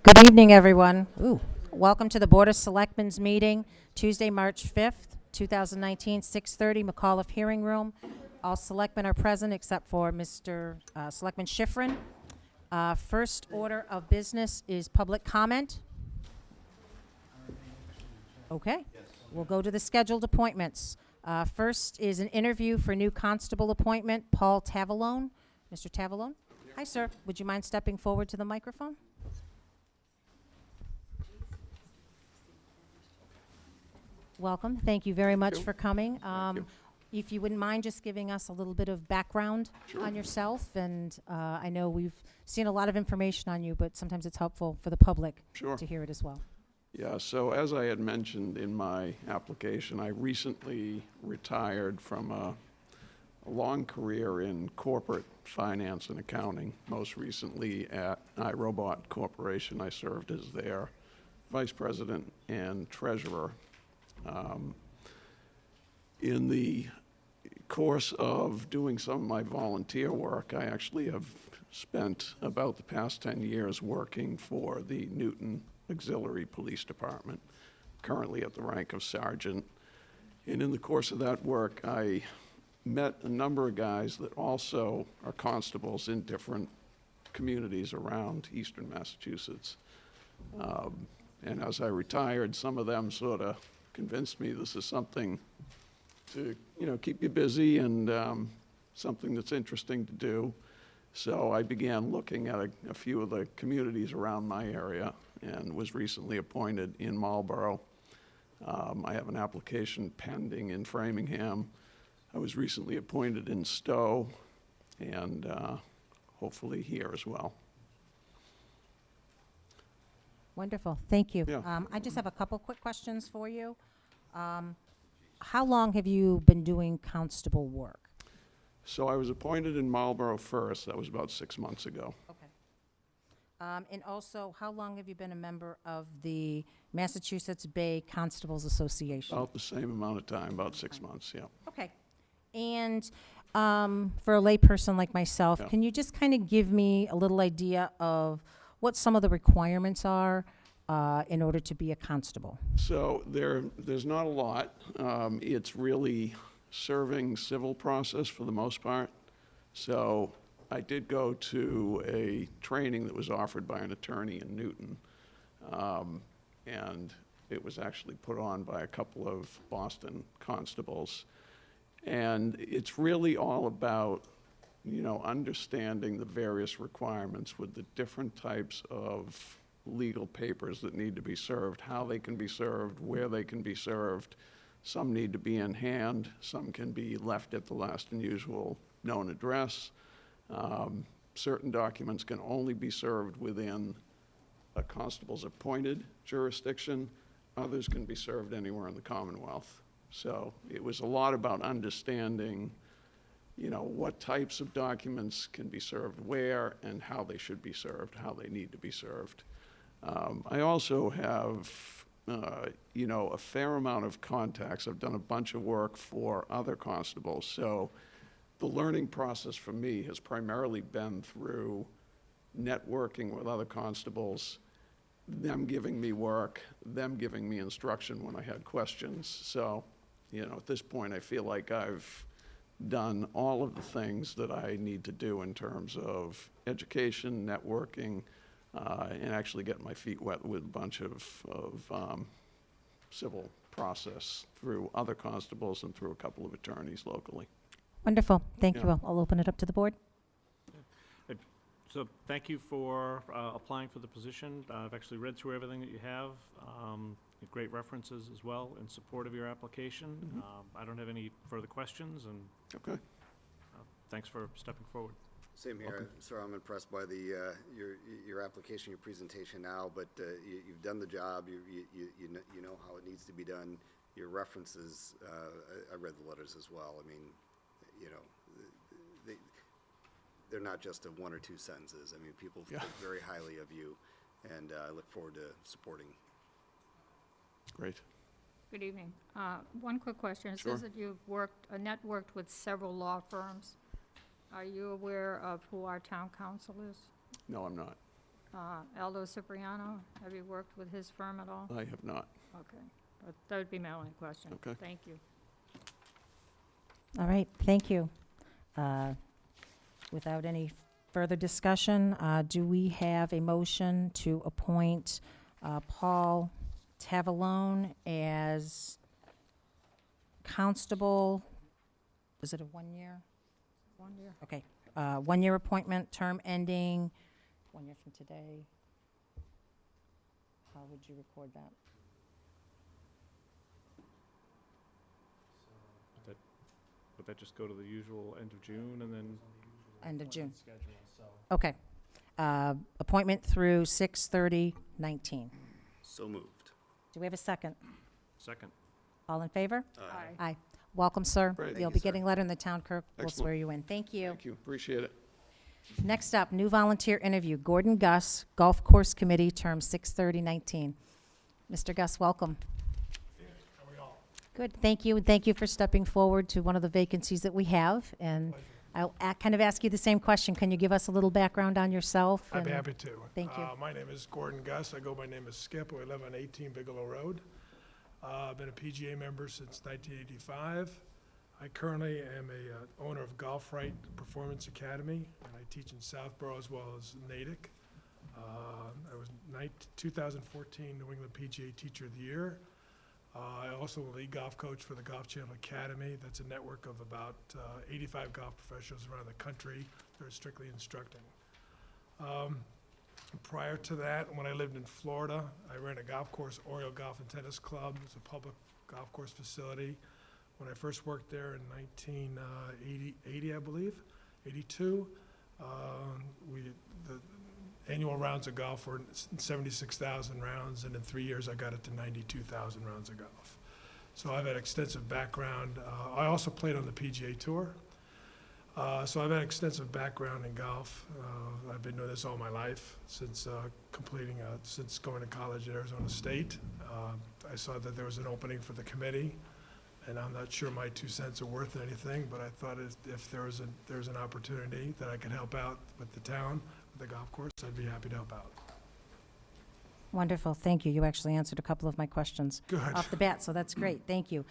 Good evening, everyone. Welcome to the Board of Selectmen's meeting, Tuesday, March 5th, 2019, 6:30, McAuliffe Hearing Room. All selectmen are present except for Mr. Selectman Schifrin. First order of business is public comment. Okay. We'll go to the scheduled appointments. First is an interview for new constable appointment, Paul Tavalone. Mr. Tavalone? Hi, sir. Would you mind stepping forward to the microphone? Welcome. Thank you very much for coming. If you wouldn't mind just giving us a little bit of background on yourself, and I know we've seen a lot of information on you, but sometimes it's helpful for the public to hear it as well. Yeah, so as I had mentioned in my application, I recently retired from a long career in corporate finance and accounting. Most recently at iRobot Corporation, I served as their vice president and treasurer. In the course of doing some of my volunteer work, I actually have spent about the past 10 years working for the Newton Auxiliary Police Department, currently at the rank of sergeant. And in the course of that work, I met a number of guys that also are constables in different communities around eastern Massachusetts. And as I retired, some of them sort of convinced me this is something to, keep you busy and something that's interesting to do. So I began looking at a few of the communities around my area and was recently appointed in Marlborough. I have an application pending in Framingham. I was recently appointed in Stowe and hopefully here as well. Wonderful. Thank you. Yeah. I just have a couple quick questions for you. How long have you been doing constable work? So I was appointed in Marlborough first. That was about 6 months ago. Okay. And also, how long have you been a member of the Massachusetts Bay Constables Association? About the same amount of time, about 6 months, yeah. Okay. And for a layperson like myself, Yeah. can you just kind of give me a little idea of what some of the requirements are in order to be a constable? So there's not a lot. It's really serving civil process for the most part. So I did go to a training that was offered by an attorney in Newton, and it was actually put on by a couple of Boston constables. And it's really all about, understanding the various requirements with the different types of legal papers that need to be served, how they can be served, where they can be served. Some need to be in hand, some can be left at the last and usual known address. Certain documents can only be served within a constable's appointed jurisdiction. Others can be served anywhere in the Commonwealth. So it was a lot about understanding, what types of documents can be served where and how they should be served, how they need to be served. I also have, a fair amount of contacts. I've done a bunch of work for other constables. So the learning process for me has primarily been through networking with other constables, them giving me work, them giving me instruction when I had questions. So, at this point, I feel like I've done all of the things that I need to do in terms of education, networking, and actually getting my feet wet with a bunch of civil process through other constables and through a couple of attorneys locally. Wonderful. Thank Yeah. you. I'll open it up to the board. So thank you for applying for the position. I've actually read through everything that you have. Great references as well in support of your application. I don't have any further questions, and Okay. thanks for stepping forward. Same here, sir. I'm impressed by the your application, your presentation now. But you've done the job. You know how it needs to be done. Your references. I read the letters as well. I mean, they're not just a one or two sentences. I mean, people think very highly of you, and I look forward to supporting. Great. Good evening. One quick question. It Sure. says that you've networked with several law firms. Are you aware of who our town council is? No, I'm not. Aldo Cipriano, have you worked with his firm at all? I have not. Okay, that would be my only question. Okay. Thank you. All right, thank you. Without any further discussion, do we have a motion to appoint Paul Tavalone as constable? Is it a 1 year? 1 year. Okay, 1 year appointment, term ending 1 year from today. How would you record that? Would that just go to the usual end of June and then? End of June. Schedule, so. Okay. Appointment through 6/30/19. So moved. Do we have a second? Second. All in favor? Aye. Aye. Welcome, sir. Great. You'll Thank be you, sir. getting a letter, and the town clerk will Excellent. swear you in. Thank you. Thank you, appreciate it. Next up, new volunteer interview, Gordon Gus, Golf Course Committee, term 6/30/19. Mr. Gus, welcome. How are we all? Good, thank you, and thank you for stepping forward to one of the vacancies that we have. And I'll kind of ask you the same question. Can you give us a little background on yourself? I'd be and- happy to. Thank you. My name is Gordon Gus. I go by name of Skip. I live on 18 Bigelow Road. I've been a PGA member since 1985. I currently am a owner of Golf Right Performance Academy, and I teach in Southborough as well as Natick. I was 2014 New England PGA Teacher of the Year. I also a lead golf coach for the Golf Channel Academy. That's a network of about 85 golf professionals around the country that are strictly instructing. Prior to that, when I lived in Florida, I ran a golf course, Oriole Golf and Tennis Club. It's a public golf course facility. When I first worked there in 1980, I believe, 82, the annual rounds of golf were 76,000 rounds, and in 3 years I got it to 92,000 rounds of golf. So I've had extensive background. I also played on the PGA Tour. So I've had extensive background in golf. I've been doing this all my life since since going to college at Arizona State. I saw that there was an opening for the committee, and I'm not sure my 2 cents are worth anything, but I thought if there was an opportunity that I could help out with the town, with the golf course, I'd be happy to help out. Wonderful, thank you. You actually answered a couple of my questions Good. off the bat, so that's great, thank you.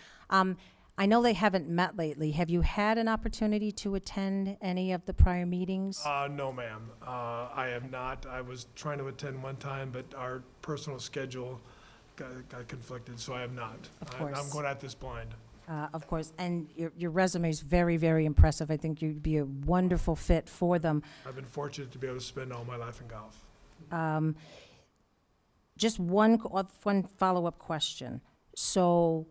I know they haven't met lately. Have you had an opportunity to attend any of the prior meetings? No, ma'am. I have not. I was trying to attend one time, but our personal schedule got conflicted, so I have not. Of I'm course. going at this blind. Of course, and your resume is very, very impressive. I think you'd be a wonderful fit for them. I've been fortunate to be able to spend all my life in golf. Just one follow-up question. So,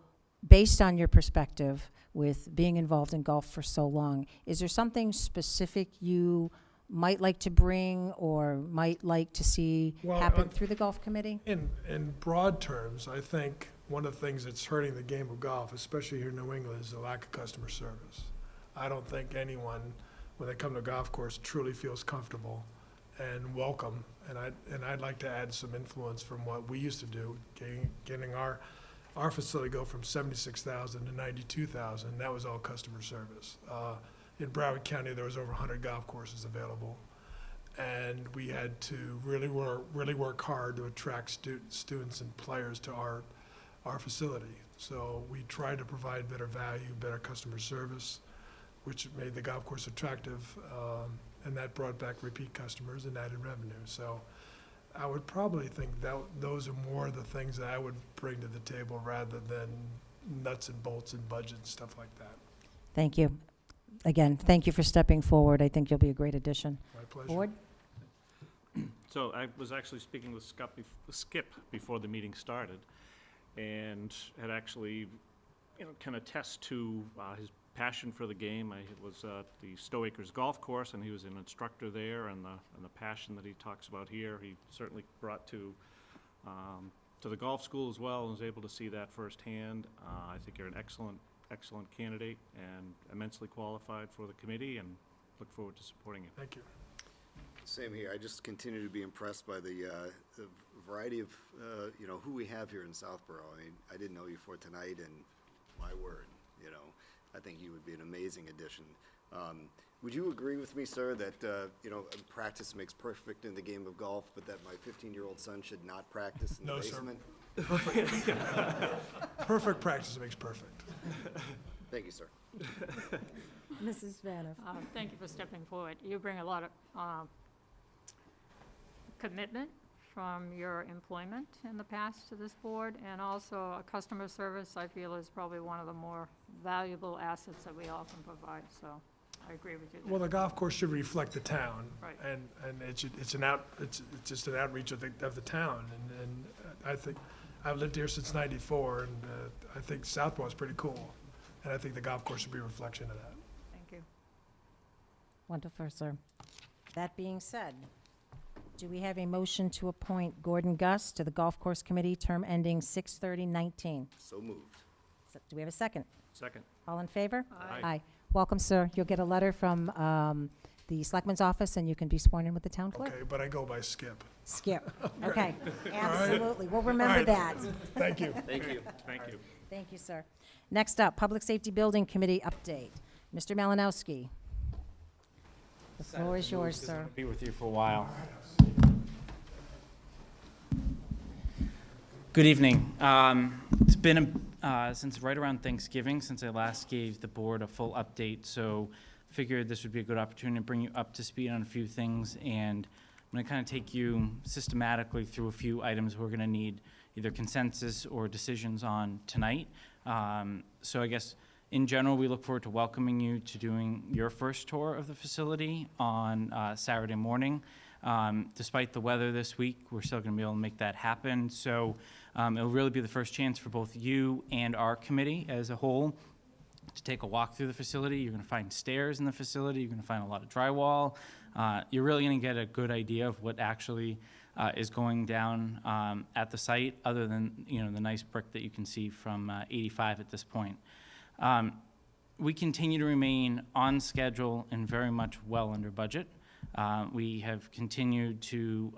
based on your perspective with being involved in golf for so long, is there something specific you might like to bring or might like to see Well, happen through the golf committee? In broad terms, I think one of the things that's hurting the game of golf, especially here in New England, is the lack of customer service. I don't think anyone, when they come to a golf course, truly feels comfortable and welcome. And I'd like to add some influence from what we used to do, getting our facility go from 76,000 to 92,000. That was all customer service. In Broward County, there was over 100 golf courses available, and we had to really work hard to attract students and players to our facility. So we tried to provide better value, better customer service, which made the golf course attractive, and that brought back repeat customers and added revenue. So I would probably think that those are more the things that I would bring to the table rather than nuts and bolts and budget and stuff like that. Thank you. Again, thank you for stepping forward. I think you'll be a great addition. My pleasure. Board? So I was actually speaking with Skip before the meeting started, and had actually, can attest to his passion for the game. I was at the Stowe Acres Golf Course, and he was an instructor there, and the passion that he talks about here, he certainly brought to the golf school as well, and was able to see that firsthand. I think you're an excellent candidate and immensely qualified for the committee, and look forward to supporting you. Thank you. Same here. I just continue to be impressed by the variety of, who we have here in Southborough. I mean, I didn't know you for tonight, and my word, I think you would be an amazing addition. Would you agree with me, sir, that, practice makes perfect in the game of golf, but that my 15-year-old son should not practice in the No, sir. basement? Perfect practice makes perfect. Thank you, sir. Mrs. Vaniff. Thank you for stepping forward. You bring a lot of commitment from your employment in the past to this board, and also a customer service, I feel, is probably one of the more valuable assets that we all can provide, so I agree with you there. Well, the golf course should reflect the town. Right. And it's just an outreach of the town. And I think, I've lived here since '94, and I think Southborough is pretty cool. And I think the golf course should be a reflection of that. Thank you. Wonderful, sir. That being said, do we have a motion to appoint Gordon Gus to the Golf Course Committee, term ending 6/30/19? So moved. Do we have a second? Second. All in favor? Aye. Aye. Welcome, sir. You'll get a letter from the Selectmen's office, and you can be sworn in with the town clerk. Okay, but I go by Skip. Skip. Okay, absolutely. We'll remember All right. that. Thank you. Thank you. Thank you. Thank you, sir. Next up, Public Safety Building Committee update. Mr. Malinowski. The floor is yours, sir. Be with you for a while. Good evening. It's been since right around Thanksgiving since I last gave the board a full update, so figured this would be a good opportunity to bring you up to speed on a few things, and I'm going to kind of take you systematically through a few items we're going to need either consensus or decisions on tonight. So I guess in general, we look forward to welcoming you to doing your first tour of the facility on Saturday morning. Despite the weather this week, we're still going to be able to make that happen. So it'll really be the first chance for both you and our committee as a whole to take a walk through the facility. You're going to find stairs in the facility. You're going to find a lot of drywall. You're really going to get a good idea of what actually is going down at the site, other than the nice brick that you can see from 85 at this point. We continue to remain on schedule and very much well under budget. We have continued to,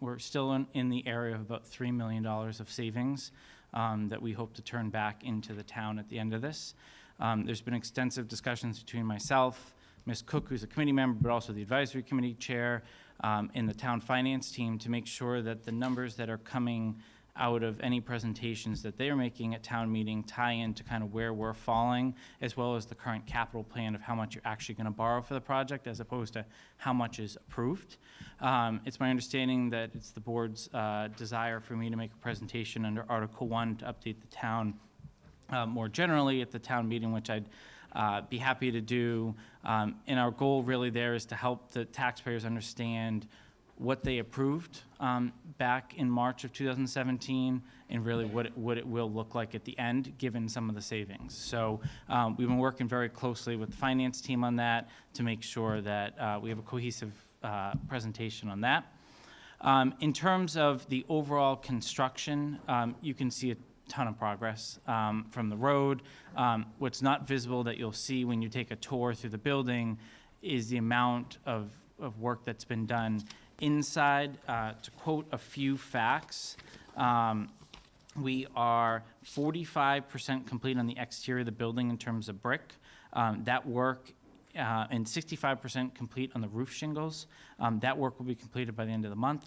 we're still in the area of about $3 million of savings that we hope to turn back into the town at the end of this. There's been extensive discussions between myself, Ms. Cook, who's a committee member, but also the advisory committee chair, and the town finance team to make sure that the numbers that are coming out of any presentations that they are making at town meeting tie into kind of where we're falling, as well as the current capital plan of how much you're actually going to borrow for the project, as opposed to how much is approved. It's my understanding that it's the board's desire for me to make a presentation under Article 1 to update the town more generally at the town meeting, which I'd be happy to do. And our goal really there is to help the taxpayers understand what they approved back in March of 2017, and really what it will look like at the end, given some of the savings. So we've been working very closely with the finance team on that to make sure that we have a cohesive presentation on that. In terms of the overall construction, you can see a ton of progress from the road. What's not visible that you'll see when you take a tour through the building is the amount of work that's been done inside. To quote a few facts, we are 45% complete on the exterior of the building in terms of brick. That work and 65% complete on the roof shingles. That work will be completed by the end of the month.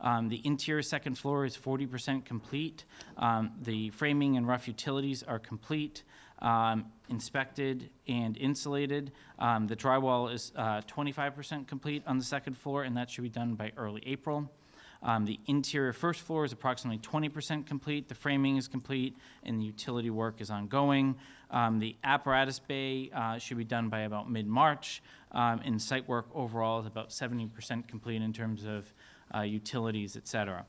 The interior second floor is 40% complete. The framing and rough utilities are complete, inspected and insulated. The drywall is 25% complete on the second floor, and that should be done by early April. The interior first floor is approximately 20% complete. The framing is complete, and the utility work is ongoing. The apparatus bay should be done by about mid-March, and site work overall is about 70% complete in terms of utilities, et cetera.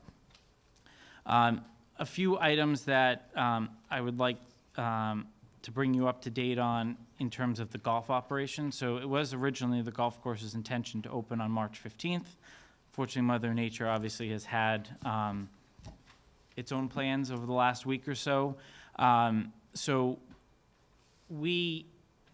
A few items that I would like to bring you up to date on in terms of the golf operation. So it was originally the golf course's intention to open on March 15th. Fortunately, Mother Nature obviously has had its own plans over the last week or so. So we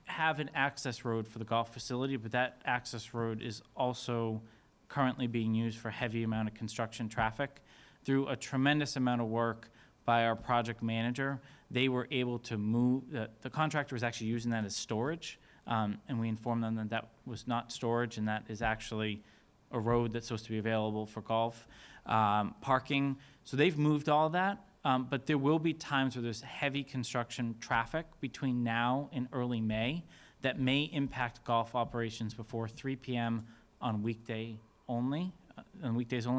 have an access road for the golf facility, but that access road is also currently being used for heavy amount of construction traffic. Through a tremendous amount of work by our project manager, they were able to move, the contractor was actually using that as storage And we informed them that that was not storage, and that is actually a road that's supposed to be available for golf parking. So they've moved all of that, but there will be times where there's heavy construction traffic between now and early May that may impact golf operations before 3 p.m. on weekdays only.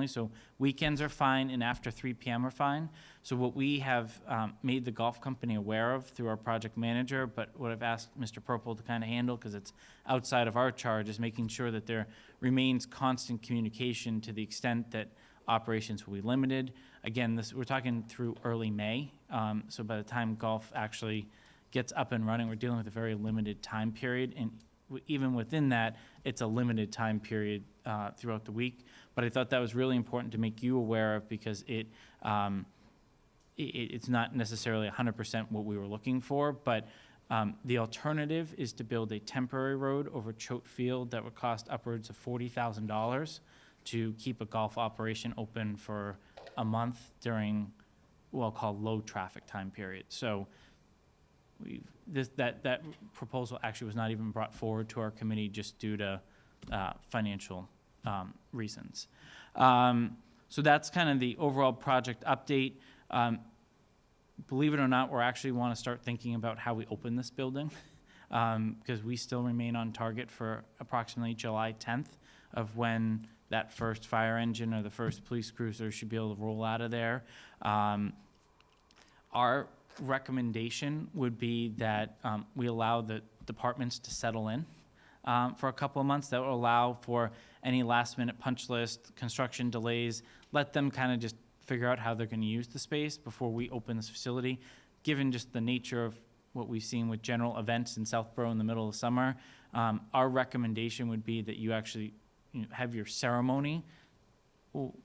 So weekends are fine, and after 3 p.m. are fine. So what we have made the golf company aware of through our project manager, but what I've asked Mr. Purple to kind of handle, because it's outside of our charge, is making sure that there remains constant communication to the extent that operations will be limited. Again, we're talking through early May, so by the time golf actually gets up and running, we're dealing with a very limited time period, and even within that, it's a limited time period throughout the week. But I thought that was really important to make you aware of, because it's not necessarily 100% what we were looking for, but the alternative is to build a temporary road over Choate Field that would cost upwards of $40,000 to keep a golf operation open for a month during what I'll call low traffic time period. So that proposal actually was not even brought forward to our committee just due to financial reasons. So that's kind of the overall project update. Believe it or not, we actually want to start thinking about how we open this building, because we still remain on target for approximately July 10th of when that first fire engine or the first police cruiser should be able to roll out of there. Our recommendation would be that we allow the departments to settle in for a couple of months. That will allow for any last-minute punch list, construction delays, let them kind of just figure out how they're going to use the space before we open this facility. Given just the nature of what we've seen with general events in Southborough in the middle of summer, our recommendation would be that you actually have your ceremony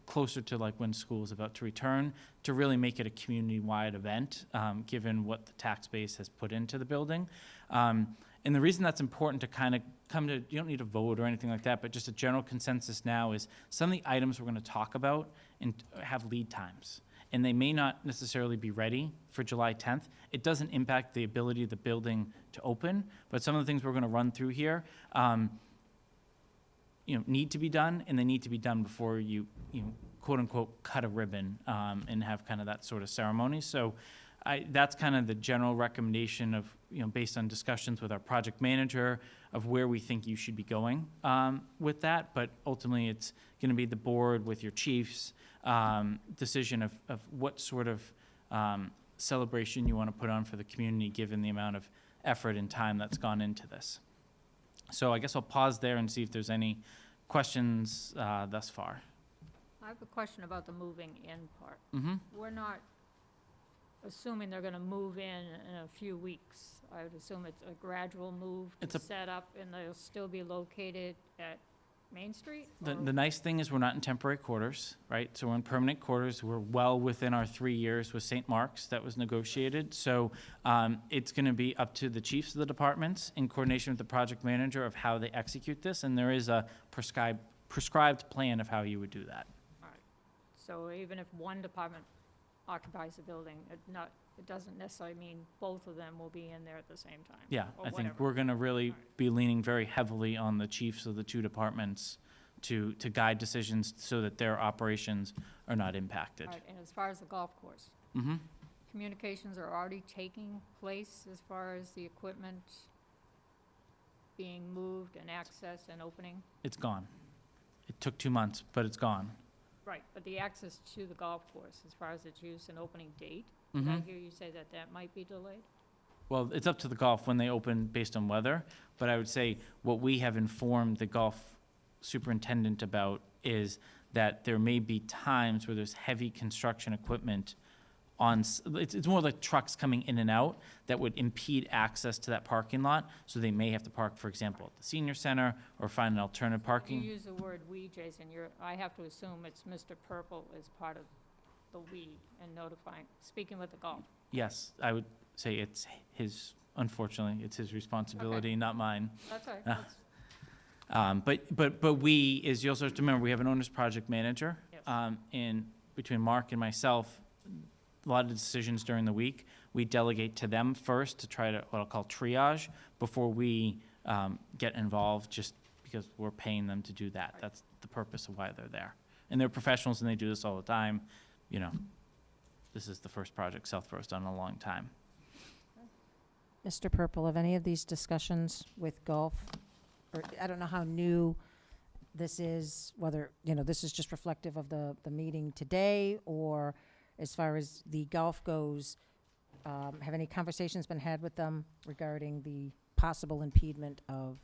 closer to like when school is about to return, to really make it a community-wide event, given what the tax base has put into the building. And the reason that's important to kind of come to, you don't need a vote or anything like that, but just a general consensus now is some of the items we're going to talk about and have lead times. And they may not necessarily be ready for July 10th. It doesn't impact the ability of the building to open, but some of the things we're going to run through here need to be done, and they need to be done before you quote unquote cut a ribbon and have kind of that sort of ceremony. So that's kind of the general recommendation of, based on discussions with our project manager of where we think you should be going with that. But ultimately, it's going to be the board with your chiefs decision of what sort of celebration you want to put on for the community, given the amount of effort and time that's gone into this. So I guess I'll pause there and see if there's any questions thus far. I have a question about the moving in part. Mm-hmm. We're not assuming they're going to move in a few weeks. I would assume it's a gradual move to set up, and they'll still be located at Main Street? The nice thing is we're not in temporary quarters, right? So we're in permanent quarters. We're well within our 3 years with St. Mark's that was negotiated. So it's going to be up to the chiefs of the departments in coordination with the project manager of how they execute this, and there is a prescribed plan of how you would do that. All right. So even if one department occupies the building, it doesn't necessarily mean both of them will be in there at the same time. Yeah, or I think whatever. we're going to really be leaning very heavily on the chiefs of the two departments to guide decisions so that their operations are not impacted. All right, and as far as the golf course, Mm-hmm. communications are already taking place as far as the equipment being moved and access and opening? It's gone. It took 2 months, but it's gone. Right, but the access to the golf course, as far as its use and opening date, did I hear you say that that might be delayed? Well, it's up to the golf when they open based on weather, but I would say what we have informed the golf superintendent about is that there may be times where there's heavy construction equipment it's more like trucks coming in and out that would impede access to that parking lot, so they may have to park, for example, at the senior center or find an alternative You parking. use the word "we," Jason, I have to assume it's Mr. Purple as part of the "we" and notifying, speaking with the golf. Yes, I would say it's unfortunately, it's his responsibility, not mine. That's all right. Ah. But we, is you also have to remember, we have an owner's project manager. Yes. And between Mark and myself, a lot of decisions during the week, we delegate to them first to try to, what I'll call triage, before we get involved just because we're paying them to do that. That's the purpose of why they're there. And they're professionals and they do this all the time. You know, this is the first project Southborough's done in a long time. Mr. Purple, have any of these discussions with golf, or I don't know how new this is, whether, you know, this is just reflective of the meeting today, or as far as the golf goes, have any conversations been had with them regarding the possible impediment of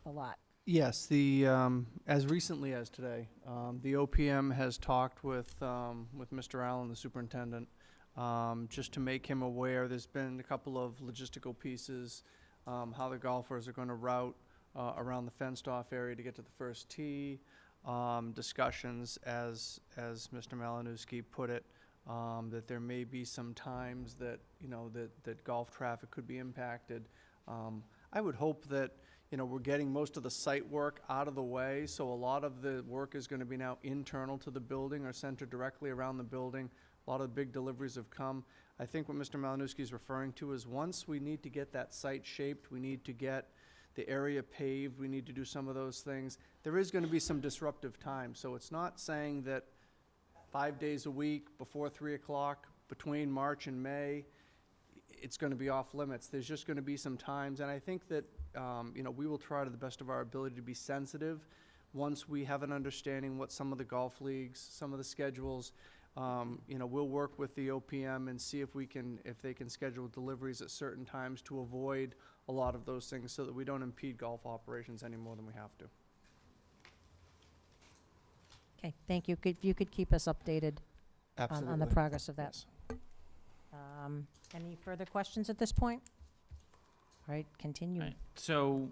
the lot? Yes, as recently as today, the OPM has talked with Mr. Allen, the superintendent, just to make him aware. There's been a couple of logistical pieces, how the golfers are going to route around the fenced-off area to get to the first tee, discussions, as Mr. Malinowski put it, that there may be some times that, you know, that golf traffic could be impacted. I would hope that, you know, we're getting most of the site work out of the way, so a lot of the work is going to be now internal to the building or centered directly around the building. A lot of the big deliveries have come. I think what Mr. Malinowski is referring to is once we need to get that site shaped, we need to get the area paved, we need to do some of those things. There is going to be some disruptive time, so it's not saying that 5 days a week before 3 o'clock between March and May, it's going to be off limits. There's just going to be some times, and I think that you know, we will try to the best of our ability to be sensitive once we have an understanding what some of the golf leagues, some of the schedules. You know, we'll work with the OPM and see if they can schedule deliveries at certain times to avoid a lot of those things, so that we don't impede golf operations any more than we have to. Okay, thank you. If you could keep us updated on the progress of that. Yes. Any further questions at this point? All right, continue. Right. So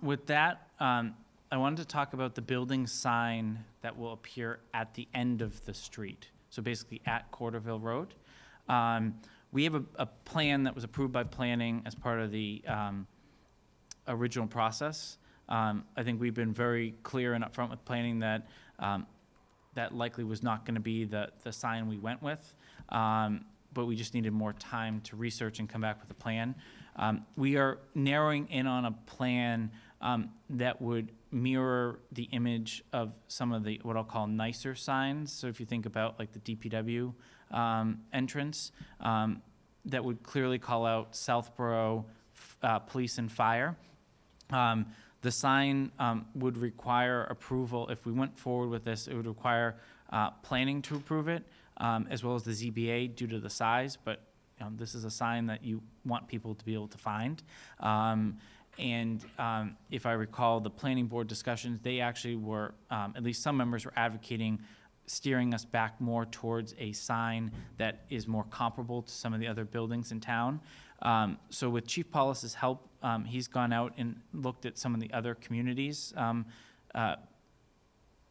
with that, I wanted to talk about the building sign that will appear at the end of the street. So basically at Corderville Road. We have a plan that was approved by planning as part of the original process. I think we've been very clear and upfront with planning that that likely was not going to be the sign we went with, but we just needed more time to research and come back with a plan. We are narrowing in on a plan that would mirror the image of some of the what I'll call nicer signs. So if you think about like the DPW entrance, that would clearly call out Southborough Police and Fire. The sign would require approval. If we went forward with this, it would require planning to approve it, as well as the ZBA due to the size, but this is a sign that you want people to be able to find. If I recall the planning board discussions, they actually were, at least some members were advocating steering us back more towards a sign that is more comparable to some of the other buildings in town. So with Chief Paulus's help, he's gone out and looked at some of the other communities'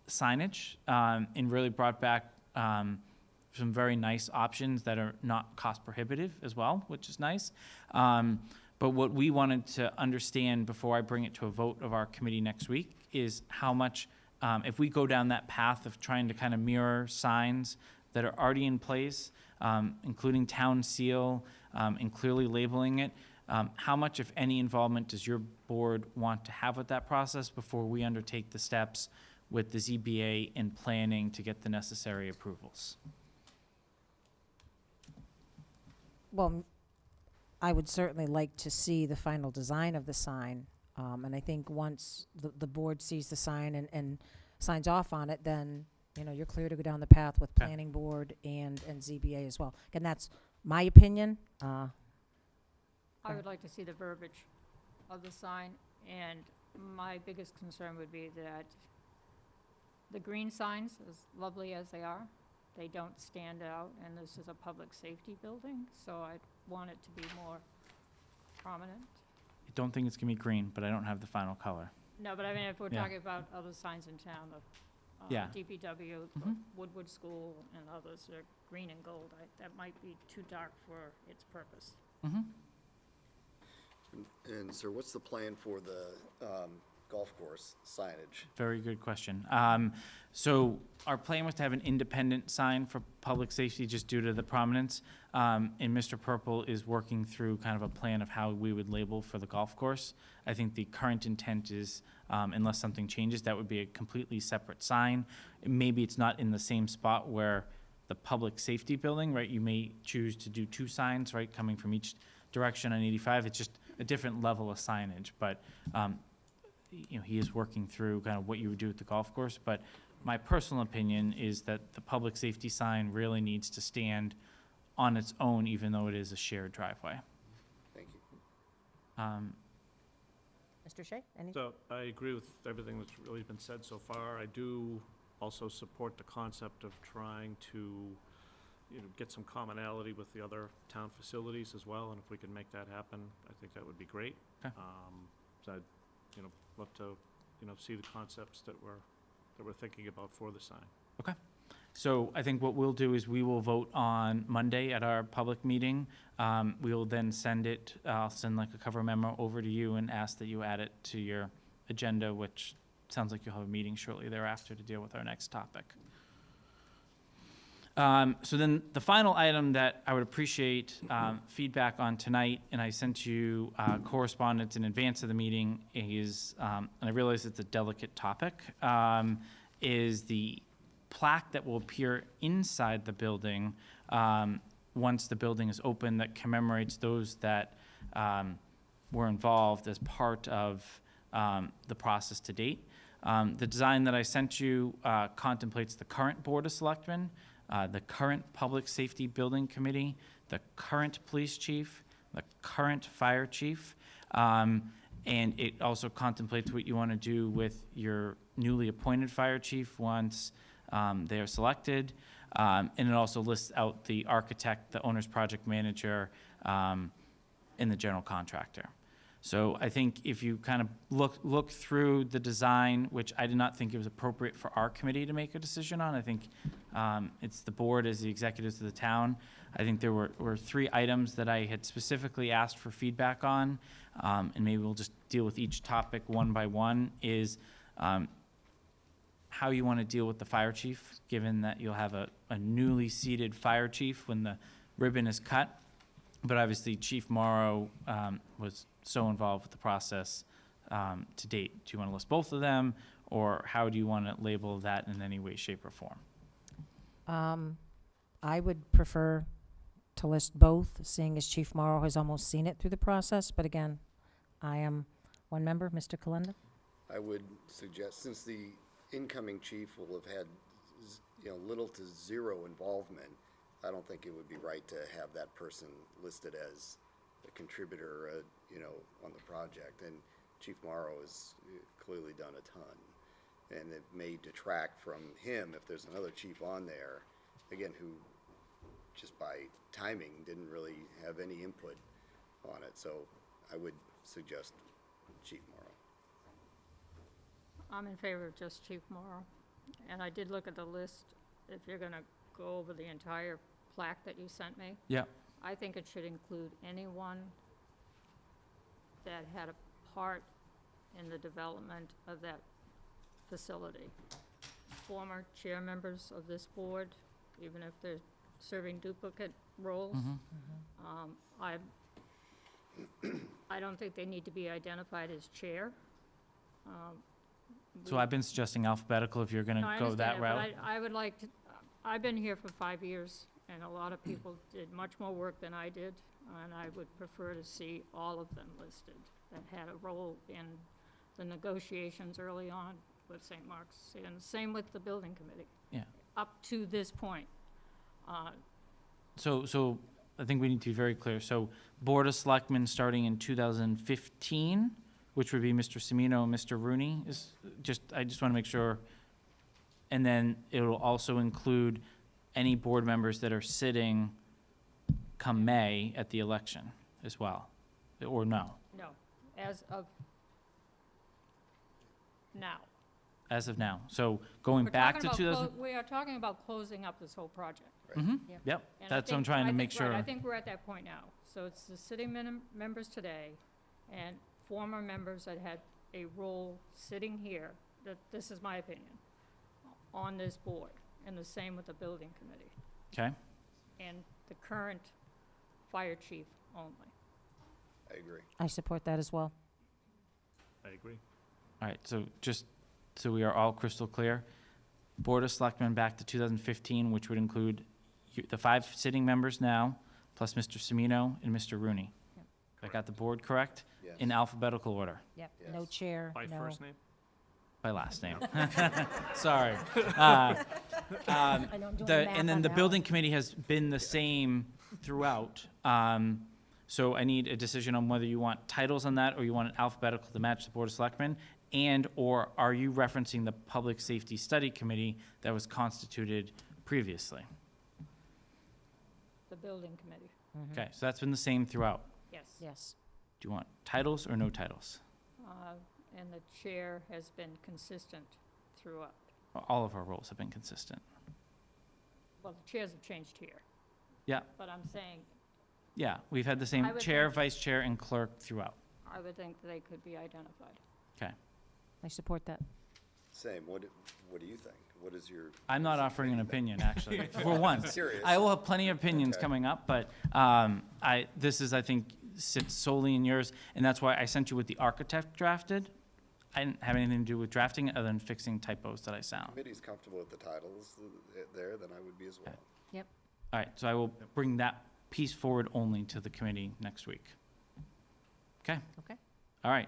signage and really brought back some very nice options that are not cost prohibitive as well, which is nice. But what we wanted to understand before I bring it to a vote of our committee next week is how much, if we go down that path of trying to kind of mirror signs that are already in place, including town seal, and clearly labeling it, how much, if any, involvement does your board want to have with that process before we undertake the steps with the ZBA and planning to get the necessary approvals? Well, I would certainly like to see the final design of the sign. And I think once the board sees the sign and signs off on it, then, you know, you're clear to go down the path with Okay. planning board and ZBA as well. And that's my opinion. I would like to see the verbiage of the sign, and my biggest concern would be that the green signs, as lovely as they are, they don't stand out, and this is a public safety building, so I want it to be more prominent. I don't think it's gonna be green, but I don't have the final color. No, but I mean, if we're Yeah. talking about other signs in town, the Yeah. DPW, Mhm. Woodward School, and others are green and gold, that might be too dark for its purpose. Mm-hmm. And sir, what's the plan for the golf course signage? Very good question. So our plan was to have an independent sign for public safety just due to the prominence. And Mr. Purple is working through kind of a plan of how we would label for the golf course. I think the current intent is, unless something changes, that would be a completely separate sign. Maybe it's not in the same spot where the public safety building, right? You may choose to do two signs, right, coming from each direction on 85. It's just a different level of signage. But you know, he is working through kind of what you would do at the golf course, but my personal opinion is that the public safety sign really needs to stand on its own, even though it is a shared driveway. Thank you. Mr. Shea, any? So I agree with everything that's really been said so far. I do also support the concept of trying to, you know, get some commonality with the other town facilities as well, and if we can make that happen, I think that would be great. Okay. So I'd, you know, love to, you know, see the concepts that we're thinking about for the sign. Okay. So I think what we'll do is we will vote on Monday at our public meeting. We will then send it, I'll send like a cover memo over to you and ask that you add it to your agenda, which sounds like you'll have a meeting shortly thereafter to deal with our next topic. So then the final item that I would appreciate feedback on tonight, and I sent you correspondence in advance of the meeting, is, and I realize it's a delicate topic, is the plaque that will appear inside the building once the building is open that commemorates those that were involved as part of the process to date. The design that I sent you contemplates the current Board of Selectmen, the current Public Safety Building Committee, the current police chief, the current fire chief, and it also contemplates what you want to do with your newly appointed fire chief once they are selected, and it also lists out the architect, the owner's project manager, and the general contractor. So I think if you kind of look through the design, which I did not think it was appropriate for our committee to make a decision on, I think it's the board as the executives of the town. I think there were 3 items that I had specifically asked for feedback on, and maybe we'll just deal with each topic one by one, is how you want to deal with the fire chief, given that you'll have a newly seated fire chief when the ribbon is cut. But obviously, Chief Morrow was so involved with the process to date. Do you want to list both of them, or how do you want to label that in any way, shape, or form? I would prefer to list both, seeing as Chief Morrow has almost seen it through the process. But again, I am one member, Mr. Kalenda. I would suggest, since the incoming chief will have had, little to zero involvement, I don't think it would be right to have that person listed as a contributor, on the project. And Chief Morrow has clearly done a ton. And it may detract from him if there's another chief on there, again, who just by timing didn't really have any input on it. So I would suggest Chief Morrow. I'm in favor of just Chief Morrow. And I did look at the list. If you're going to go over the entire plaque that you sent me, Yeah. I think it should include anyone that had a part in the development of that facility. Former chair members of this board, even if they're serving duplicate roles. I don't think they need to be identified as chair. So I've been suggesting alphabetical if you're going to go that route. But I would like to, I've been here for 5 years, and a lot of people did much more work than I did, and I would prefer to see all of them listed that had a role in the negotiations early on with St. Mark's, and same with the building committee. Yeah. Up to this point. So I think we need to be very clear. So Board of Selectmen starting in 2015, which would be Mr. Semino and Mr. Rooney, I just want to make sure. And then it will also include any board members that are sitting come May at the election as well, or no? No, as of now. As of now. So going We're back talking to about 2000. we are talking about closing up this whole project. Mhm. Yep. Yep, And that's what I'm trying to make sure. Right, I think we're at that point now. So it's the sitting members today and former members that had a role sitting here, that this is my opinion, on this board, and the same with the building committee, Okay? and the current fire chief only. I agree. I support that as well. I agree. All right, so just so we are all crystal clear, Board of Selectmen back to 2015, which would include the 5 sitting members now, plus Mr. Semino and Mr. Rooney. Yep. I got the board correct? Yes. In alphabetical order, Yep, no Yes. chair, By no. first name? by last name. Sorry. I know I'm doing the math And then on the that building one. committee has been the same throughout. So I need a decision on whether you want titles on that, or you want it alphabetical to match the Board of Selectmen, and/or are you referencing the Public Safety Study Committee that was constituted previously? The building committee, Mhm. Okay, so that's been the same throughout. yes. Yes. Do you want titles or no titles? And the chair has been consistent throughout. All of our roles have been consistent. Well, the chairs have changed here. Yeah. But I'm saying, Yeah, we've had the I same would chair, think- vice chair, and clerk throughout. I would think they could be identified. I support that. Same. What do you think? What is your? I'm not what is your offering an opinion? opinion, actually, for once. Serious. I will have plenty of opinions Okay. coming up, but this is, I think, sits solely in yours, and that's why I sent you what the architect drafted. I didn't have anything to do with drafting it other than fixing typos that I sound. Committee's comfortable with the titles there, then I would be as well. All right, so I will bring that piece forward only to the committee next week. Okay? Okay. All right.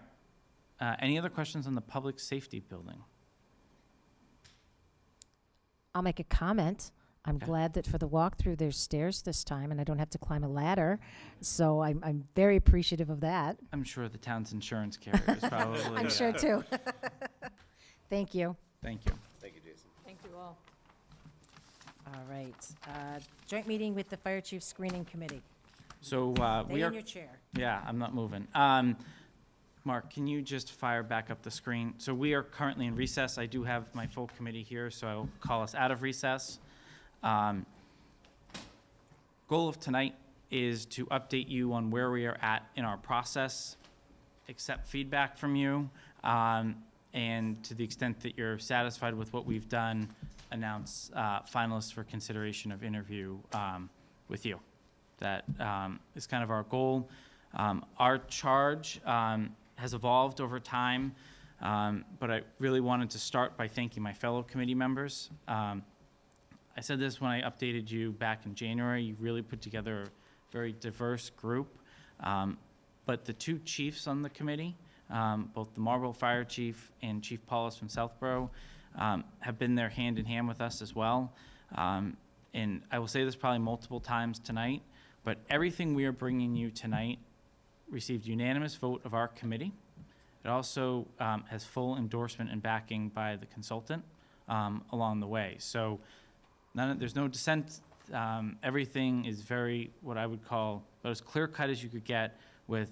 Any other questions on the public safety building? I'll make a comment. I'm Okay. glad that for the walkthrough, there's stairs this time, and I don't have to climb a ladder. So I'm very appreciative of that. I'm sure the town's insurance carrier is probably. I'm sure too. Thank you. Thank you. Thank you, Jason. Thank you all. All right. Joint meeting with the Fire Chief Screening Committee. So Stay we in are. your chair. Yeah, I'm not moving. Mark, can you just fire back up the screen? So we are currently in recess. I do have my full committee here, so I'll call us out of recess. Goal of tonight is to update you on where we are at in our process, accept feedback from you, and to the extent that you're satisfied with what we've done, announce finalists for consideration of interview with you. That is kind of our goal. Our charge has evolved over time, but I really wanted to start by thanking my fellow committee members. I said this when I updated you back in January. You really put together a very diverse group. But the 2 chiefs on the committee, both the Marlborough Fire Chief and Chief Paulus from Southborough, have been there hand in hand with us as well. And I will say this probably multiple times tonight, but everything we are bringing you tonight received unanimous vote of our committee. It also has full endorsement and backing by the consultant along the way. So there's no dissent. Everything is very, what I would call, about as clear-cut as you could get with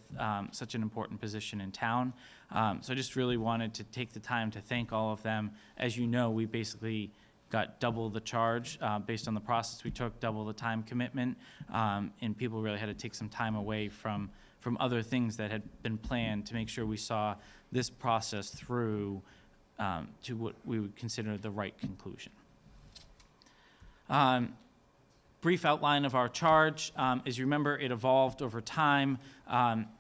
such an important position in town. So I just really wanted to take the time to thank all of them. As you know, we basically got double the charge based on the process we took, double the time commitment, and people really had to take some time away from other things that had been planned to make sure we saw this process through to what we would consider the right conclusion. Brief outline of our charge. As you remember, it evolved over time,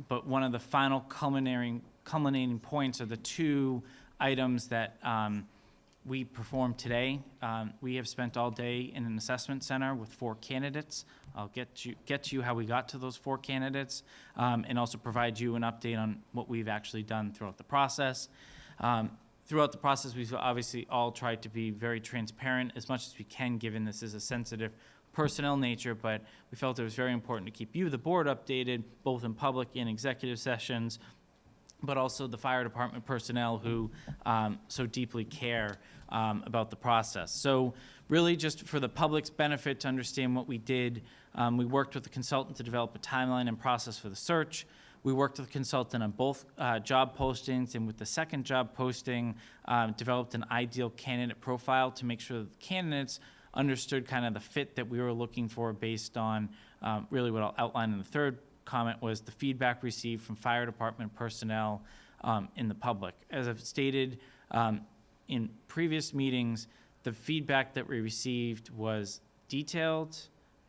but one of the final culminating points are the 2 items that we performed today. We have spent all day in an assessment center with 4 candidates. I'll get to you how we got to those 4 candidates, and also provide you an update on what we've actually done throughout the process. Throughout the process, we've obviously all tried to be very transparent as much as we can, given this is a sensitive personnel nature, but we felt it was very important to keep you, the board, updated, both in public and executive sessions, but also the fire department personnel who so deeply care about the process. So really just for the public's benefit to understand what we did, we worked with the consultant to develop a timeline and process for the search. We worked with the consultant on both job postings, and with the second job posting, developed an ideal candidate profile to make sure that the candidates understood kind of the fit that we were looking for based on really what I'll outline in the third comment was the feedback received from fire department personnel in the public. As I've stated in previous meetings, the feedback that we received was detailed,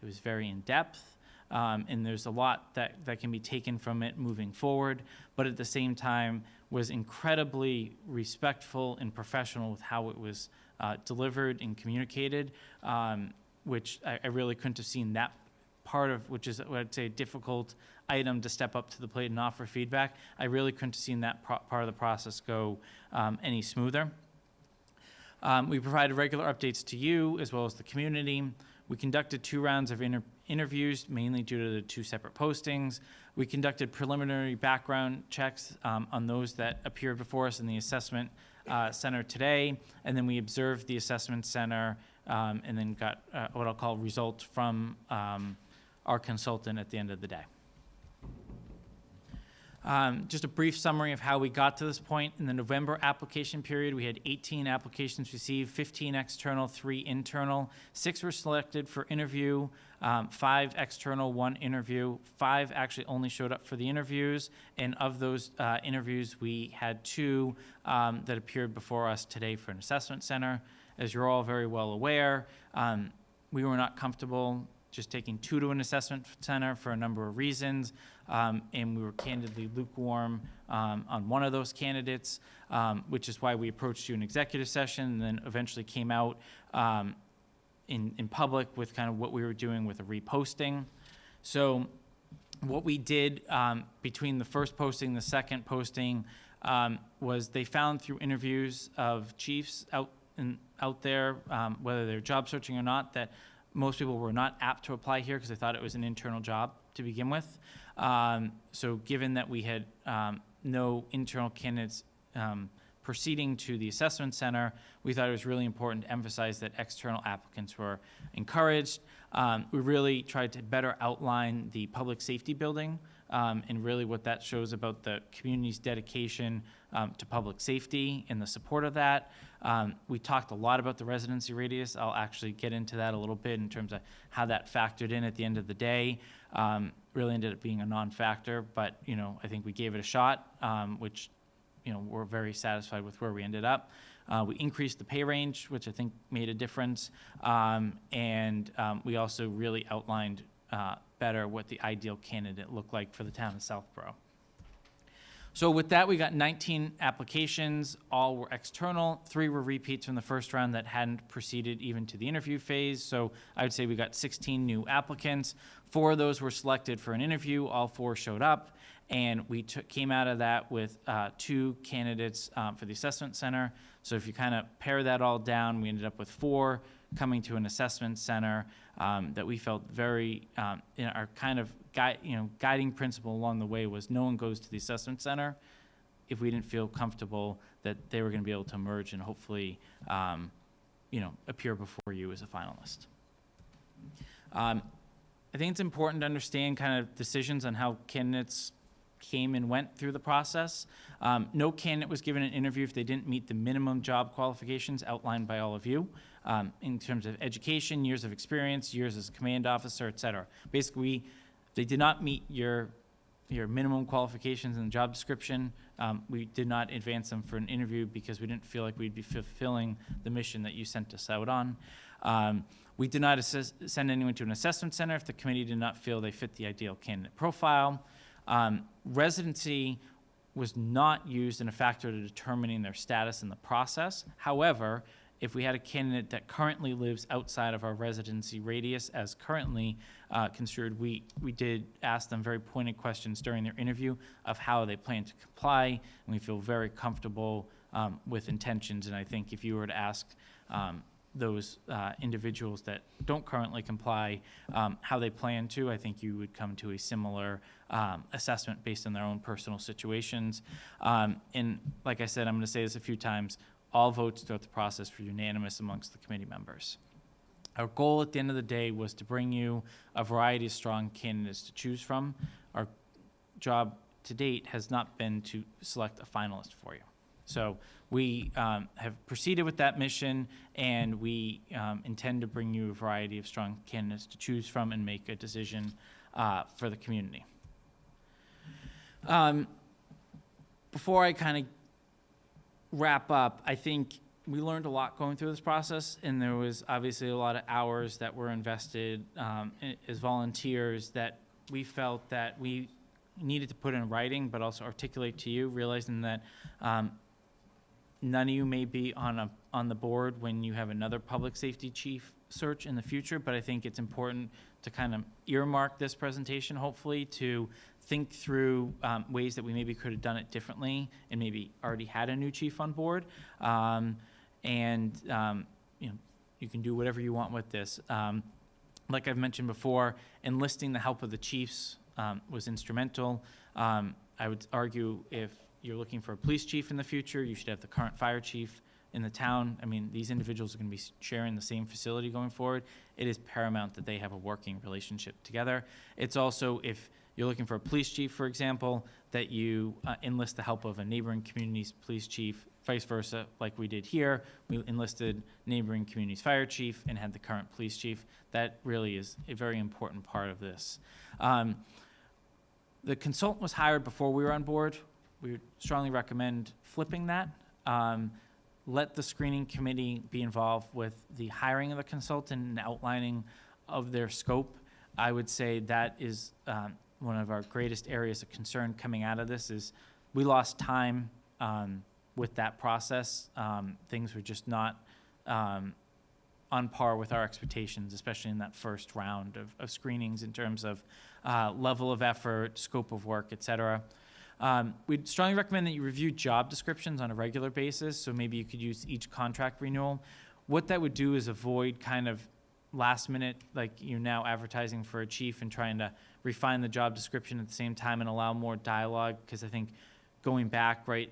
it was very in-depth, and there's a lot that can be taken from it moving forward, but at the same time was incredibly respectful and professional with how it was delivered and communicated, which I really couldn't have seen that part of, which is what I'd say a difficult item to step up to the plate and offer feedback. I really couldn't have seen that part of the process go any smoother. We provided regular updates to you as well as the community. We conducted 2 rounds of interviews, mainly due to the 2 separate postings. We conducted preliminary background checks on those that appeared before us in the assessment center today, and then we observed the assessment center and then got what I'll call results from our consultant at the end of the day. Just a brief summary of how we got to this point. In the November application period, we had 18 applications received, 15 external, 3 internal. 6 were selected for interview, 5 external, 1 interview. 5 actually only showed up for the interviews, and of those interviews, we had 2 that appeared before us today for an assessment center. As you're all very well aware, we were not comfortable just taking 2 to an assessment center for a number of reasons, and we were candidly lukewarm on one of those candidates, which is why we approached you in executive session and then eventually came out in public with kind of what we were doing with a reposting. So what we did between the first posting and the second posting was they found through interviews of chiefs out there, whether they're job searching or not, that most people were not apt to apply here because they thought it was an internal job to begin with. So given that we had no internal candidates proceeding to the assessment center, we thought it was really important to emphasize that external applicants were encouraged. We really tried to better outline the public safety building and really what that shows about the community's dedication to public safety and the support of that. We talked a lot about the residency radius. I'll actually get into that a little bit in terms of how that factored in at the end of the day. Really ended up being a non-factor, but I think we gave it a shot, which we're very satisfied with where we ended up. We increased the pay range, which I think made a difference, and we also really outlined better what the ideal candidate looked like for the town of Southborough. So with that, we got 19 applications. All were external. 3 were repeats from the first round that hadn't proceeded even to the interview phase. So I would say we got 16 new applicants. 4 of those were selected for an interview. All 4 showed up. And we came out of that with 2 candidates for the assessment center. So if you kind of pare that all down, we ended up with 4 coming to an assessment center that we felt very, our kind of guiding principle along the way was no one goes to the assessment center if we didn't feel comfortable that they were going to be able to emerge and hopefully, appear before you as a finalist. I think it's important to understand kind of decisions on how candidates came and went through the process. No candidate was given an interview if they didn't meet the minimum job qualifications outlined by all of you in terms of education, years of experience, years as a command officer, et cetera. Basically, they did not meet your minimum qualifications in the job description. We did not advance them for an interview because we didn't feel like we'd be fulfilling the mission that you sent us out on. We did not send anyone to an assessment center if the committee did not feel they fit the ideal candidate profile. Residency was not used in a factor to determining their status in the process. However, if we had a candidate that currently lives outside of our residency radius as currently construed, we did ask them very pointed questions during their interview of how they plan to comply, and we feel very comfortable with intentions. And I think if you were to ask those individuals that don't currently comply how they plan to, I think you would come to a similar assessment based on their own personal situations. And like I said, I'm going to say this a few times, all votes throughout the process were unanimous amongst the committee members. Our goal at the end of the day was to bring you a variety of strong candidates to choose from. Our job to date has not been to select a finalist for you. So we have proceeded with that mission, and we intend to bring you a variety of strong candidates to choose from and make a decision for the community. before I kind of wrap up, I think we learned a lot going through this process, and there was obviously a lot of hours that were invested as volunteers that we felt that we needed to put in writing, but also articulate to you, realizing that none of you may be on the board when you have another public safety chief search in the future, but I think it's important to kind of earmark this presentation, hopefully, to think through ways that we maybe could have done it differently and maybe already had a new chief on board. You can do whatever you want with this. Like I've mentioned before, enlisting the help of the chiefs was instrumental. I would argue if you're looking for a police chief in the future, you should have the current fire chief in the town. I mean, these individuals are going to be sharing the same facility going forward. It is paramount that they have a working relationship together. It's also, if you're looking for a police chief, for example, that you enlist the help of a neighboring community's police chief, vice versa, like we did here. We enlisted neighboring community's fire chief and had the current police chief. That really is a very important part of this. The consultant was hired before we were on board. We would strongly recommend flipping that. Let the screening committee be involved with the hiring of the consultant and outlining of their scope. I would say that is one of our greatest areas of concern coming out of this is we lost time with that process. Things were just not on par with our expectations, especially in that first round of screenings in terms of level of effort, scope of work, et cetera. We'd strongly recommend that you review job descriptions on a regular basis, so maybe you could use each contract renewal. What that would do is avoid kind of last minute, like you're now advertising for a chief and trying to refine the job description at the same time and allow more dialogue, because I think going back, right,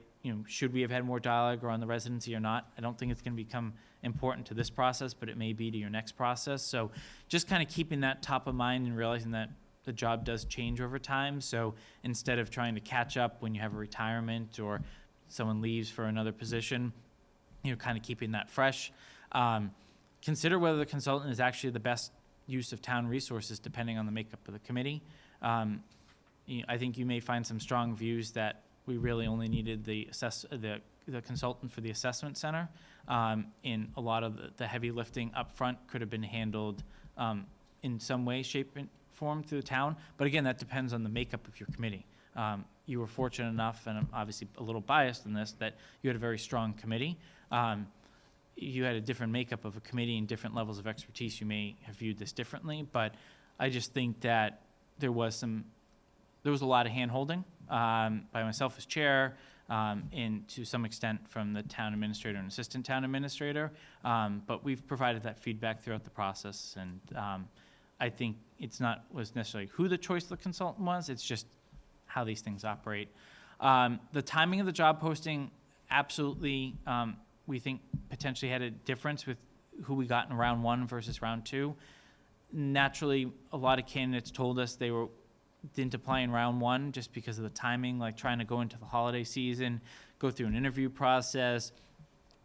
should we have had more dialogue or on the residency or not? I don't think it's going to become important to this process, but it may be to your next process. So just kind of keeping that top of mind and realizing that the job does change over time. So instead of trying to catch up when you have a retirement or someone leaves for another position, kind of keeping that fresh. Consider whether the consultant is actually the best use of town resources depending on the makeup of the committee. I think you may find some strong views that we really only needed the consultant for the assessment center. In a lot of the heavy lifting up front could have been handled in some way, shape, and form through the town. But again, that depends on the makeup of your committee. You were fortunate enough, and I'm obviously a little biased in this, that you had a very strong committee. You had a different makeup of a committee and different levels of expertise. You may have viewed this differently, but I just think that there was a lot of hand-holding by myself as chair, and to some extent from the town administrator and assistant town administrator. But we've provided that feedback throughout the process, and I think was necessarily who the choice of the consultant was, it's just how these things operate. The timing of the job posting, absolutely, we think potentially had a difference with who we got in round 1 versus round 2. Naturally, a lot of candidates told us they didn't apply in round 1 just because of the timing, like trying to go into the holiday season, go through an interview process,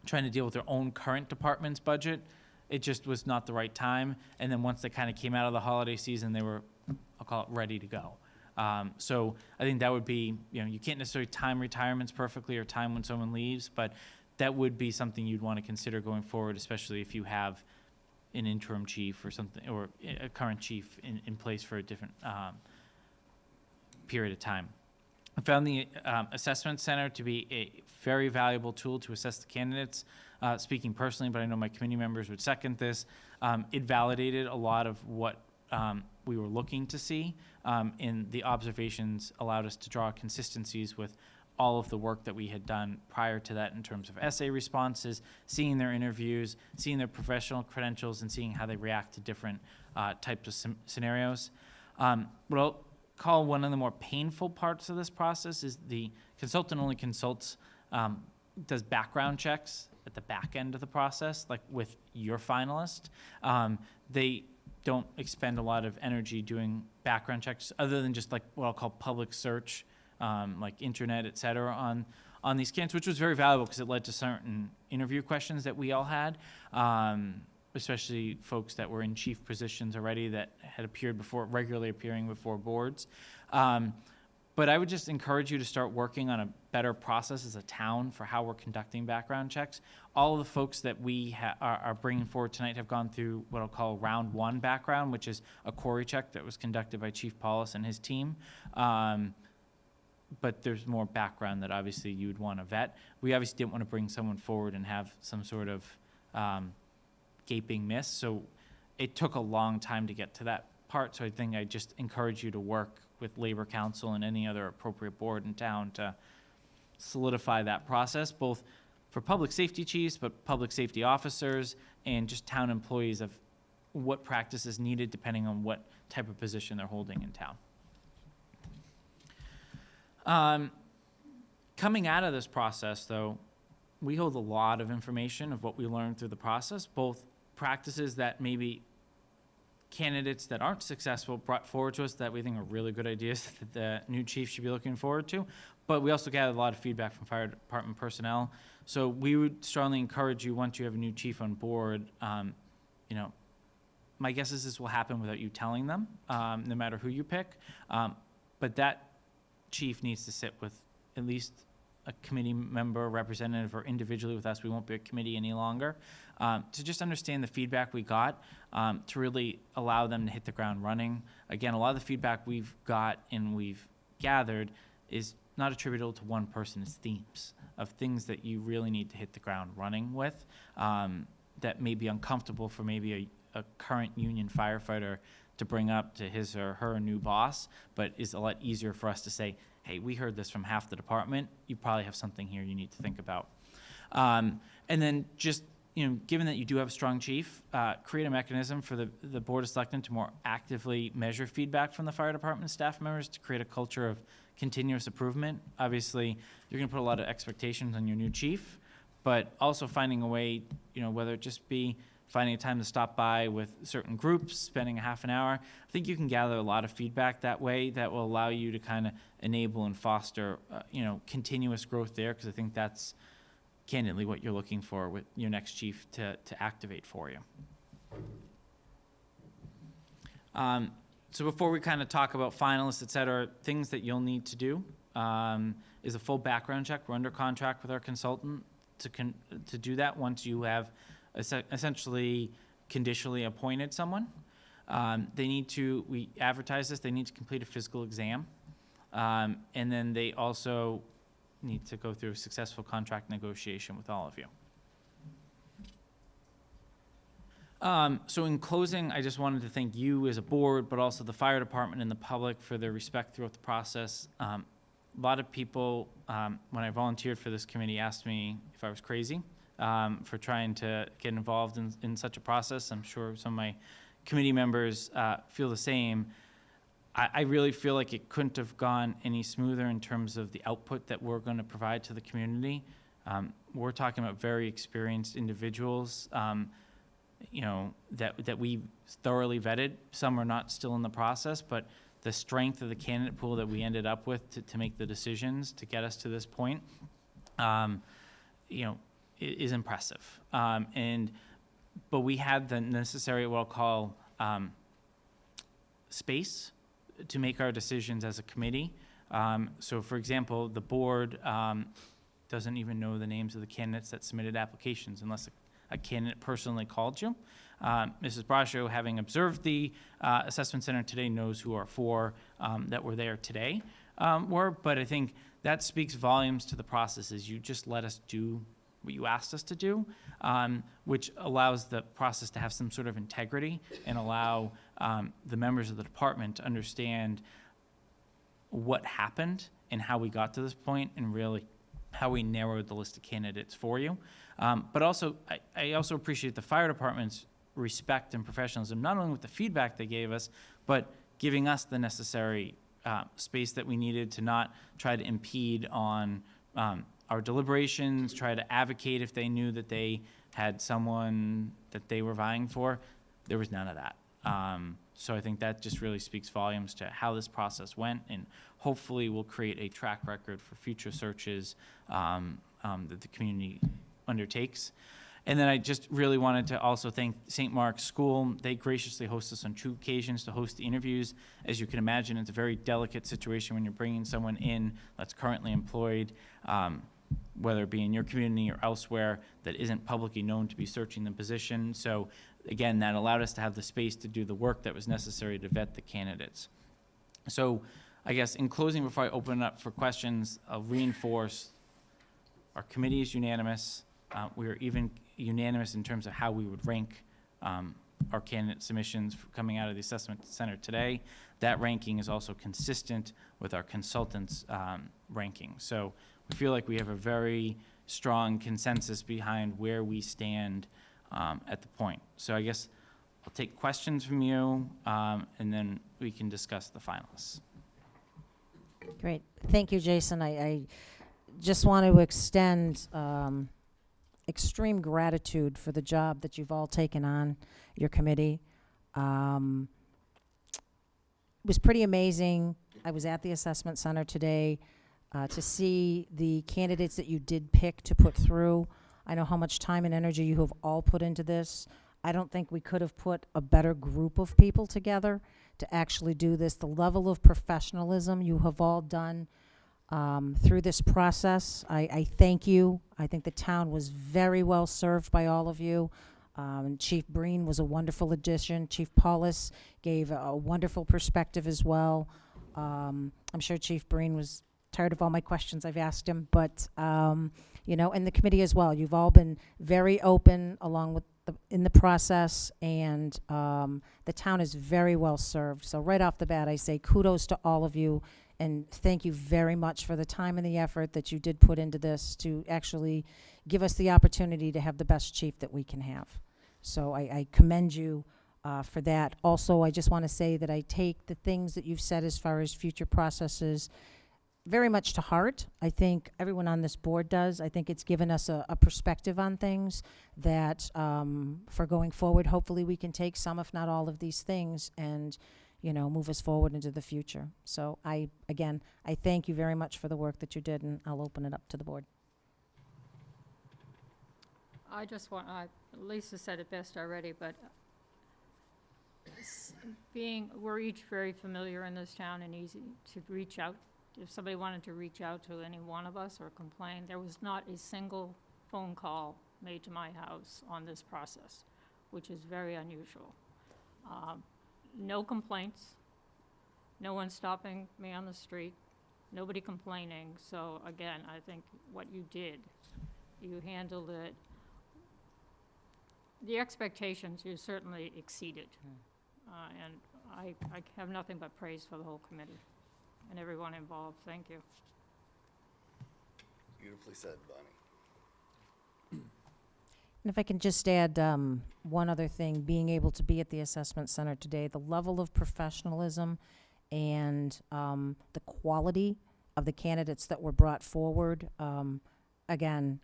trying to deal with their own current department's budget. It just was not the right time. And then once they kind of came out of the holiday season, they were, I'll call it, ready to go. So I think that would be, you can't necessarily time retirements perfectly or time when someone leaves, but that would be something you'd want to consider going forward, especially if you have an interim chief or something, or a current chief in place for a different period of time. I found the assessment center to be a very valuable tool to assess the candidates. Speaking personally, but I know my committee members would second this. It validated a lot of what we were looking to see, and the observations allowed us to draw consistencies with all of the work that we had done prior to that in terms of essay responses, seeing their interviews, seeing their professional credentials, and seeing how they react to different types of scenarios. What I'll call one of the more painful parts of this process is the consultant only consults, does background checks at the back end of the process, like with your finalist. They don't expend a lot of energy doing background checks other than just like what I'll call public search, like internet, et cetera, on these candidates, which was very valuable because it led to certain interview questions that we all had, especially folks that were in chief positions already that had appeared before, regularly appearing before boards. But I would just encourage you to start working on a better process as a town for how we're conducting background checks. All of the folks that we are bringing forward tonight have gone through what I'll call round one background, which is a query check that was conducted by Chief Paulus and his team. But there's more background that obviously you would want to vet. We obviously didn't want to bring someone forward and have some sort of gaping miss. So it took a long time to get to that part. So I think I just encourage you to work with Labor Council and any other appropriate board in town to solidify that process, both for public safety chiefs, but public safety officers and just town employees of what practice is needed depending on what type of position they're holding in town. Coming out of this process, though, we hold a lot of information of what we learned through the process, both practices that maybe candidates that aren't successful brought forward to us that we think are really good ideas that the new chief should be looking forward to. But we also gathered a lot of feedback from fire department personnel. So we would strongly encourage you, once you have a new chief on board, my guess is this will happen without you telling them, no matter who you pick. But that chief needs to sit with at least a committee member, representative, or individually with us. We won't be a committee any longer. To just understand the feedback we got, to really allow them to hit the ground running. Again, a lot of the feedback we've got and we've gathered is not attributable to one person. It's themes of things that you really need to hit the ground running with, that may be uncomfortable for maybe a current union firefighter to bring up to his or her new boss, but is a lot easier for us to say, hey, we heard this from half the department. You probably have something here you need to think about. And then just, given that you do have a strong chief, create a mechanism for the Board of Selectmen to more actively measure feedback from the fire department staff members to create a culture of continuous improvement. Obviously, you're gonna put a lot of expectations on your new chief, but also finding a way, whether it just be finding a time to stop by with certain groups, spending a half an hour. I think you can gather a lot of feedback that way that will allow you to kind of enable and foster, continuous growth there, because I think that's candidly what you're looking for with your next chief to activate for you. So before we kind of talk about finalists, et cetera, things that you'll need to do is a full background check. We're under contract with our consultant to do that once you have essentially conditionally appointed someone. We advertise this, they need to complete a physical exam. And then they also need to go through a successful contract negotiation with all of you. So in closing, I just wanted to thank you as a board, but also the fire department and the public for their respect throughout the process. A lot of people, when I volunteered for this committee, asked me if I was crazy for trying to get involved in such a process. I'm sure some of my committee members feel the same. I really feel like it couldn't have gone any smoother in terms of the output that we're going to provide to the community. We're talking about very experienced individuals, that we thoroughly vetted. Some are not still in the process, but the strength of the candidate pool that we ended up with to make the decisions to get us to this point, is impressive. But we had the necessary, what I'll call, space to make our decisions as a committee. So for example, the board doesn't even know the names of the candidates that submitted applications unless a candidate personally called you. Mrs. Brascio, having observed the assessment center today, knows who our four that were there today were, but I think that speaks volumes to the processes. You just let us do what you asked us to do, which allows the process to have some sort of integrity and allow the members of the department to understand what happened and how we got to this point and really how we narrowed the list of candidates for you. But also, I also appreciate the fire department's respect and professionalism, not only with the feedback they gave us, but giving us the necessary space that we needed to not try to impede on our deliberations, try to advocate if they knew that they had someone that they were vying for. There was none of that. So I think that just really speaks volumes to how this process went, and hopefully will create a track record for future searches that the community undertakes. And then I just really wanted to also thank St. Mark's School. They graciously host us on 2 occasions to host the interviews. As you can imagine, it's a very delicate situation when you're bringing someone in that's currently employed, whether it be in your community or elsewhere, that isn't publicly known to be searching the position. So again, that allowed us to have the space to do the work that was necessary to vet the candidates. So I guess in closing, before I open it up for questions, I'll reinforce our committee is unanimous. We are even unanimous in terms of how we would rank our candidate submissions coming out of the assessment center today. That ranking is also consistent with our consultants' ranking. So we feel like we have a very strong consensus behind where we stand at the point. So I guess I'll take questions from you, and then we can discuss the finalists. Great. Thank you, Jason. I just want to extend extreme gratitude for the job that you've all taken on, your committee. It was pretty amazing. I was at the assessment center today to see the candidates that you did pick to put through. I know how much time and energy you have all put into this. I don't think we could have put a better group of people together to actually do this. The level of professionalism you have all done through this process, I thank you. I think the town was very well served by all of you. Chief Breen was a wonderful addition. Chief Paulus gave a wonderful perspective as well. I'm sure Chief Breen was tired of all my questions I've asked him, but you know, and the committee as well. You've all been very open along with in the process, and the town is very well served. So right off the bat, I say kudos to all of you, and thank you very much for the time and the effort that you did put into this to actually give us the opportunity to have the best chief that we can have. So I commend you for that. Also, I just want to say that I take the things that you've said as far as future processes very much to heart. I think everyone on this board does. I think it's given us a perspective on things that for going forward, hopefully we can take some, if not all of these things and, you know, move us forward into the future. So again, I thank you very much for the work that you did, and I'll open it up to the board. I just want, Lisa said it best already, but we're each very familiar in this town and easy to reach out. If somebody wanted to reach out to any one of us or complain, there was not a single phone call made to my house on this process, which is very unusual. No complaints, no one stopping me on the street, nobody complaining. So again, I think what you did, you handled it. The expectations you certainly exceeded. And I have nothing but praise for the whole committee and everyone involved. Thank you. Beautifully said, Bonnie. And if I can just add one other thing, being able to be at the assessment center today, the level of professionalism and the quality of the candidates that were brought forward. Again,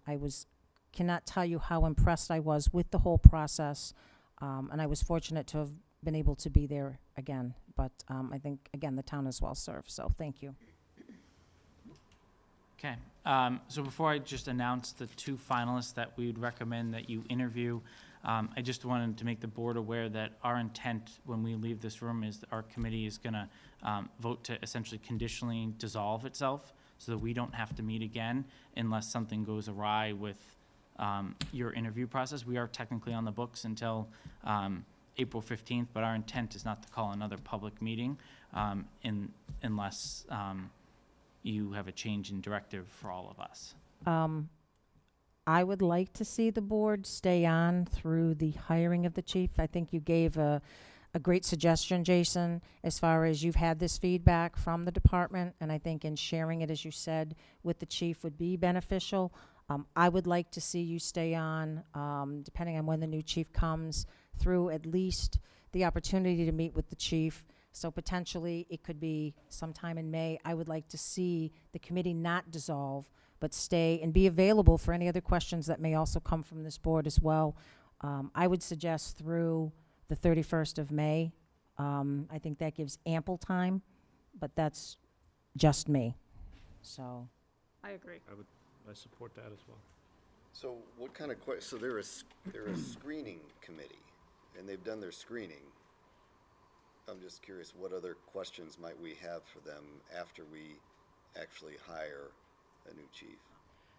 cannot tell you how impressed I was with the whole process, and I was fortunate to have been able to be there again. But I think, again, the town is well served, so thank you. Okay, so before I just announce the 2 finalists that we would recommend that you interview, I just wanted to make the board aware that our intent when we leave this room is that our committee is going to vote to essentially conditionally dissolve itself so that we don't have to meet again unless something goes awry with your interview process. We are technically on the books until April 15th, but our intent is not to call another public meeting unless you have a change in directive for all of us. I would like to see the board stay on through the hiring of the chief. I think you gave a great suggestion, Jason, as far as you've had this feedback from the department, and I think in sharing it, as you said, with the chief would be beneficial. I would like to see you stay on, depending on when the new chief comes, through at least the opportunity to meet with the chief. So potentially it could be sometime in May. I would like to see the committee not dissolve, but stay and be available for any other questions that may also come from this board as well. I would suggest through the 31st of May. I think that gives ample time, but that's just me. So I agree. I support that as well. So what kind of so they're a screening committee, and they've done their screening. I'm just curious, what other questions might we have for them after we actually hire a new chief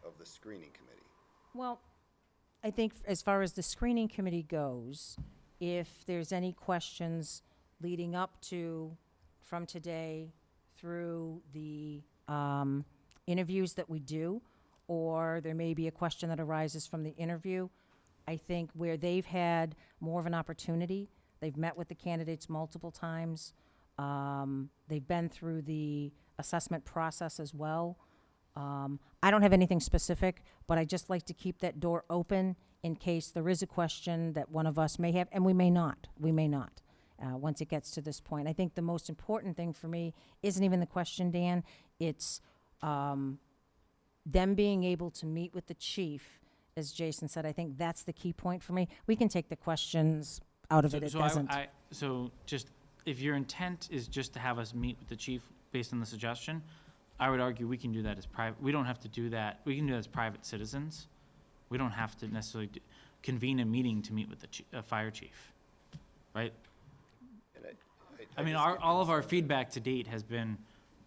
of the screening committee? Well, I think as far as the screening committee goes, if there's any questions leading up to, from today through the interviews that we do, or there may be a question that arises from the interview, I think where they've had more of an opportunity, they've met with the candidates multiple times, they've been through the assessment process as well. I don't have anything specific, but I just like to keep that door open in case there is a question that one of us may have, and we may not, once it gets to this point. I think the most important thing for me isn't even the question, Dan, it's them being able to meet with the chief, as Jason said. I think that's the key point for me. We can take the questions out of it, it doesn't. So just, if your intent is just to have us meet with the chief based on the suggestion, I would argue we can do that as private. We don't have to do that. We can do that as private citizens. We don't have to necessarily convene a meeting to meet with the fire chief, right? And I mean, just get all of our concerned feedback to date has been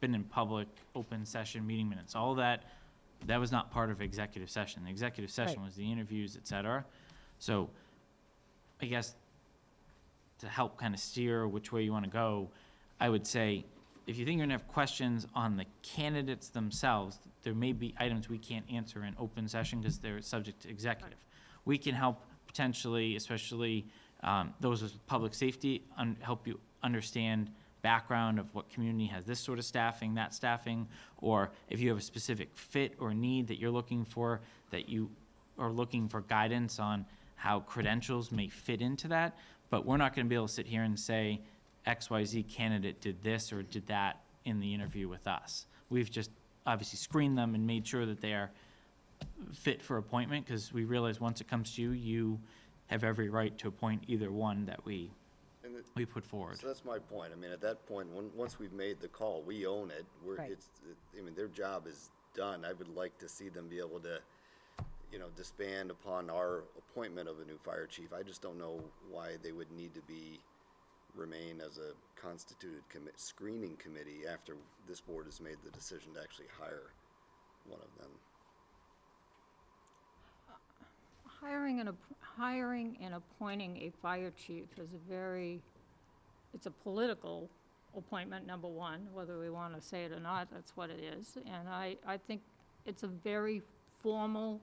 in public, open session, meeting minutes. All of that was not part of executive session. The executive session Right. was the interviews, et cetera. So I guess to help kind of steer which way you want to go, I would say, if you think you're going to have questions on the candidates themselves, there may be items we can't answer in open session because they're subject to executive. We can help potentially, especially those with public safety, help you understand background of what community has this sort of staffing, that staffing, or if you have a specific fit or need that you're looking for, that you are looking for guidance on how credentials may fit into that. But we're not going to be able to sit here and say, XYZ candidate did this or did that in the interview with us. We've just obviously screened them and made sure that they are fit for appointment, because we realize once it comes to you, you have every right to appoint either one that we put forward. So that's my point. I mean, at that point, once we've made the call, we own it. Right. I mean, their job is done. I would like to see them be able to, disband upon our appointment of a new fire chief. I just don't know why they would need to remain as a constituted screening committee after this board has made the decision to actually hire one of them. Hiring and appointing a fire chief is it's a political appointment, number one, whether we want to say it or not, that's what it is. And I think it's a very formal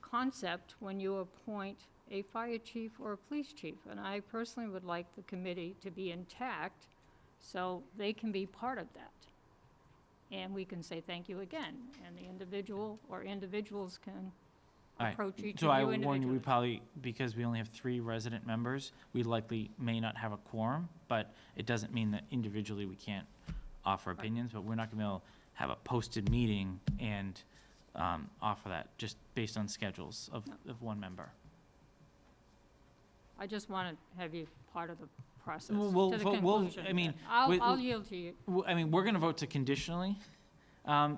concept when you appoint a fire chief or a police chief. And I personally would like the committee to be intact so they can be part of that. And we can say thank you again, and the individual or individuals can All right. approach each So of I you will warn you, we individually. probably, because we only have 3 resident members, we likely may not have a quorum, but it doesn't mean that individually we can't offer opinions, but we're not gonna be able to have a posted meeting and offer that, just based on schedules of one member. I just want to have you part of the process We'll to the vote- conclusion. I mean, but I'll yield to you. I mean, we're gonna vote to conditionally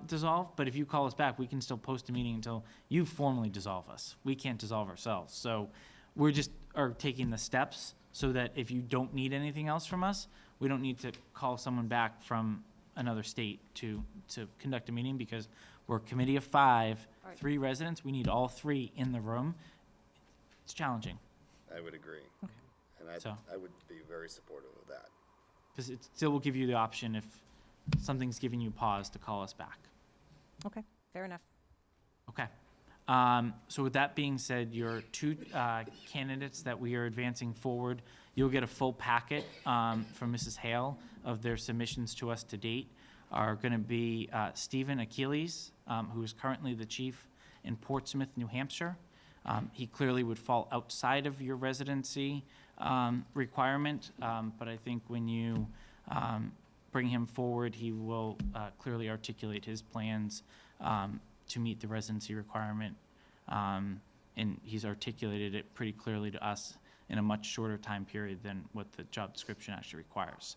dissolve, but if you call us back, we can still post a meeting until you formally dissolve us. We can't dissolve ourselves. So we're just taking the steps so that if you don't need anything else from us, we don't need to call someone back from another state to conduct a meeting, because we're a committee of 5, Right. 3 residents. We need all 3 in the room. It's challenging, I would agree. And So- I would be very supportive of that. because it still will give you the option, if something's giving you pause, to call us back. Okay, fair enough. Okay. So with that being said, your 2 candidates that we are advancing forward, you'll get a full packet from Mrs. Hale of their submissions to us to date, are going to be Stephen Achilles, who is currently the chief in Portsmouth, New Hampshire. He clearly would fall outside of your residency requirement, but I think when you bring him forward, he will clearly articulate his plans to meet the residency requirement, and he's articulated it pretty clearly to us in a much shorter time period than what the job description actually requires.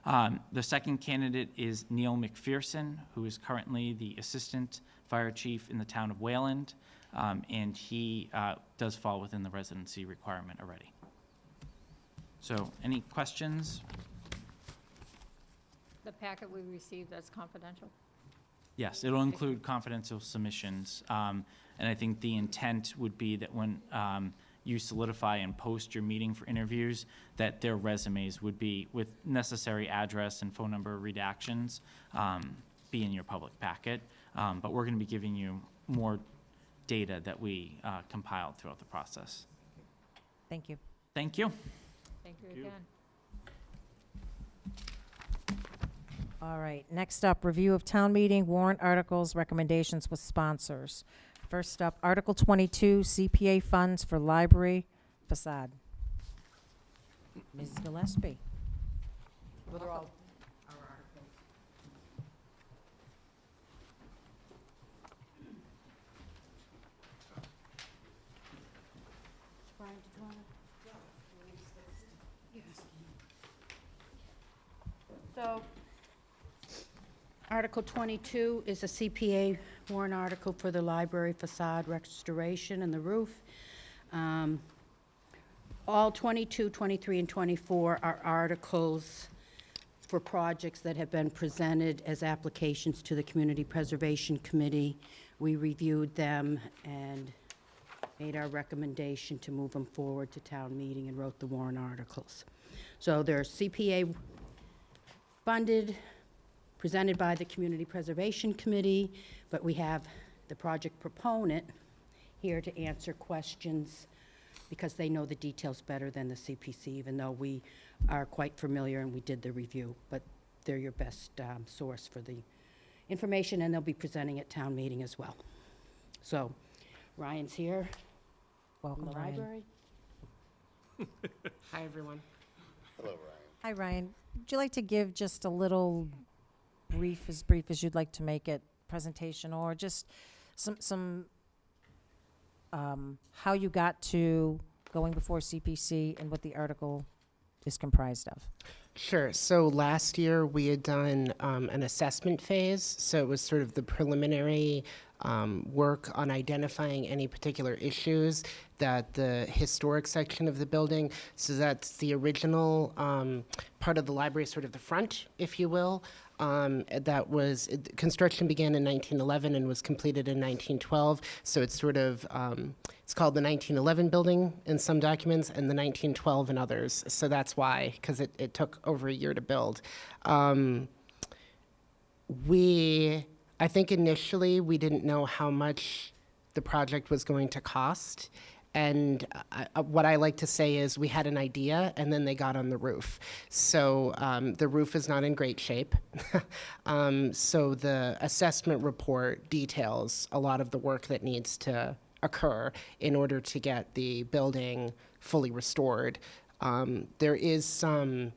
The second candidate is Neil McPherson, who is currently the Assistant Fire Chief in the town of Wayland, and he does fall within the residency requirement already. So, any questions? The packet we received, that's confidential. Yes, it'll include confidential submissions, and I think the intent would be that when you solidify and post your meeting for interviews, that their resumes would be, with necessary address and phone number redactions, be in your public packet. But we're going to be giving you more data that we compiled throughout the process. Thank you. Thank you. Thank you Thank you. again. All right, next up, review of town meeting warrant articles, recommendations with sponsors. First up, Article 22, CPA funds for library facade. Ms. Gillespie. Well, they're all Brian, did you wanna? So, Article 22 is a CPA warrant article for the library facade restoration and the roof. All 22, 23, and 24 are articles for projects that have been presented as applications to the Community Preservation Committee. We reviewed them and made our recommendation to move them forward to town meeting and wrote the warrant articles. So they're CPA funded, presented by the Community Preservation Committee, but we have the project proponent here to answer questions because they know the details better than the CPC, even though we are quite familiar and we did the review. But they're your best source for the information, and they'll be presenting at town meeting as well. So Ryan's here from Welcome, the Ryan. library. Hi, everyone. Hello, Ryan. Hi, Ryan. Would you like to give just a little brief as you'd like to make it, presentation, or just some how you got to going before CPC and what the article is comprised of? Sure. So last year we had done an assessment phase. So it was sort of the preliminary work on identifying any particular issues that the historic section of the building, so that's the original part of the library, sort of the front, if you will. Construction began in 1911 and was completed in 1912. So it's sort of, it's called the 1911 building in some documents and the 1912 in others. So that's why, because it took over a year to build. I think initially we didn't know how much the project was going to cost. And what I like to say is we had an idea and then they got on the roof. So the roof is not in great shape. So the assessment report details a lot of the work that needs to occur in order to get the building fully restored. There is some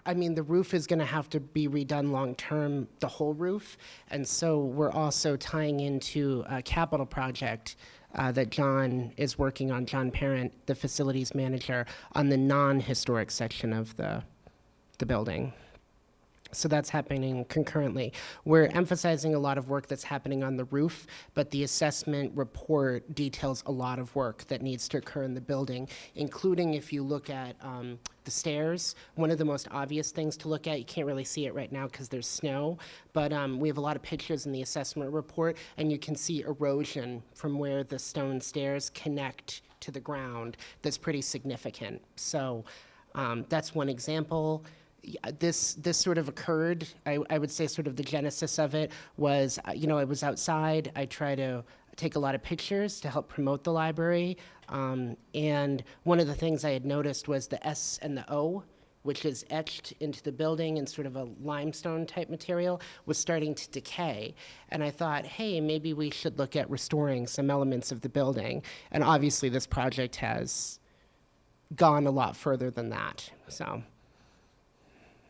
the roof is going to have to be redone long-term, the whole roof. And so we're also tying into a capital project that John is working on, John Parent, the facilities manager, on the non-historic section of the building. So that's happening concurrently. We're emphasizing a lot of work that's happening on the roof, but the assessment report details a lot of work that needs to occur in the building, including if you look at the stairs. One of the most obvious things to look at, you can't really see it right now because there's snow, but we have a lot of pictures in the assessment report, and you can see erosion from where the stone stairs connect to the ground that's pretty significant. So that's one example. This sort of occurred, I would say sort of the genesis of it was, I was outside. I try to take a lot of pictures to help promote the library. And one of the things I had noticed was the S and the O, which is etched into the building in sort of a limestone type material, was starting to decay. And I thought, hey, maybe we should look at restoring some elements of the building. And obviously this project has gone a lot further than that, so.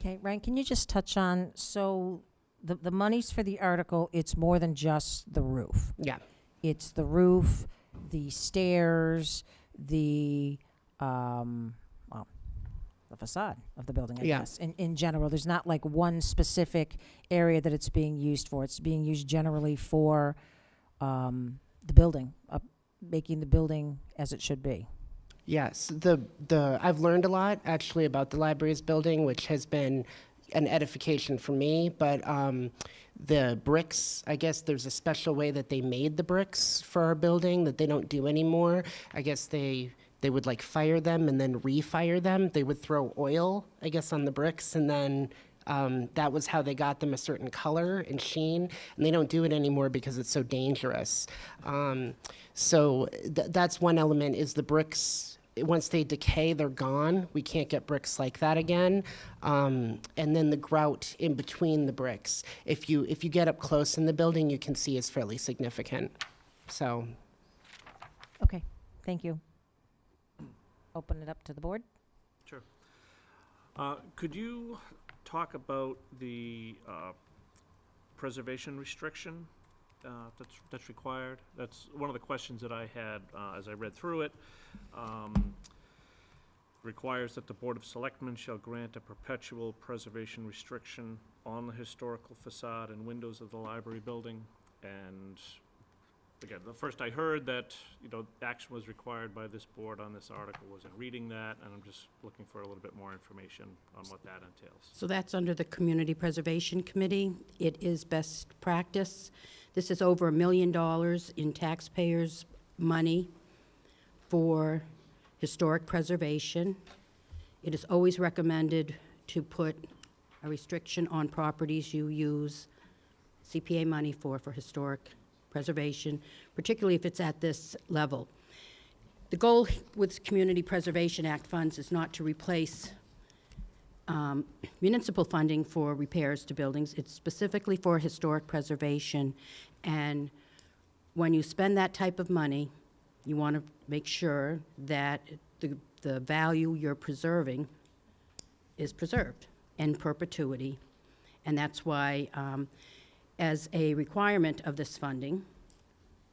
Okay, Ryan, can you just touch on, so the monies for the article, it's more than just the roof. Yeah. It's the roof, the stairs, the the facade of the building, I Yeah. guess, in general. There's not like one specific area that it's being used for. It's being used generally for the building, making the building as it should be. Yes, I've learned a lot actually about the library's building, which has been an edification for me. But the bricks, I guess there's a special way that they made the bricks for our building that they don't do anymore. I guess they would like fire them and then refire them. They would throw oil, I guess, on the bricks, and then that was how they got them a certain color and sheen. And they don't do it anymore because it's so dangerous. So that's one element, is the bricks. Once they decay, they're gone. We can't get bricks like that again. And then the grout in between the bricks, if you get up close in the building, you can see is fairly significant. So, Okay, thank you. Open it up to the board. Sure. Could you talk about the preservation restriction that's required? That's one of the questions that I had as I read through it. Requires that the Board of Selectmen shall grant a perpetual preservation restriction on the historical facade and windows of the library building. And again, the first I heard that, action was required by this board on this article, wasn't reading that, and I'm just looking for a little bit more information on what that entails. So that's under the Community Preservation Committee. It is best practice. This is over $1 million in taxpayers' money for historic preservation. It is always recommended to put a restriction on properties you use CPA money for historic preservation, particularly if it's at this level. The goal with Community Preservation Act funds is not to replace municipal funding for repairs to buildings. It's specifically for historic preservation. And when you spend that type of money, you want to make sure that the value you're preserving is preserved in perpetuity. And that's why, as a requirement of this funding,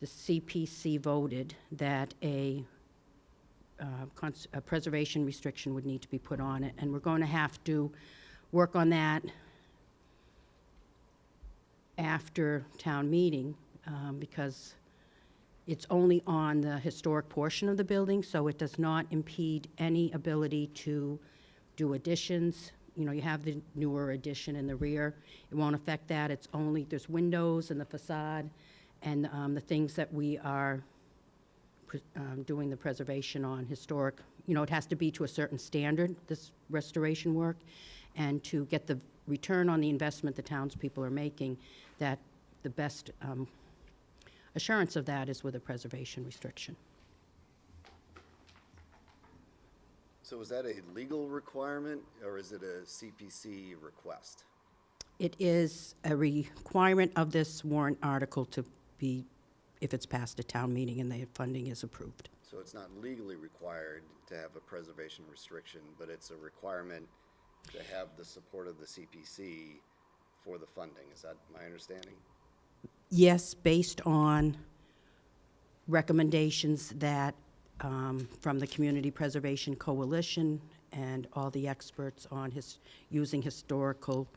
the CPC voted that a preservation restriction would need to be put on it. And we're going to have to work on that after town meeting, because it's only on the historic portion of the building, so it does not impede any ability to do additions. You have the newer addition in the rear. It won't affect that. It's only, there's windows in the facade and the things that we are doing the preservation on historic. It has to be to a certain standard, this restoration work, and to get the return on the investment the townspeople are making, that the best assurance of that is with a preservation restriction. So is that a legal requirement, or is it a CPC request? It is a requirement of this warrant article to be, if it's passed at town meeting and the funding is approved. So it's not legally required to have a preservation restriction, but it's a requirement to have the support of the CPC for the funding. Is that my understanding? Yes, based on recommendations that, from the Community Preservation Coalition and all the experts on using historical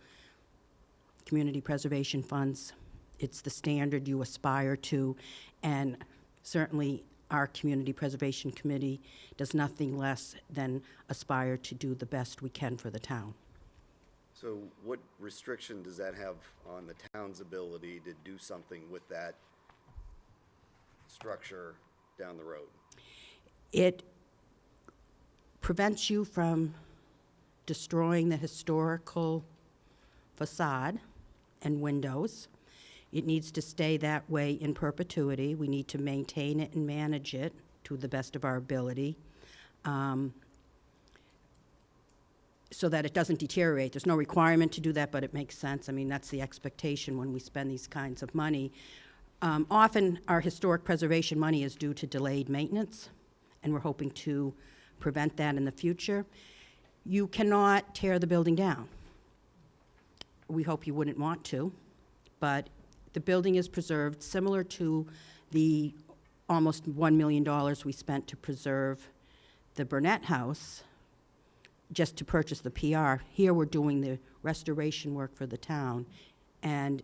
community preservation funds. It's the standard you aspire to, and certainly our Community Preservation Committee does nothing less than aspire to do the best we can for the town. So what restriction does that have on the town's ability to do something with that structure down the road? It prevents you from destroying the historical facade and windows. It needs to stay that way in perpetuity. We need to maintain it and manage it to the best of our ability, so that it doesn't deteriorate. There's no requirement to do that, but it makes sense. I mean, that's the expectation when we spend these kinds of money. Often, our historic preservation money is due to delayed maintenance, and we're hoping to prevent that in the future. You cannot tear the building down. We hope you wouldn't want to, but the building is preserved, similar to the almost $1 million we spent to preserve the Burnett House. just to purchase the PR. Here, we're doing the restoration work for the town and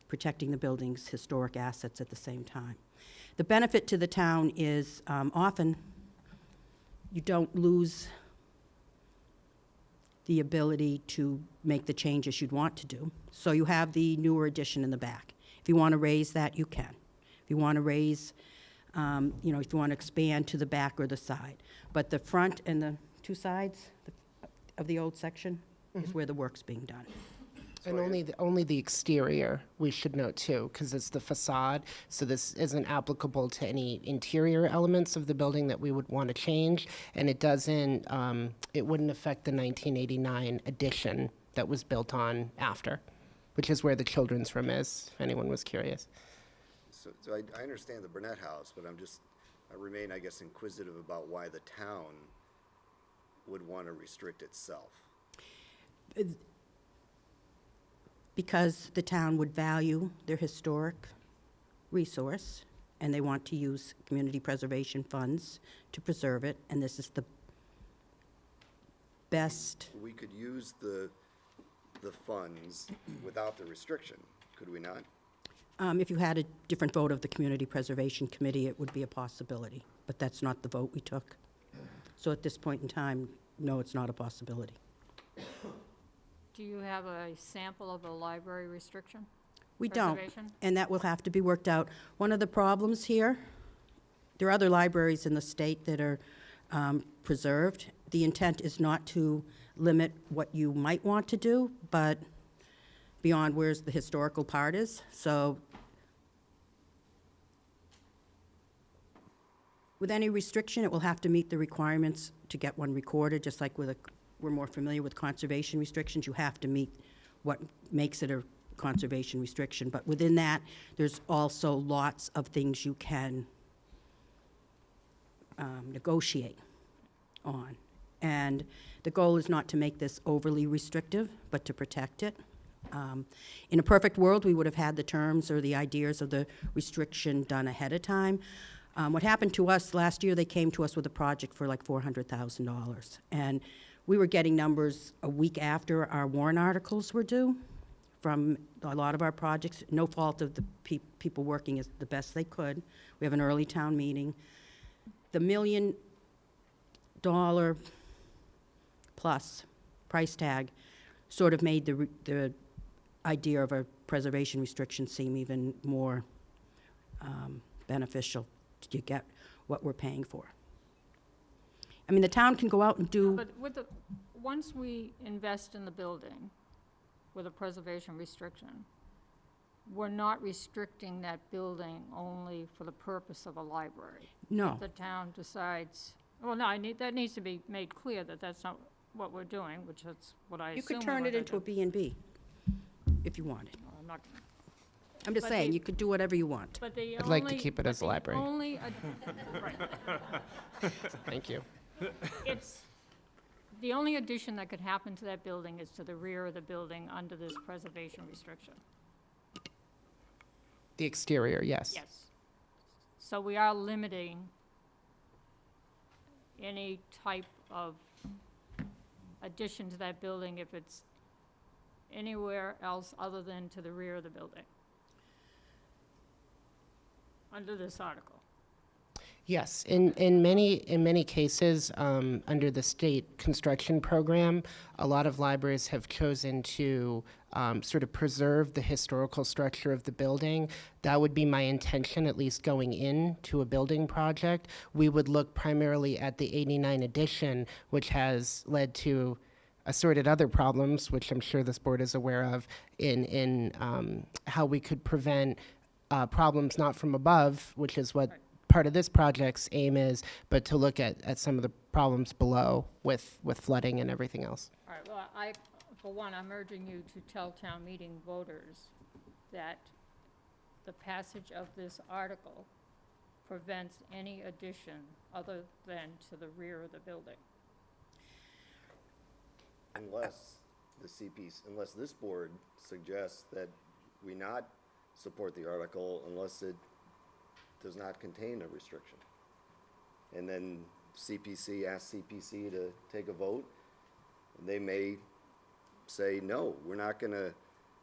protecting the building's historic assets at the same time. The benefit to the town is often you don't lose the ability to make the changes you'd want to do. So you have the newer addition in the back. If you want to raise that, you can. If you want to raise, if you want to expand to the back or the side. But the front and the two sides of the old section is where the work's being done. And only the exterior, we should note too, because it's the facade. So this isn't applicable to any interior elements of the building that we would want to change. And it doesn't, it wouldn't affect the 1989 addition that was built on after, which is where the children's room is, if anyone was curious. So I understand the Burnett House, but I remain, I guess, inquisitive about why the town would want to restrict itself. Because the town would value their historic resource, and they want to use community preservation funds to preserve it, and this is the best. We could use the funds without the restriction, could we not? If you had a different vote of the Community Preservation Committee, it would be a possibility, but that's not the vote we took. So at this point in time, no, it's not a possibility. Do you have a sample of a library restriction? We don't, Preservation? and that will have to be worked out. One of the problems here, there are other libraries in the state that are preserved. The intent is not to limit what you might want to do, but beyond where the historical part is. So with any restriction, it will have to meet the requirements to get one recorded, just like we're more familiar with conservation restrictions. You have to meet what makes it a conservation restriction. But within that, there's also lots of things you can negotiate on. And the goal is not to make this overly restrictive, but to protect it. In a perfect world, we would have had the terms or the ideas of the restriction done ahead of time. What happened to us last year, they came to us with a project for like $400,000. And we were getting numbers a week after our warrant articles were due from a lot of our projects. No fault of the people working as the best they could. We have an early town meeting. The $1 million plus price tag sort of made the idea of a preservation restriction seem even more beneficial to get what we're paying for. I mean, the town can go out and do. But once we invest in the building with a preservation restriction, we're not restricting that building only for the purpose of a library. No. If the town decides, well, no, that needs to be made clear that that's not what we're doing, which that's what I assume. You could turn it into a B&B if you wanted. No, I'm not. I'm just But saying, the- you could do whatever you want. But the I'd like to keep it as a library. Right. Thank you. It's, the only addition that could happen to that building is to the rear of the building under this preservation restriction. The exterior, yes. Yes. So we are limiting any type of addition to that building if it's anywhere else other than to the rear of the building, under this article. Yes, in many cases, under the state construction program, a lot of libraries have chosen to sort of preserve the historical structure of the building. That would be my intention, at least going into a building project. We would look primarily at the 89 addition, which has led to assorted other problems, which I'm sure this board is aware of, in how we could prevent problems not from above, which is what part of this project's aim is, but to look at some of the problems below with flooding and everything else. All right, well, for one, I'm urging you to tell town meeting voters that the passage of this article prevents any addition other than to the rear of the building. Unless unless this board suggests that we not support the article unless it does not contain a restriction. And then CPC asks CPC to take a vote, They may say, no, we're not gonna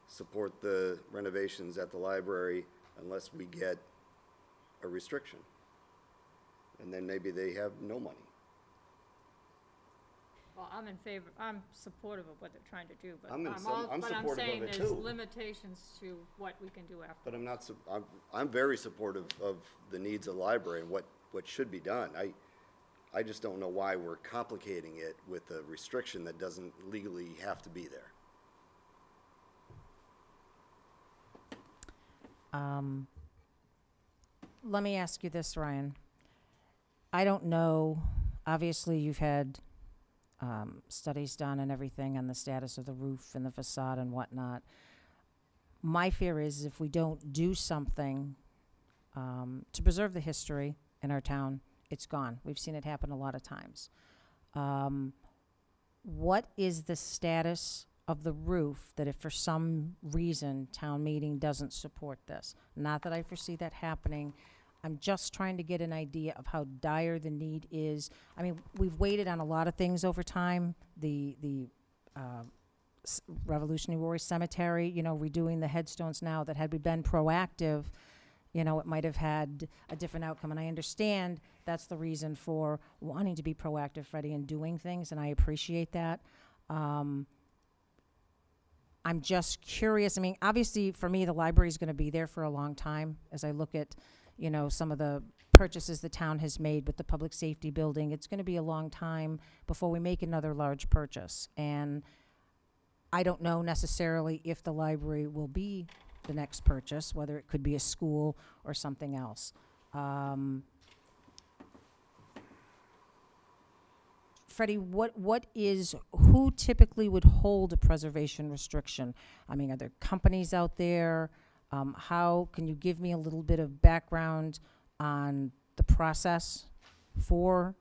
support the renovations at the library unless we get a restriction. And then maybe they have no money. Well, I'm supportive of what they're trying to do, but I'm but I'm supportive of saying it there's too. limitations to what we can do after. But I'm not, I'm very supportive of the needs of the library and what should be done. I just don't know why we're complicating it with a restriction that doesn't legally have to be there. Let me ask you this, Ryan. I don't know, obviously you've had studies done and everything on the status of the roof and the facade and whatnot. My fear is if we don't do something to preserve the history in our town, it's gone. We've seen it happen a lot of times. What is the status of the roof that if for some reason town meeting doesn't support this? Not that I foresee that happening. I'm just trying to get an idea of how dire the need is. I mean, we've waited on a lot of things over time. The Revolutionary War Cemetery, you know, redoing the headstones now, that had we been proactive, you know, it might have had a different outcome. And I understand that's the reason for wanting to be proactive, Freddie, and doing things, and I appreciate that. I'm just curious. I mean, obviously, for me, the library is going to be there for a long time. As I look at, you know, some of the purchases the town has made with the public safety building, it's going to be a long time before we make another large purchase. And I don't know necessarily if the library will be the next purchase, whether it could be a school or something else. Freddie, who typically would hold a preservation restriction? I mean, are there companies out there? How, can you give me a little bit of background on the process for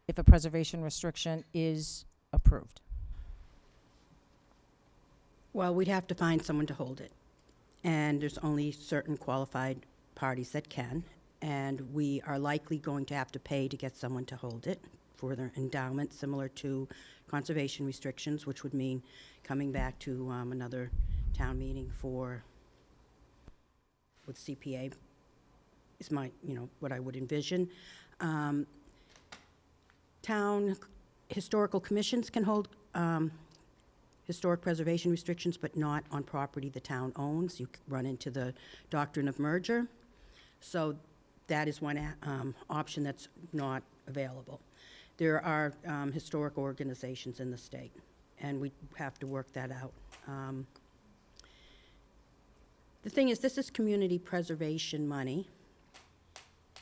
if a preservation restriction is approved? Well, we'd have to find someone to hold it. And there's only certain qualified parties that can. And we are likely going to have to pay to get someone to hold it for their endowment, similar to conservation restrictions, which would mean coming back to another town meeting with CPA is my, what I would envision. Town historical commissions can hold historic preservation restrictions, but not on property the town owns. You run into the doctrine of merger. So that is one option that's not available. There are historic organizations in the state, and we have to work that out. The thing is, this is community preservation money.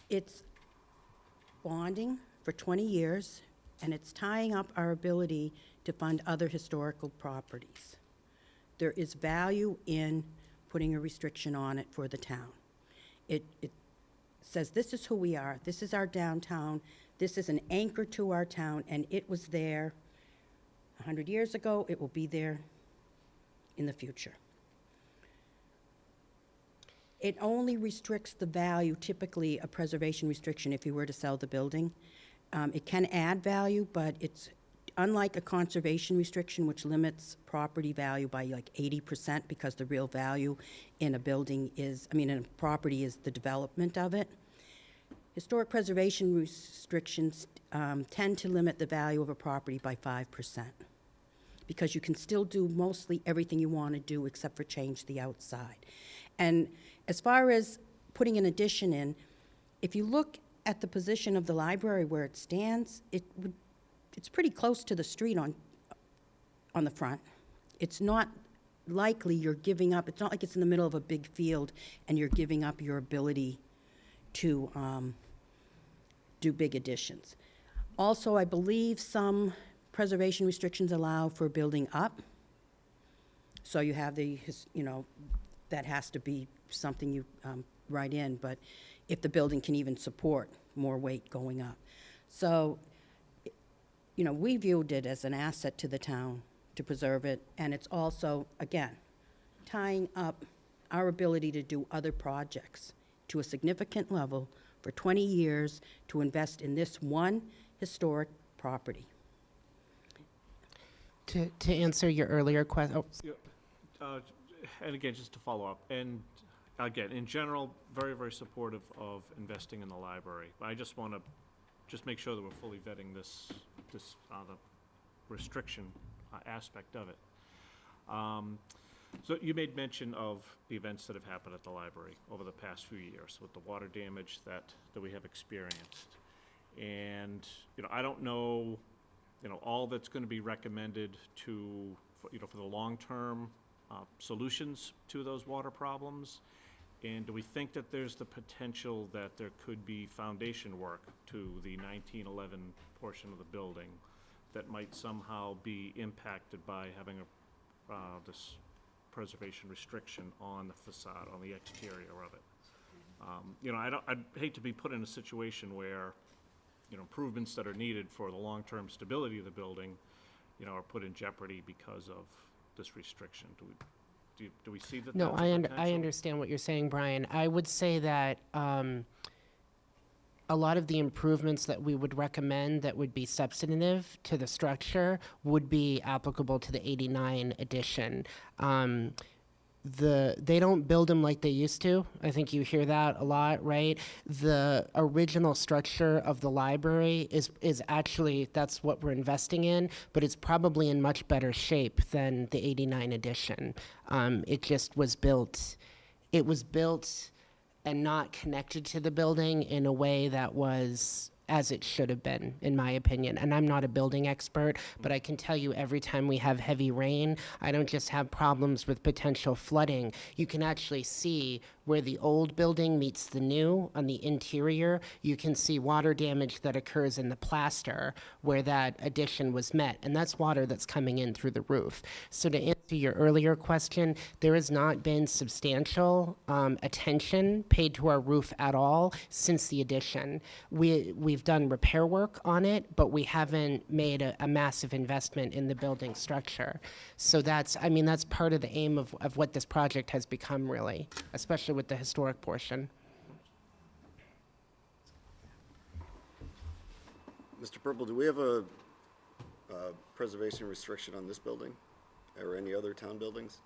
It's bonding for 20 years, and it's tying up our ability to fund other historical properties. There is value in putting a restriction on it for the town. It says this is who we are, this is our downtown, this is an anchor to our town, and it was there 100 years ago, it will be there in the future. It only restricts the value, typically a preservation restriction, if you were to sell the building. It can add value, but it's unlike a conservation restriction, which limits property value by like 80% because the real value in a building is, in a property is the development of it. Historic preservation restrictions tend to limit the value of a property by 5% because you can still do mostly everything you want to do except for change the outside. And as far as putting an addition in, if you look at the position of the library where it stands, it's pretty close to the street on the front. It's not likely you're giving up, it's not like it's in the middle of a big field and you're giving up your ability to do big additions. Also, I believe some preservation restrictions allow for building up. So you have that has to be something you write in, but if the building can even support more weight going up. So, we viewed it as an asset to the town to preserve it, and it's also, again, tying up our ability to do other projects to a significant level for 20 years to invest in this one historic property. To answer your earlier question, And again, just to follow up, and again, in general, very, very supportive of investing in the library. I just want to just make sure that we're fully vetting the restriction aspect of it. So you made mention of the events that have happened at the library over the past few years with the water damage that we have experienced. And, I don't know, all that's going to be recommended for the long-term solutions to those water problems. And do we think that there's the potential that there could be foundation work to the 1911 portion of the building that might somehow be impacted by having this preservation restriction on the facade, on the exterior of it? I'd hate to be put in a situation where, improvements that are needed for the long-term stability of the building, are put in jeopardy because of this restriction. Do we see that? no, that's a I potential? understand what you're saying, Brian. I would say that a lot of the improvements that we would recommend that would be substantive to the structure would be applicable to the 89 edition. They don't build them like they used to. I think you hear that a lot, right? The original structure of the library is actually, that's what we're investing in, but it's probably in much better shape than the 89 edition. It just was built, it was built and not connected to the building in a way that was as it should have been, in my opinion. And I'm not a building expert, but I can tell you every time we have heavy rain, I don't just have problems with potential flooding. You can actually see where the old building meets the new on the interior. You can see water damage that occurs in the plaster where that addition was met. And that's water that's coming in through the roof. So to answer your earlier question, there has not been substantial attention paid to our roof at all since the addition. We've done repair work on it, but we haven't made a massive investment in the building structure. So that's part of the aim of what this project has become, really, especially with the historic portion. Mr. Purple, do we have a preservation restriction on this building or any other town buildings?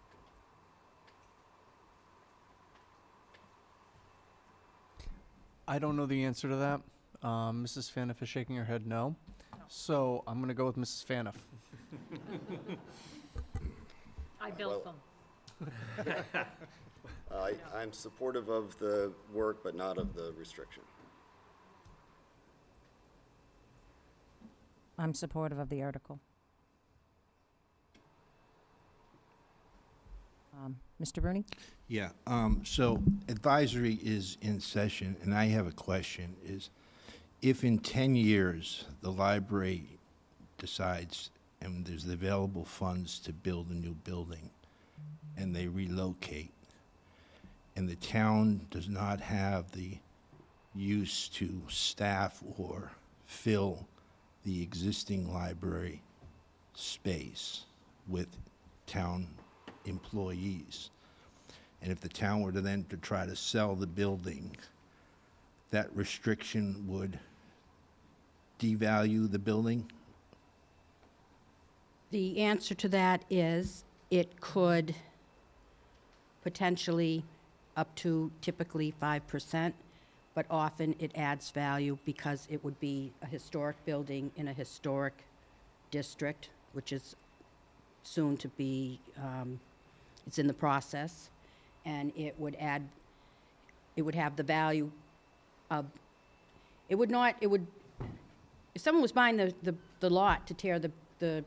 I don't know the answer to that. Mrs. Faniff is shaking her head no. So I'm going to go with Mrs. Faniff. I built them. I'm supportive of the work, but not of the restriction. I'm supportive of the article. Mr. Bruni? Yeah, so advisory is in session, and I have a question, is if in 10 years the library decides and there's the available funds to build a new building and they relocate, and the town does not have the use to staff or fill the existing library space with town employees, and if the town were to then to try to sell the building, that restriction would devalue the building? The answer to that is it could potentially up to typically 5%, but often it adds value because it would be a historic building in a historic district, which is soon to be, it's in the process, and it would have the value of, if someone was buying the lot to tear the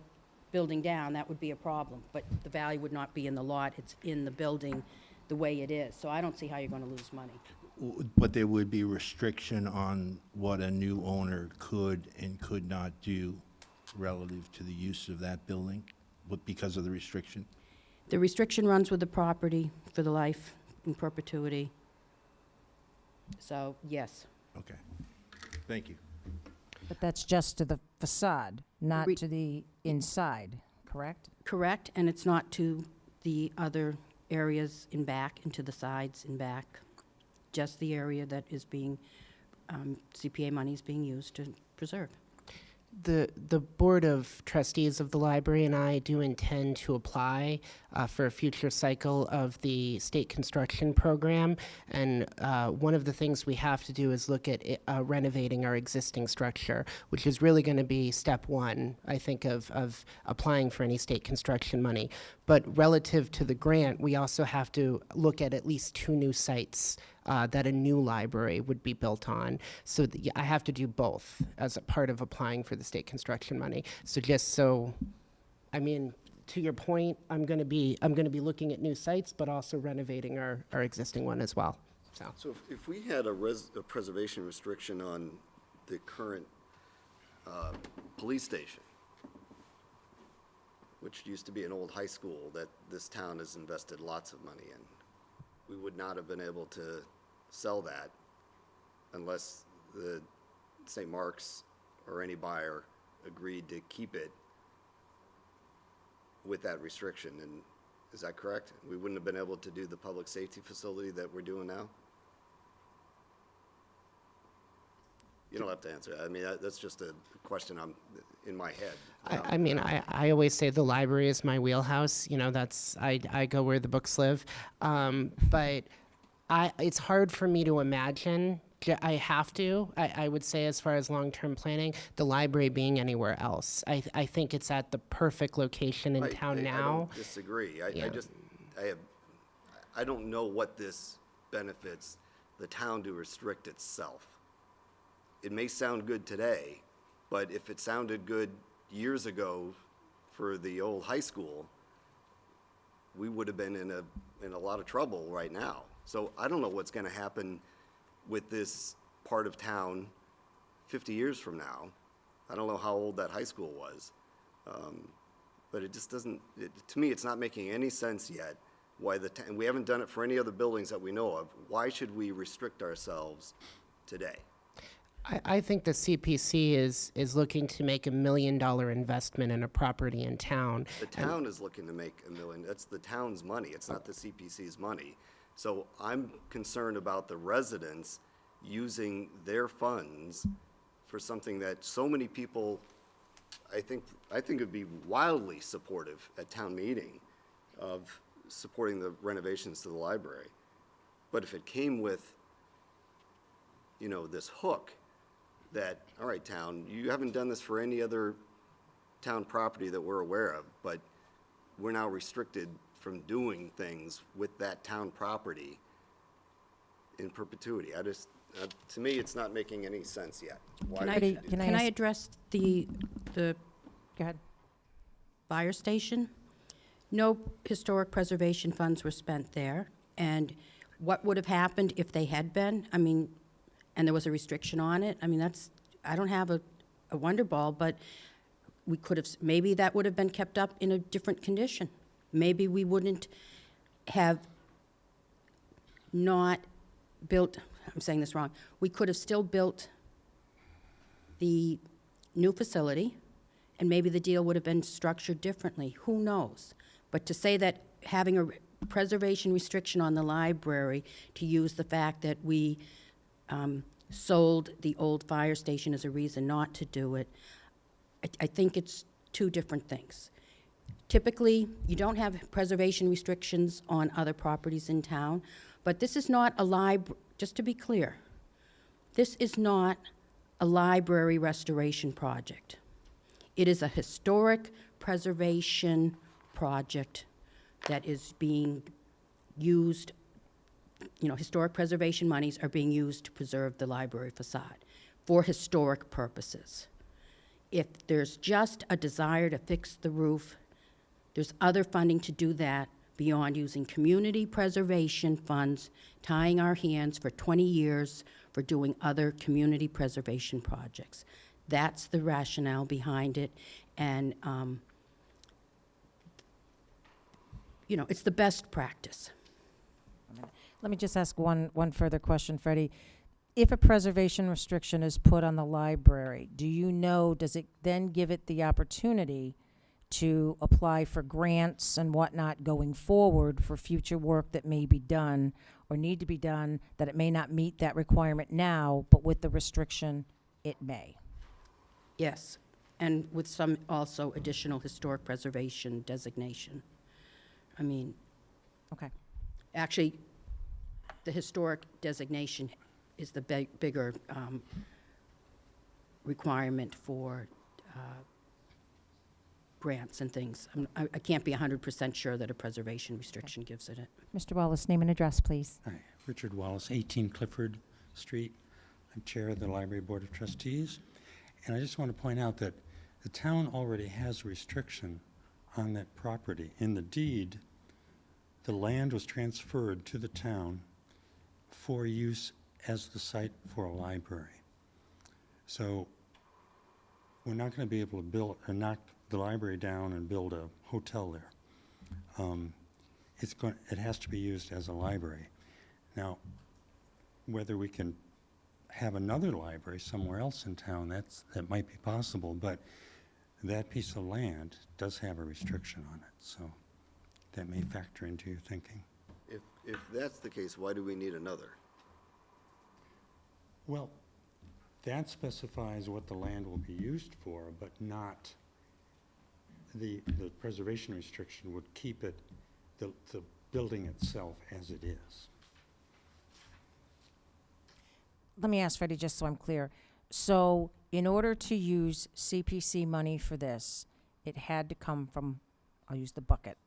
building down, that would be a problem, but the value would not be in the lot, it's in the building the way it is. So I don't see how you're going to lose money. But there would be restriction on what a new owner could and could not do relative to the use of that building, because of the restriction? The restriction runs with the property for the life in perpetuity. So, yes. Okay, thank you. But that's just to the facade, not Re- to the inside, correct? Correct, and it's not to the other areas in back and to the sides in back. Just the area that is being, CPA money is being used to preserve. The Board of Trustees of the library and I do intend to apply for a future cycle of the state construction program. And one of the things we have to do is look at renovating our existing structure, which is really going to be step one, I think, of applying for any state construction money. But relative to the grant, we also have to look at least 2 new sites that a new library would be built on. So I have to do both as a part of applying for the state construction money. So I mean, to your point, I'm going to be looking at new sites, but also renovating our existing one as well. So if we had a preservation restriction on the current police station, which used to be an old high school that this town has invested lots of money in, we would not have been able to sell that unless the St. Mark's or any buyer agreed to keep it with that restriction. And is that correct? We wouldn't have been able to do the public safety facility that we're doing now? You don't have to answer that. I mean, that's just a question in my head. I mean, I always say the library is my wheelhouse. You know, I go where the books live. But it's hard for me to imagine. I have to. I would say, as far as long-term planning, the library being anywhere else. I think it's at the perfect location in town now. I don't disagree. Yeah. I don't know what this benefits the town to restrict itself. It may sound good today, but if it sounded good years ago for the old high school, we would have been in a lot of trouble right now. So I don't know what's going to happen with this part of town 50 years from now. I don't know how old that high school was. But it just doesn't, to me, it's not making any sense yet why and we haven't done it for any other buildings that we know of. Why should we restrict ourselves today? I think the CPC is looking to make $1 million investment in a property in town. The town is looking to make $1 million. That's the town's money. It's not the CPC's money. So I'm concerned about the residents using their funds for something that so many people, I think would be wildly supportive at town meeting of supporting the renovations to the library. But if it came with, this hook that, all right, town, you haven't done this for any other town property that we're aware of, but we're now restricted from doing things with that town property in perpetuity. To me, it's not making any sense yet. Why we should do that. Can I address the Go ahead. fire station? No historic preservation funds were spent there, and what would have happened if they had been? I mean, and there was a restriction on it. I mean, I don't have a wonder ball, but we could have, maybe that would have been kept up in a different condition. Maybe we wouldn't have not built, I'm saying this wrong, we could have still built the new facility, and maybe the deal would have been structured differently. Who knows? But to say that having a preservation restriction on the library, to use the fact that we sold the old fire station as a reason not to do it, I think it's two different things. Typically, you don't have preservation restrictions on other properties in town, but this is not a just to be clear, this is not a library restoration project. It is a historic preservation project that is being used, historic preservation monies are being used to preserve the library facade for historic purposes. If there's just a desire to fix the roof, there's other funding to do that beyond using community preservation funds, tying our hands for 20 years for doing other community preservation projects. That's the rationale behind it, and it's the best practice. Let me just ask one further question, Freddie. If a preservation restriction is put on the library, does it then give it the opportunity to apply for grants and whatnot going forward for future work that may be done or need to be done, that it may not meet that requirement now, but with the restriction, it may? Yes. and with some also additional historic preservation designation. I mean, Okay. actually, the historic designation is the bigger requirement for grants and things. I can't be 100% sure that a preservation restriction gives it. Mr. Wallace, name and address, please. Hi, Richard Wallace, 18 Clifford Street. I'm Chair of the Library Board of Trustees. And I just want to point out that the town already has restriction on that property. In the deed, the land was transferred to the town for use as the site for a library. So we're not going to be able to build or knock the library down and build a hotel there. It has to be used as a library. Now, whether we can have another library somewhere else in town, that might be possible, but that piece of land does have a restriction on it, so that may factor into your thinking. If that's the case, why do we need another? Well, that specifies what the land will be used for, but not the preservation restriction would keep it, the building itself as it is. Let me ask Freddie, just so I'm clear. So in order to use CPC money for this, it had to come from, I'll use the bucket.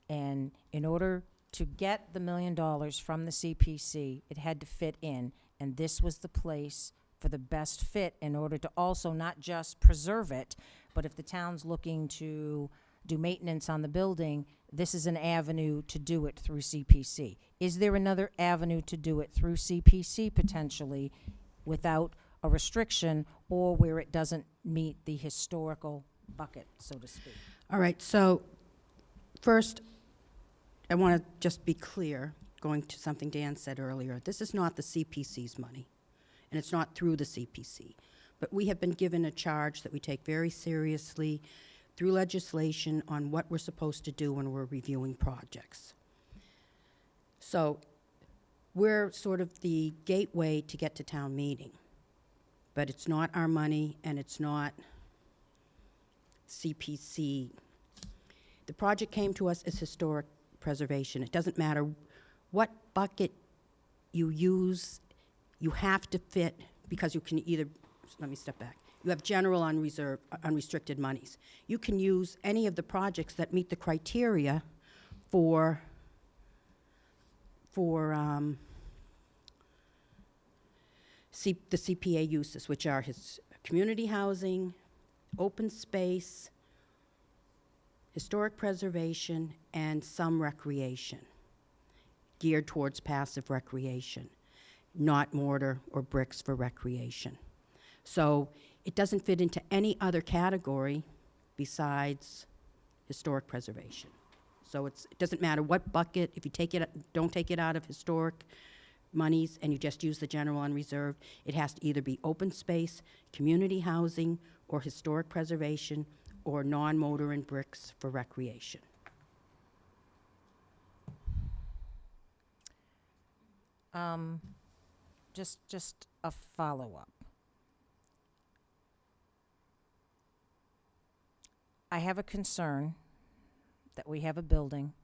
And in order to get the $1 million from the CPC, it had to fit in, and this was the place for the best fit in order to also not just preserve it, but if the town's looking to do maintenance on the building, this is an avenue to do it through CPC. Is there another avenue to do it through CPC potentially without a restriction or where it doesn't meet the historical bucket, so to speak? All right, so first, I want to just be clear, going to something Dan said earlier. This is not the CPC's money, and it's not through the CPC. But we have been given a charge that we take very seriously through legislation on what we're supposed to do when we're reviewing projects. So we're sort of the gateway to get to town meeting, but it's not our money and it's not CPC. The project came to us as historic preservation. It doesn't matter what bucket you use, you have to fit, because you can either, let me step back. You have general unrestricted monies. You can use any of the projects that meet the criteria for the CPA uses, which are his community housing, open space, historic preservation, and some recreation, geared towards passive recreation, not mortar or bricks for recreation. So it doesn't fit into any other category besides historic preservation. So it doesn't matter what bucket, if you don't take it out of historic monies and you just use the general unreserved, it has to either be open space, community housing, or historic preservation, or non-motor and bricks for recreation. Just a follow-up. I have a concern that we have a building,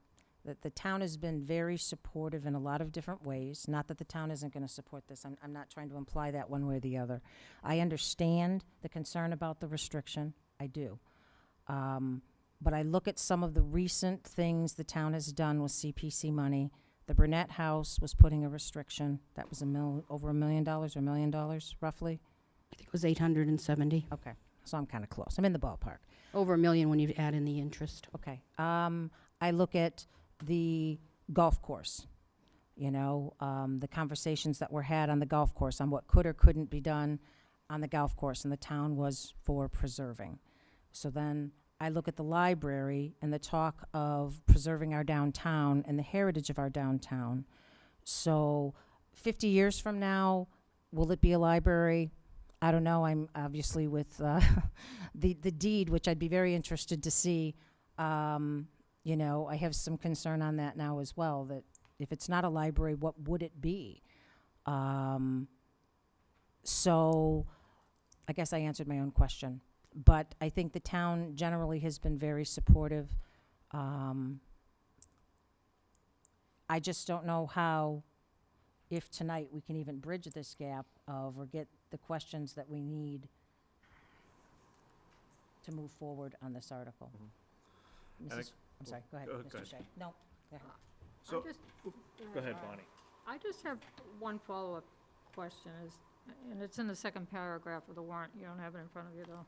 that the town has been very supportive in a lot of different ways. Not that the town isn't going to support this. I'm not trying to imply that one way or the other. I understand the concern about the restriction. I do. But I look at some of the recent things the town has done with CPC money. The Burnett House was putting a restriction. That was over $1 million or $1 million, roughly. I think it was 870. Okay, so I'm kind of close. I'm in the ballpark. Over $1 million when you add in the interest. Okay. I look at the golf course, the conversations that were had on the golf course on what could or couldn't be done on the golf course, and the town was for preserving. So then I look at the library and the talk of preserving our downtown and the heritage of our downtown. So 50 years from now, will it be a library? I don't know. I'm obviously with the deed, which I'd be very interested to see. I have some concern on that now as well, that if it's not a library, what would it be? So I guess I answered my own question. But I think the town generally has been very supportive. I just don't know how, if tonight we can even bridge this gap or get the questions that we need to move forward on this article. And I- I'm sorry, go ahead, Go Mr. ahead. Shea. No, go ahead. So, just- go ahead, Bonnie. I just have one follow-up question, and it's in the second paragraph of the warrant. You don't have it in front of you, though.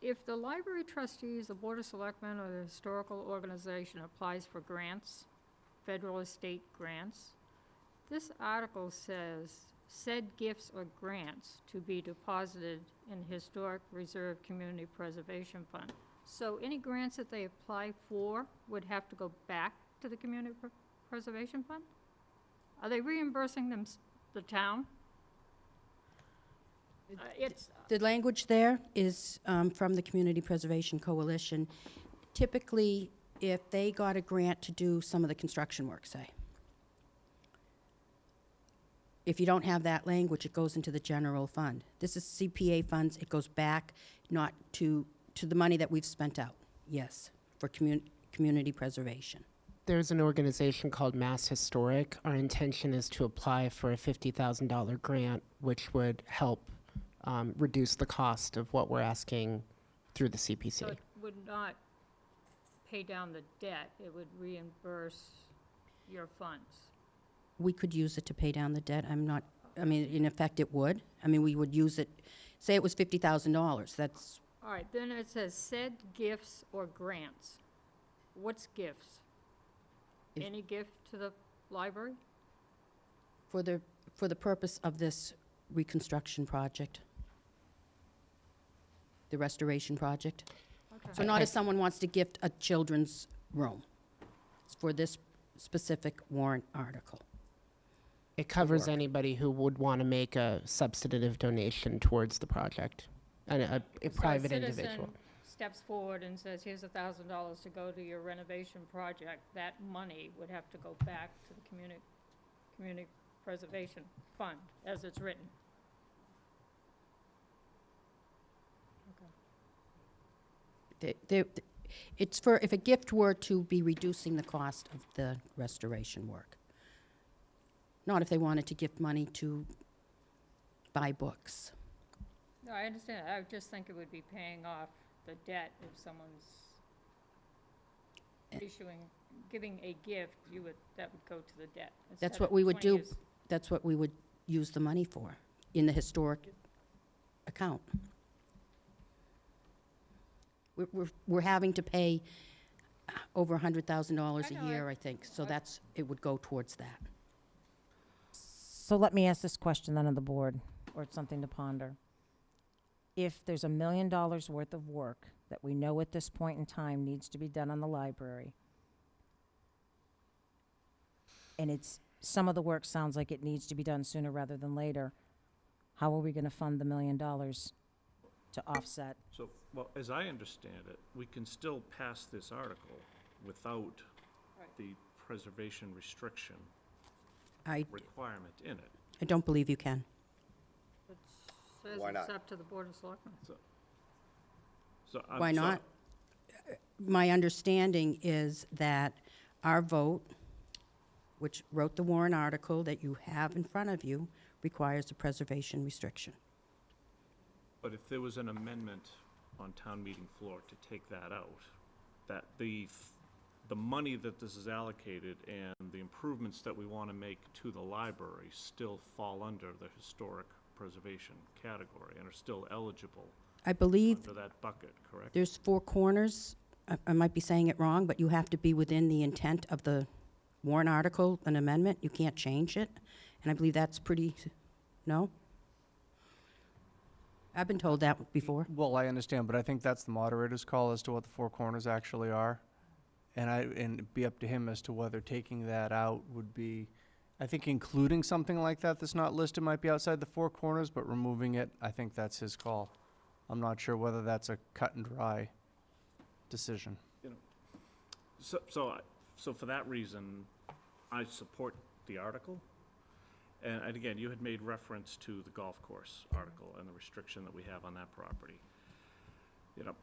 If the library trustees, the Board of Selectmen, or the historical organization applies for grants, federal or state grants, this article says, said gifts or grants to be deposited in Historic Reserve Community Preservation Fund. So any grants that they apply for would have to go back to the Community Preservation Fund? Are they reimbursing them, the town? It's, The language there is from the Community Preservation Coalition. Typically, if they got a grant to do some of the construction work, say, if you don't have that language, it goes into the general fund. This is CPA funds, it goes back not to the money that we've spent out, yes, for community preservation. There's an organization called Mass Historic. Our intention is to apply for a $50,000 grant, which would help reduce the cost of what we're asking through the so CPC. it would not pay down the debt, it would reimburse your funds. We could use it to pay down the debt. I mean, in effect, it would. I mean, we would use it, say it was $50,000, that's, All right, then it says said gifts or grants. What's gifts? If- Any gift to the library? for the purpose of this reconstruction project, the restoration project. So Okay. not if someone wants to gift a children's room. It's for this specific warrant article. It covers work. anybody who would want to make a substantive donation towards the project, and a So private a individual. citizen steps forward and says, here's $1,000 to go to your renovation project, that money would have to go back to the community preservation fund, as it's written. It's for, if a gift were to be reducing the cost of the restoration work. Not if they wanted to gift money to buy books. No, I understand. I would just think it would be paying off the debt if someone's giving a gift, that would go to the debt. That's instead what of we would 20 do. years. That's what we would use the money for, in the historic account. We're having to pay over $100,000 I a know, year, I think, so it would go towards that. So let me ask this question then of the board, or it's something to ponder. If there's $1 million worth of work that we know at this point in time needs to be done on the library, and some of the work sounds like it needs to be done sooner rather than later, how are we gonna fund the $1 million to offset? So, well, as I understand it, we can still pass this article without Right. the preservation restriction I requirement in it. don't believe you can. It says Why it's not? up to the Board of Selectmen. So I'm Why not? My understanding is that our vote, which wrote the warrant article that you have in front of you, requires a preservation restriction. But if there was an amendment on town meeting floor to take that out, that the money that this is allocated and the improvements that we want to make to the library still fall under the historic preservation category and are still eligible I believe under that bucket, correct? there's 4 corners. I might be saying it wrong, but you have to be within the intent of the warrant article, an amendment. You can't change it. And I believe that's no? I've been told that before. Well, I understand, but I think that's the moderator's call as to what the 4 corners actually are. And it'd be up to him as to whether taking that out would be, I think including something like that that's not listed might be outside the 4 corners, but removing it, I think that's his call. I'm not sure whether that's a cut and dry decision. So for that reason, I support the article. And again, you had made reference to the golf course article and the restriction that we have on that property. You know,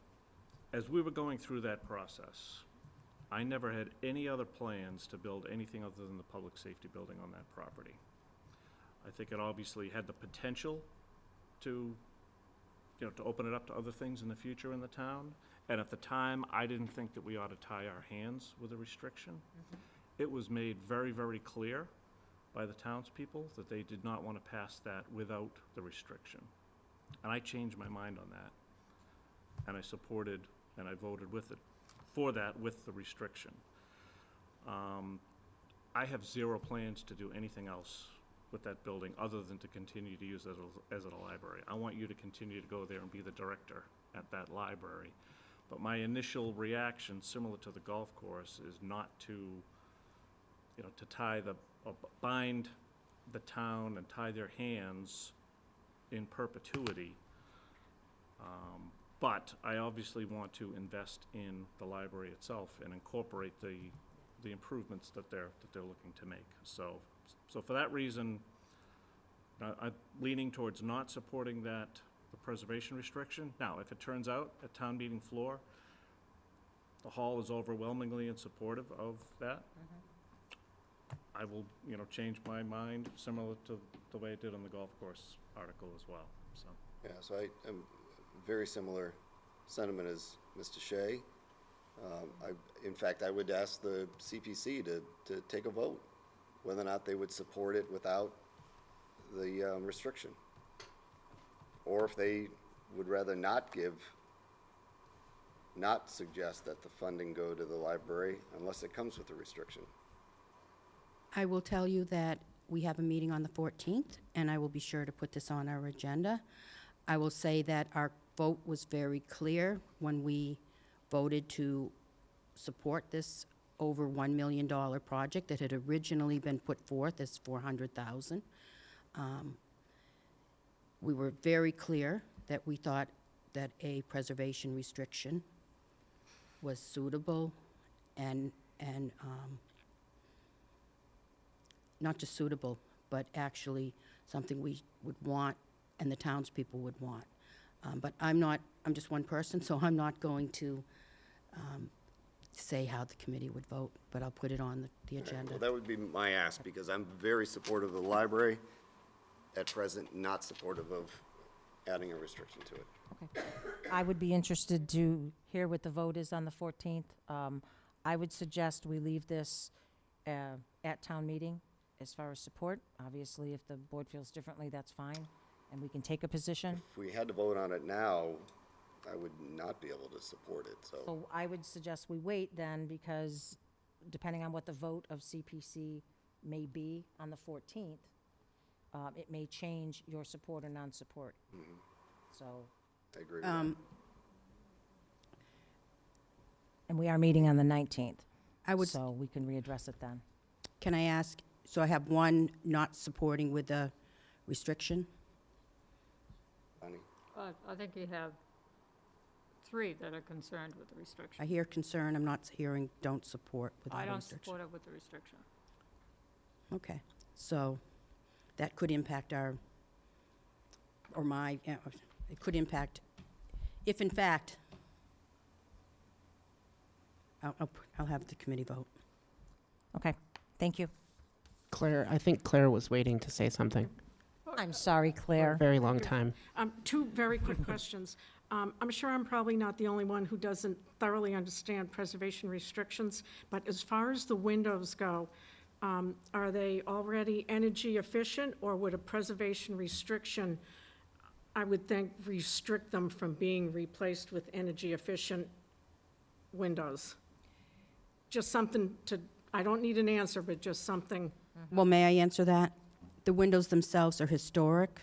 as we were going through that process, I never had any other plans to build anything other than the public safety building on that property. I think it obviously had the potential to, you know, to open it up to other things in the future in the town. And at the time, I didn't think that we ought to tie our hands with a restriction. It was made very, very clear by the townspeople that they did not want to pass that without the restriction. And I changed my mind on that. And I supported and I voted with it, for that with the restriction. I have zero plans to do anything else with that building other than to continue to use it as a library. I want you to continue to go there and be the director at that library. But my initial reaction, similar to the golf course, is not to, you know, to bind the town and tie their hands in perpetuity. But I obviously want to invest in the library itself and incorporate the improvements that they're looking to make. So for that reason, I'm leaning towards not supporting the preservation restriction. Now, if it turns out at town meeting floor, the hall is overwhelmingly in supportive of that, I will, you know, change my mind similar to the way it did on the golf course article as well, so. Yeah, so I am very similar sentiment as Mr. Shea. In fact, I would ask the CPC to take a vote, whether or not they would support it without the restriction. Or if they would rather not suggest that the funding go to the library unless it comes with a restriction. I will tell you that we have a meeting on the 14th, and I will be sure to put this on our agenda. I will say that our vote was very clear when we voted to support this over $1 million project that had originally been put forth as $400,000. We were very clear that we thought that a preservation restriction was suitable and not just suitable, but actually something we would want and the townspeople would want. But I'm just one person, so I'm not going to say how the committee would vote, but I'll put it on the agenda. Well, that would be my ask, because I'm very supportive of the library. At present, not supportive of adding a restriction to it. Okay. I would be interested to hear what the vote is on the 14th. I would suggest we leave this at town meeting as far as support. Obviously, if the board feels differently, that's fine, and we can take a position. If we had to vote on it now, I would not be able to support it, so. So I would suggest we wait then, because depending on what the vote of CPC may be on the 14th, it may change your support or non-support. So, I agree with that. and we are meeting on the 19th, I would, so we can readdress it then. can I ask, so I have one not supporting with the restriction? Bonnie? I think you have 3 that are concerned with the I restriction. hear concern, I'm not hearing don't support without I a don't restriction. support it with the restriction. Okay, so that could impact our, or my, it could impact, if in fact, I'll have the committee vote. Okay, thank you. Claire, I think Claire was waiting to say something I'm sorry, for a Claire. very long time. 2 very quick questions. I'm sure I'm probably not the only one who doesn't thoroughly understand preservation restrictions, but as far as the windows go, are they already energy efficient, or would a preservation restriction, I would think, restrict them from being replaced with energy efficient windows? Just something to, I don't need an answer, but just something. Well, may I answer that? The windows themselves are historic.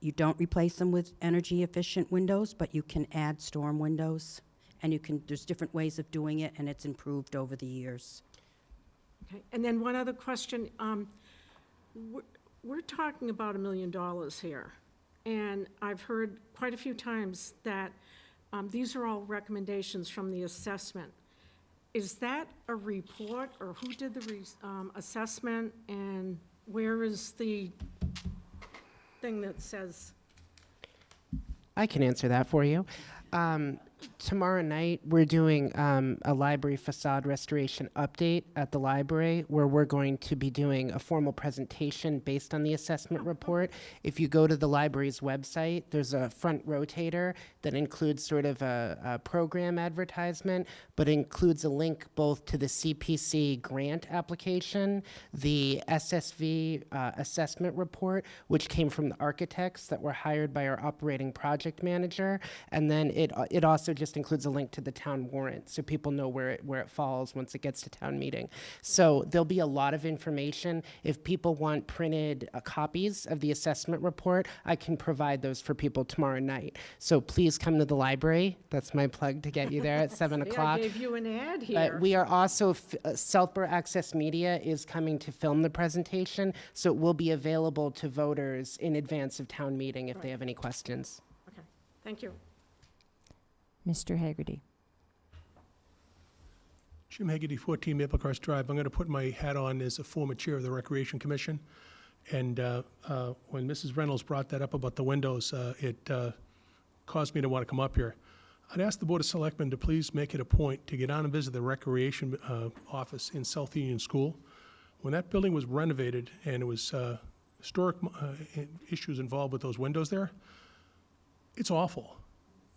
You don't replace them with energy-efficient windows, but you can add storm windows, and you can, there's different ways of doing it, and it's improved over the years. Okay, and then one other question. We're talking about $1 million here, and I've heard quite a few times that these are all recommendations from the assessment. Is that a report, or who did the assessment, and where is the thing that says? I can answer that for you. Tomorrow night, we're doing a library facade restoration update at the library, where we're going to be doing a formal presentation based on the assessment report. If you go to the library's website, there's a front rotator that includes sort of a program advertisement, but includes a link both to the CPC grant application, the SSV assessment report, which came from the architects that were hired by our operating project manager, and then it also just includes a link to the town warrant, so people know where it falls once it gets to town meeting. So there'll be a lot of information. If people want printed copies of the assessment report, I can provide those for people tomorrow night. So please come to the library. That's my plug to get you there at 7 See, o'clock. I gave you an ad But here. we are also, Southborough Access Media is coming to film the presentation, so it will be available to voters in advance of town meeting if they have any questions. Okay, thank you. Mr. Haggerty. Jim Haggerty, 14 Maple Crest Drive. I'm going to put my hat on as a former chair of the Recreation Commission. And when Mrs. Reynolds brought that up about the windows, it caused me to want to come up here. I'd ask the Board of Selectmen to please make it a point to get down and visit the Recreation office in South Union School. When that building was renovated and it was historic issues involved with those windows there, it's awful.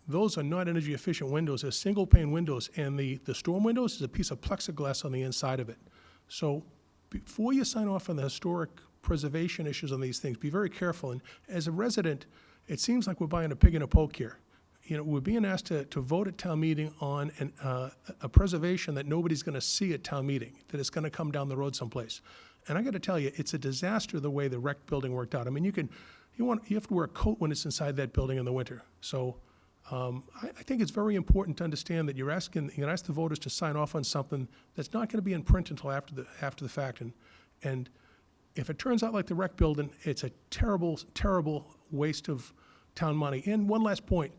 Those are not energy efficient windows. They're single pane windows, and the storm windows is a piece of plexiglass on the inside of it. So before you sign off on the historic preservation issues on these things, be very careful. And as a resident, it seems like we're buying a pig in a poke here. You know, we're being asked to vote at town meeting on a preservation that nobody's going to see at town meeting, that it's going to come down the road someplace. And I got to tell you, it's a disaster the way the rec building worked out. I mean, you have to wear a coat when it's inside that building in the winter. So I think it's very important to understand that you're ask the voters to sign off on something that's not going to be in print until after the fact. And if it turns out like the rec building, it's a terrible, terrible waste of town money. And one last point,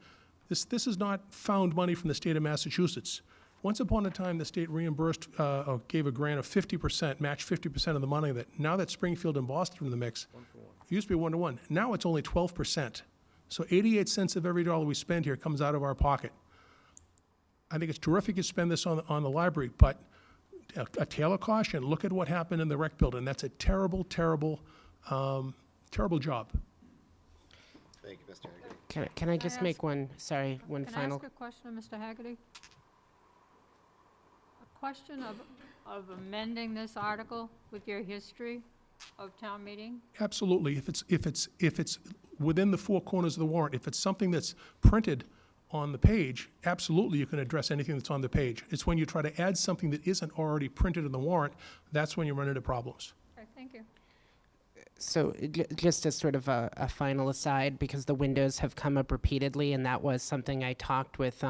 this is not found money from the state of Massachusetts. Once upon a time, the state reimbursed or gave a grant of 50%, matched 50% of the money. That now that Springfield and Boston are in the mix, it used to be 1-to-1. Now it's only 12%. So 88 cents of every dollar we spend here comes out of our pocket. I think it's terrific to spend this on the library, but a tale of caution, look at what happened in the rec building. That's a terrible, terrible, terrible job. Thank you, Mr. Haggerty. Can I just make one final? Can I ask a question, Mr. Haggerty? A question of amending this article with your history of town meeting? Absolutely. If it's within the four corners of the warrant, if it's something that's printed on the page, absolutely you can address anything that's on the page. It's when you try to add something that isn't already printed in the warrant, that's when you run into problems. Okay, thank you. So just as sort of a final aside, because the windows have come up repeatedly, and that was something I talked with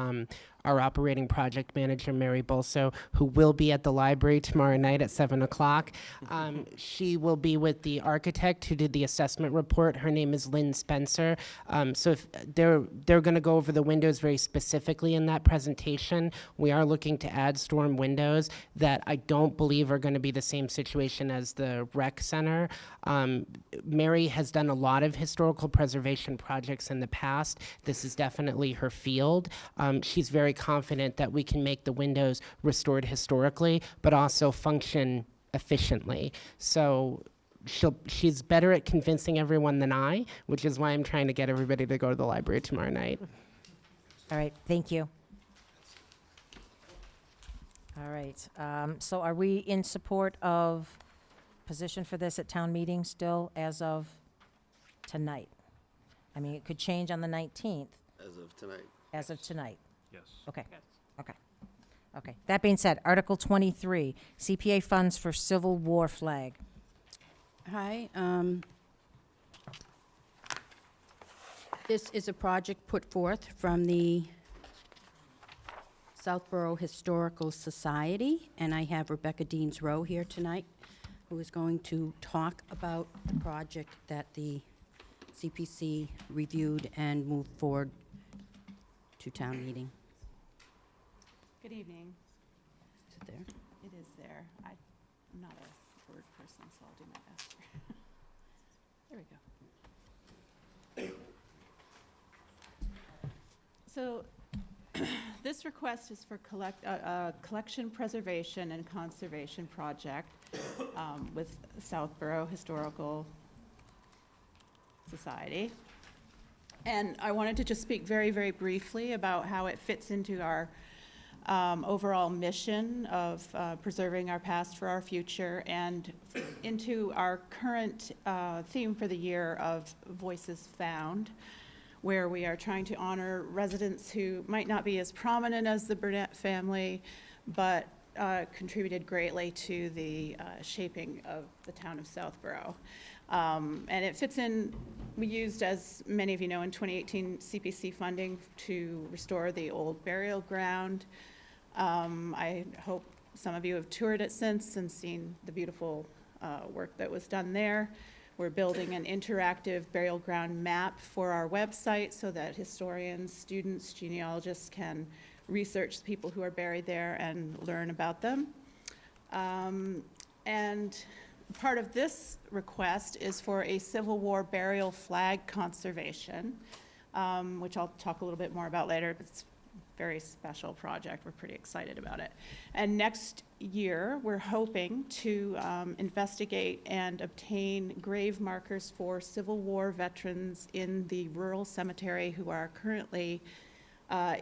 our operating project manager, Mary Bolso, who will be at the library tomorrow night at 7 o'clock. She will be with the architect who did the assessment report. Her name is Lynn Spencer. So if they're going to go over the windows very specifically in that presentation. We are looking to add storm windows that I don't believe are going to be the same situation as the rec center. Mary has done a lot of historical preservation projects in the past. This is definitely her field. She's very confident that we can make the windows restored historically, but also function efficiently. So she's better at convincing everyone than I, which is why I'm trying to get everybody to go to the library tomorrow night. All right, thank you. All right, so are we in support of position for this at town meeting still as of tonight? I mean, it could change on the 19th. As of tonight. As of tonight. Yes. Okay. Yes. Okay. Okay. That being said, Article 23, CPA funds for Civil War flag. Hi. This is a project put forth from the Southborough Historical Society, and I have Rebecca Deans Rowe here tonight, who is going to talk about the project that the CPC reviewed and moved forward to town meeting. Good evening. Is it there? It is there. I'm not a word person, so I'll do my best. There we go. So This request is for collection, preservation, and conservation project with Southborough Historical Society. And I wanted to just speak very, very briefly about how it fits into our overall mission of preserving our past for our future, and into our current theme for the year of Voices Found, where we are trying to honor residents who might not be as prominent as the Burnett family, but contributed greatly to the shaping of the town of Southborough. And it fits in, we used, as many of you know, in 2018 CPC funding to restore the old burial ground. I hope some of you have toured it since and seen the beautiful work that was done there. We're building an interactive burial ground map for our website so that historians, students, genealogists can research the people who are buried there and learn about them. And part of this request is for a Civil War burial flag conservation, which I'll talk a little bit more about later. It's a very special project. We're pretty excited about it. And next year, we're hoping to investigate and obtain grave markers for Civil War veterans in the rural cemetery who are currently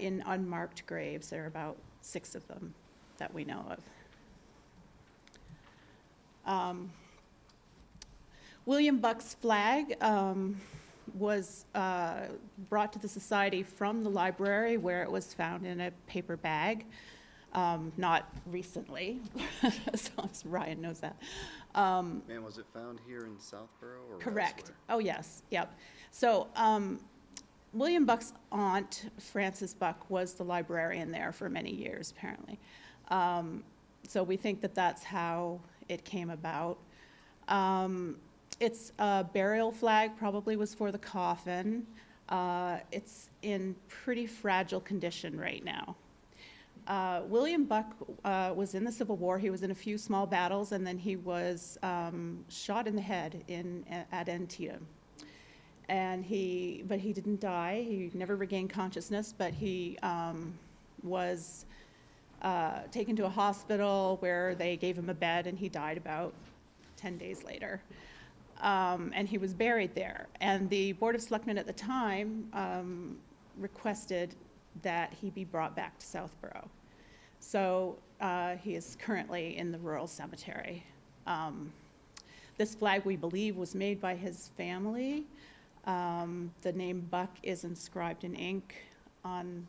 in unmarked graves. There are about 6 of them that we know of. William Buck's flag was brought to the society from the library, where it was found in a paper bag, not recently, as long as Ryan knows that. Man, was it found here in Southborough or Correct. elsewhere? Oh, yes, yep. So William Buck's aunt, Frances Buck, was the librarian there for many years, apparently. So we think that that's how it came about. It's a burial flag, probably was for the coffin. It's in pretty fragile condition right now. William Buck was in the Civil War. He was in a few small battles, and then he was shot in the head at Antietam. And but he didn't die. He never regained consciousness, but he was taken to a hospital where they gave him a bed, and he died about 10 days later. And he was buried there. And the Board of Selectmen at the time requested that he be brought back to Southborough. So he is currently in the rural cemetery. This flag, we believe, was made by his family. The name Buck is inscribed in ink on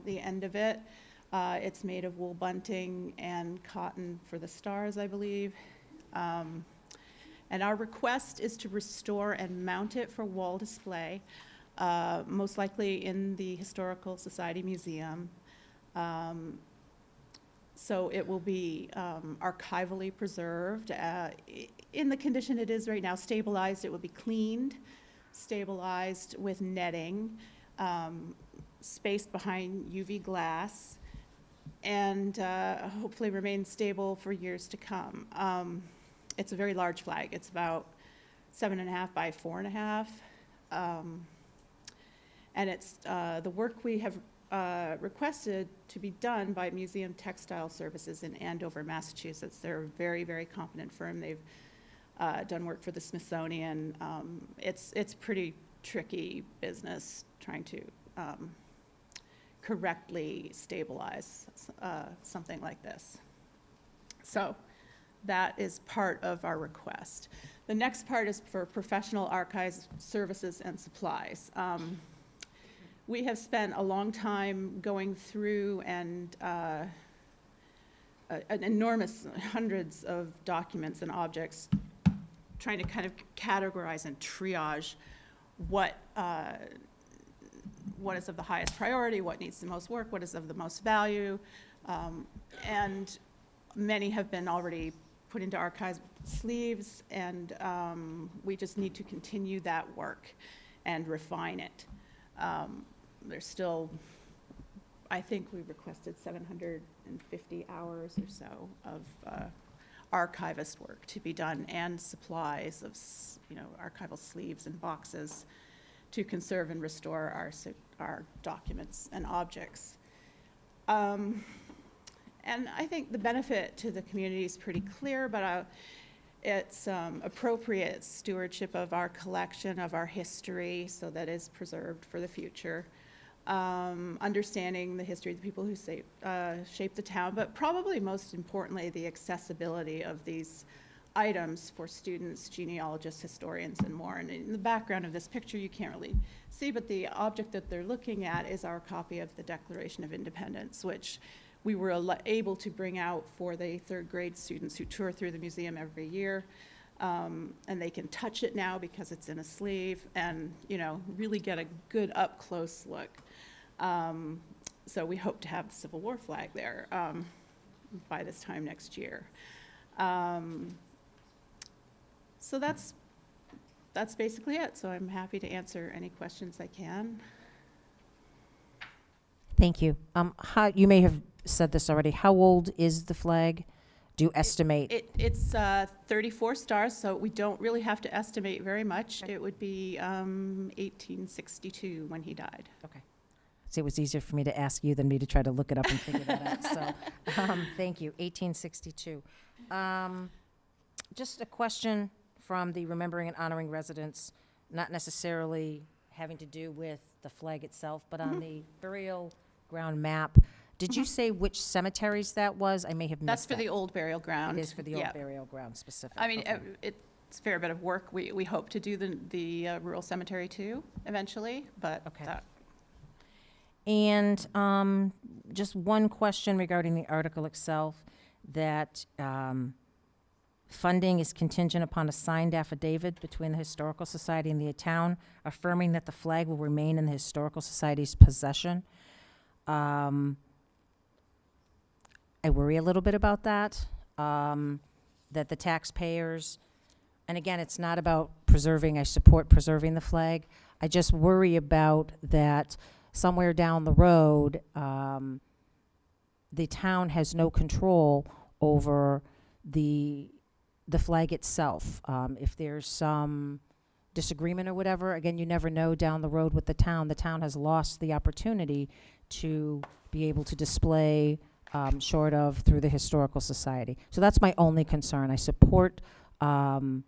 the end of it. It's made of wool bunting and cotton for the stars, I believe. And our request is to restore and mount it for wall display, most likely in the Historical Society Museum. So it will be archivally preserved in the condition it is right now, stabilized. It will be cleaned, stabilized with netting, spaced behind UV glass, and hopefully remain stable for years to come. It's a very large flag. It's about 7.5 by 4.5. And it's the work we have requested to be done by Museum Textile Services in Andover, Massachusetts. They're a very, very competent firm. They've done work for the Smithsonian. It's pretty tricky business trying to correctly stabilize something like this. So that is part of our request. The next part is for professional archives, services, and supplies. We have spent a long time going through and an enormous hundreds of documents and objects, trying to kind of categorize and triage what is of the highest priority, what needs the most work, what is of the most value, and many have been already put into archive sleeves, and we just need to continue that work and refine it. There's still, I think we requested 750 hours or so of archivist work to be done, and supplies of, archival sleeves and boxes to conserve and restore our documents and objects. And I think the benefit to the community is pretty clear, but it's appropriate stewardship of our collection, of our history, so that is preserved for the future. Understanding the history of the people who shaped the town, but probably most importantly, the accessibility of these items for students, genealogists, historians, and more. And in the background of this picture, you can't really see, but the object that they're looking at is our copy of the Declaration of Independence, which we were able to bring out for the third grade students who tour through the museum every year. And they can touch it now because it's in a sleeve and, really get a good up-close look. So we hope to have the Civil War flag there by this time next year. So that's basically it. So I'm happy to answer any questions I can. Thank you. You may have said this already. How old is the flag? Do you estimate? It's 34 stars, so we don't really have to estimate very much. It would be 1862 when he died. Okay. See, it was easier for me to ask you than me to try to look it up and figure that out. So, thank you. 1862. Just a question from the Remembering and Honoring Residents, not necessarily having to do with the flag itself, but on the burial ground map. Did you say which cemeteries that was? I may have missed That's for that. the old burial ground. It is for the old Yeah. burial ground specific. I mean, Okay. it's a fair bit of work. We hope to do the rural cemetery too, eventually, but Okay. And just one question regarding the article itself, that funding is contingent upon a signed affidavit between the Historical Society and the town affirming that the flag will remain in the Historical Society's possession. I worry a little bit about that, that the taxpayers, and again, it's not about preserving, I support preserving the flag. I just worry about that somewhere down the road, the town has no control over the flag itself. If there's some disagreement or whatever, again, you never know down the road with the town. The town has lost the opportunity to be able to display short of through the Historical Society. So that's my only concern. I support the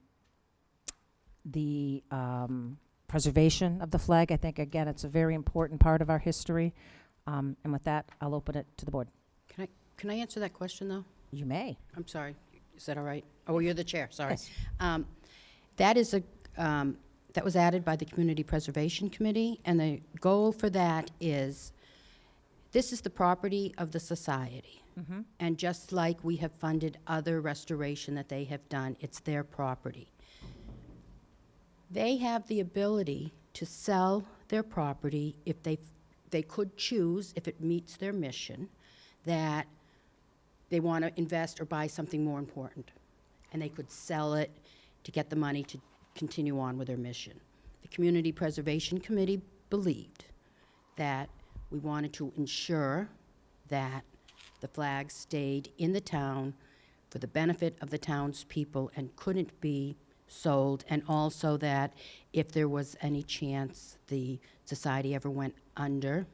preservation of the flag. I think, again, it's a very important part of our history. And with that, I'll open it to the board. Can I answer that question, though? You may. I'm sorry. Is that all right? Oh, you're the chair, sorry. That is that was added by the Community Preservation Committee, and the goal for that is, this is the property of the society. Mm-hmm. And just like we have funded other restoration that they have done, it's their property. They have the ability to sell their property if they could choose, if it meets their mission, that they want to invest or buy something more important. And they could sell it to get the money to continue on with their mission. The Community Preservation Committee believed that we wanted to ensure that the flag stayed in the town for the benefit of the townspeople and couldn't be sold, and also that if there was any chance the society ever went under,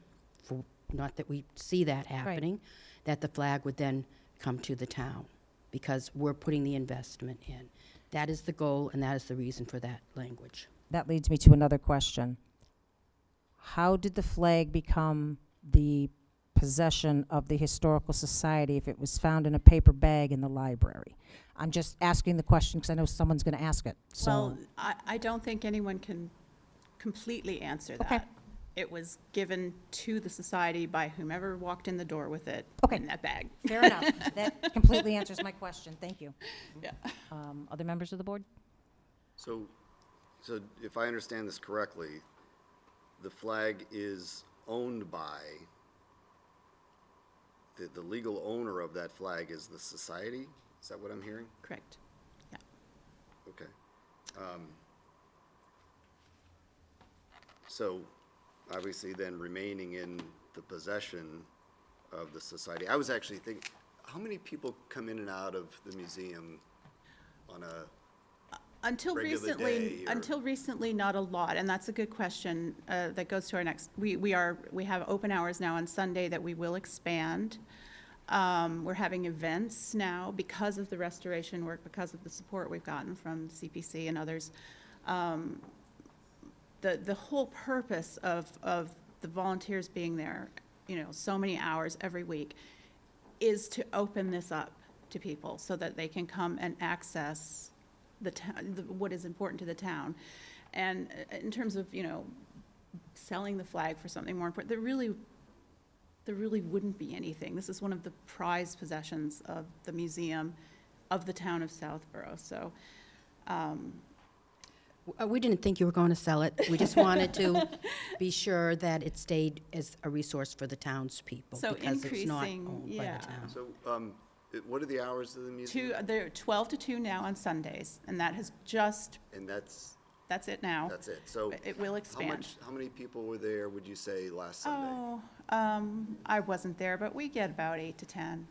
for, not that we see that happening, that the flag would then come to the town, because we're putting the investment in. That is the goal, and that is the reason for that language. That leads me to another question. How did the flag become the possession of the Historical Society if it was found in a paper bag in the library? I'm just asking the question because I know someone's going to ask it. So. Well, I don't think anyone can completely answer that. Okay. It was given to the society by whomever walked in the door with it in that bag. Fair enough. That completely answers my question. Thank you. Yeah. Other members of the board? So if I understand this correctly, the flag is owned by, the legal owner of that flag is the society? Is that what I'm hearing? Correct. Yeah. Okay. So obviously then remaining in the possession of the society. I was actually thinking, how many people come in and out of the museum on a Until regular recently, day, or- until recently, not a lot, and that's a good question. That goes to our next. We have open hours now on Sunday that we will expand. We're having events now because of the restoration work, because of the support we've gotten from CPC and others. The whole purpose of the volunteers being there, so many hours every week, is to open this up to people so that they can come and access what is important to the town. And in terms of, selling the flag for something more important, there really wouldn't be anything. This is one of the prized possessions of the museum of the town of Southborough, so. We didn't think you were going to sell it. We just wanted to be sure that it stayed as a resource for the townspeople. So because it's not increasing, owned by yeah. the town. So, what are the hours of the museum? They're 12 to 2 now on Sundays, and that has just, And that's it now. it. So It will expand. how many people were there, would you say, last Sunday? I wasn't there, but we get about 8 to 10.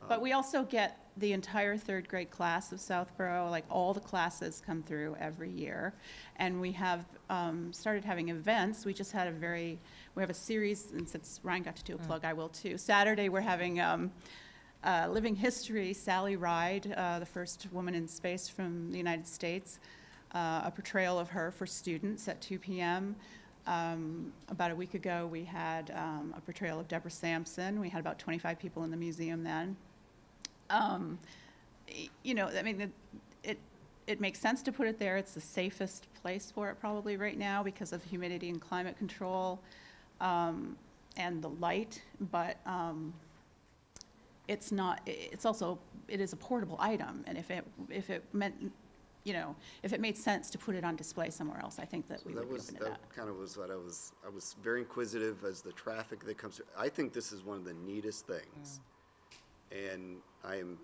But we also get the entire third grade class of Southborough, like all the classes come through every year. And we have started having events. We just had we have a series, and since Ryan got to do a plug, I will too. Saturday, we're having Living History, Sally Ride, the first woman in space from the United States, a portrayal of her for students at 2 p.m. About a week ago, we had a portrayal of Deborah Sampson. We had about 25 people in the museum then. It makes sense to put it there. It's the safest place for it probably right now because of humidity and climate control and the light, but it is a portable item, and if it meant, if it made sense to put it on display somewhere else, I think that we would be open to that. That kind of was what I was very inquisitive as the traffic that comes through. I think this is one of the neatest things. And I am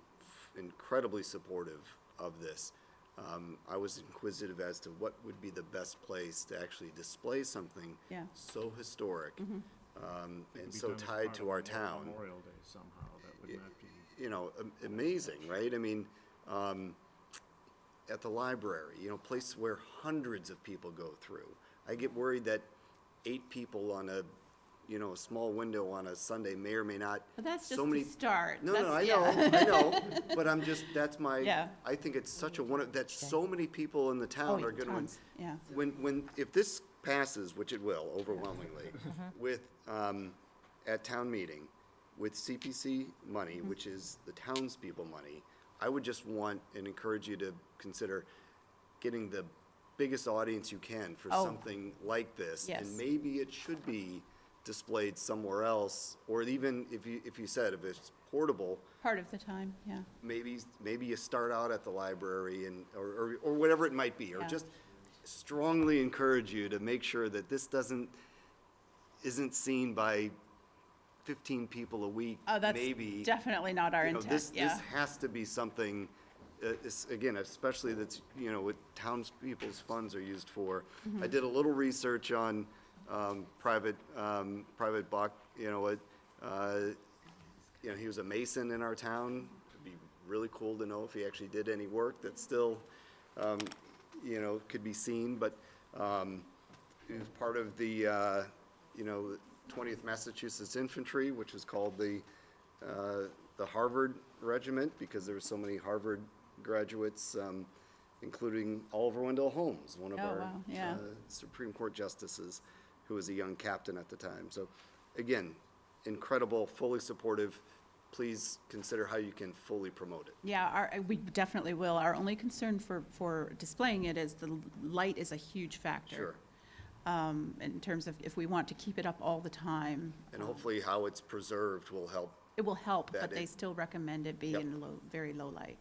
incredibly supportive of this. I was inquisitive as to what would be the best place to actually display something so historic and so tied to our town. Memorial Day somehow, that would not be. Amazing, right? I mean, at the library, place where hundreds of people go through. I get worried that 8 people on a small window on a Sunday may or may not. But that's just so many, the start. No, I know, but that's my, I think it's such a that so many people in the town are going to, if this passes, which it will overwhelmingly, with, at town meeting, with CPC money, which is the townspeople money, I would just want and encourage you to consider getting the biggest audience you can for something like this. Yes. And maybe it should be displayed somewhere else, or even if you said if it's portable, Part of the time, yeah. maybe you start out at the library and or whatever it might be, or just strongly encourage you to make sure that this isn't seen by 15 people a week. Oh, that's maybe definitely not our intent. This has to be something. Again, especially that's what townspeople's funds are used for. I did a little research on Private Buck. He was a mason in our town. It'd be really cool to know if he actually did any work that still could be seen. But he was part of the 20th Massachusetts Infantry, which was called the Harvard Regiment because there were so many Harvard graduates, including Oliver Wendell Holmes, one of our Supreme Court justices, who was a young captain at the time. So, again, incredible, fully supportive. Please consider how you can fully promote it. Yeah, we definitely will. Our only concern for displaying it is the light is a huge factor. Sure. In terms of if we want to keep it up all the time. And hopefully how it's preserved will help. It will help, but they still recommend it be in very low light.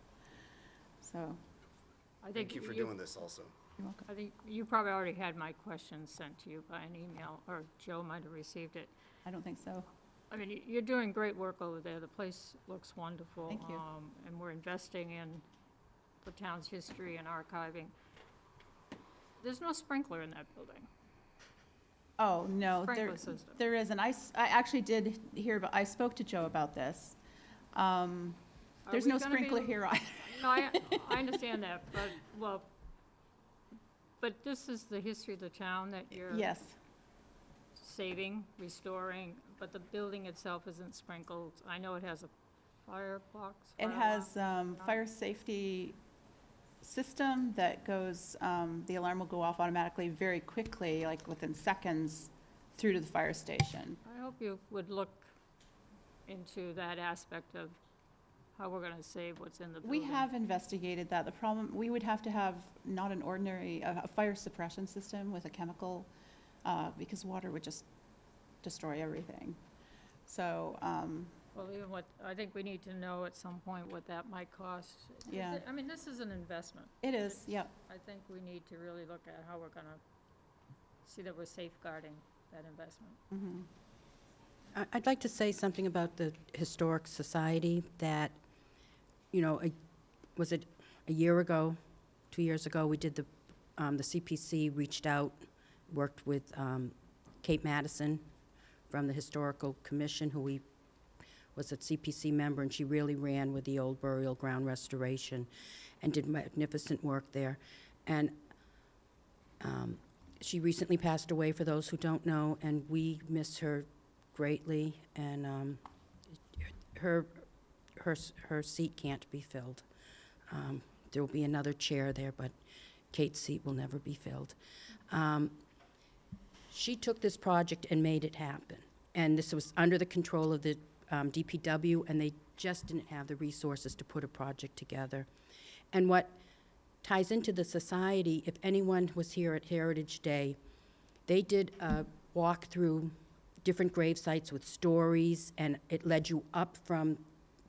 So. Thank you for doing this also. You're welcome. I think you probably already had my question sent to you by an email, or Joe might have received it. I don't think so. I mean, you're doing great work over there. The place looks wonderful. Thank you. And we're investing in the town's history and archiving. There's no sprinkler in that building. Oh, no, Sprinkler system. there isn't. I actually did hear, but I spoke to Joe about this. There's we no gonna be- sprinkler here either. No, I understand that, but, well, But this is the history of the town that you're Yes, saving, restoring, but the building itself isn't sprinkled. I know it has a firebox. it fire has alarm. fire safety system that goes, the alarm will go off automatically very quickly, like within seconds, through to the fire station. I hope you would look into that aspect of how we're gonna save what's in the building. We have investigated that. The problem, we would have to have not an ordinary, a fire suppression system with a chemical, because water would just destroy everything. So, Well, even what, I think we need to know at some point what that might cost. Yeah. I mean, this is an investment. it is, yep. I think we need to really look at how we're gonna see that we're safeguarding that investment. Mhm. I'd like to say something about the Historic Society that, you know, was it a year ago, 2 years ago, we did the CPC reached out, worked with Kate Madison from the Historical Commission, who was a CPC member, and she really ran with the old burial ground restoration and did magnificent work there. And she recently passed away, for those who don't know, and we miss her greatly, and her seat can't be filled. There will be another chair there, but Kate's seat will never be filled. She took this project and made it happen, and this was under the control of the DPW, and they just didn't have the resources to put a project together. And what ties into the society, if anyone was here at Heritage Day, they did a walk through different grave sites with stories, and it led you up from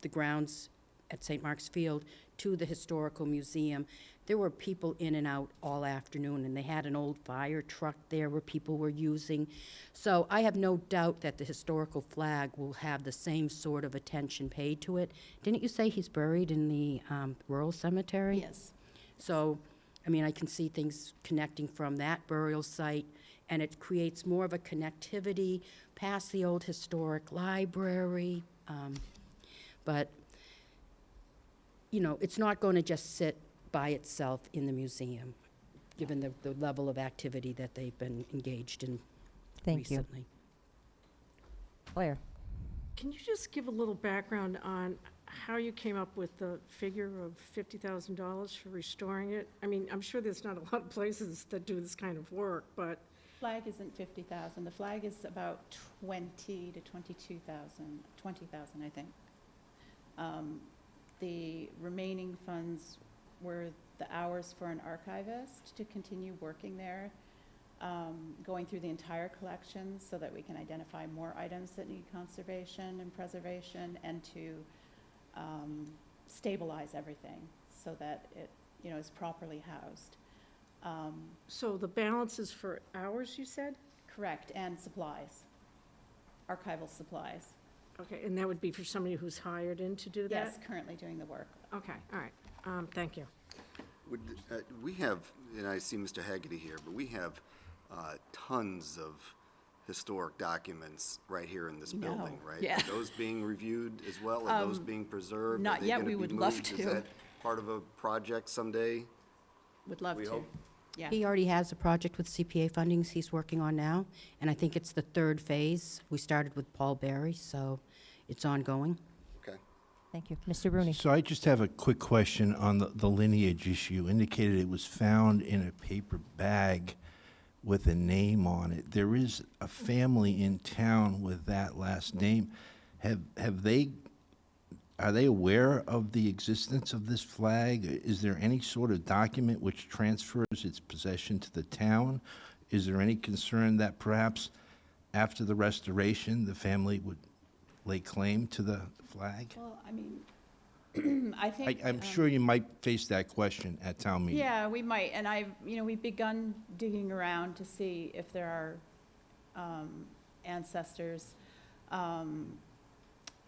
the grounds at St. Mark's Field to the Historical Museum. There were people in and out all afternoon, and they had an old fire truck there where people were using. So I have no doubt that the historical flag will have the same sort of attention paid to it. Didn't you say he's buried in the rural cemetery? Yes. So, I mean, I can see things connecting from that burial site, and it creates more of a connectivity past the old historic library. But, you know, it's not going to just sit by itself in the museum, given the level of activity that they've been engaged in Thank you. recently. Claire? Can you just give a little background on how you came up with the figure of $50,000 for restoring it? I mean, I'm sure there's not a lot of places that do this kind of work, but Flag isn't 50,000. The flag is about 20 to 22,000, 20,000, I think. The remaining funds were the hours for an archivist to continue working there, going through the entire collection so that we can identify more items that need conservation and preservation, and to stabilize everything so that it, you know, is properly housed. so the balance is for hours, you said? Correct, and supplies, archival supplies. Okay, and that would be for somebody who's hired in to do that? Yes, currently doing the work. Okay, all right, thank you. We have, and I see Mr. Haggerty here, but we have tons of historic documents right here in this building, right? yeah. Are those being reviewed as well? Are those being preserved? Are not they yet, gonna we be would love moved? to. Is that part of a project someday? Would love We to. hope. Yeah. He already has a project with CPA fundings he's working on now, and I think it's the third phase. We started with Paul Berry, so it's ongoing. Okay. Thank you. Mr. Rooney? So I just have a quick question on the lineage issue. You indicated it was found in a paper bag with a name on it. There is a family in town with that last name. Are they aware of the existence of this flag? Is there any sort of document which transfers its possession to the town? Is there any concern that perhaps after the restoration, the family would lay claim to the flag? Well, I mean, I think. I'm sure you might face that question at town meeting. Yeah, we might, and we've begun digging around to see if there are ancestors.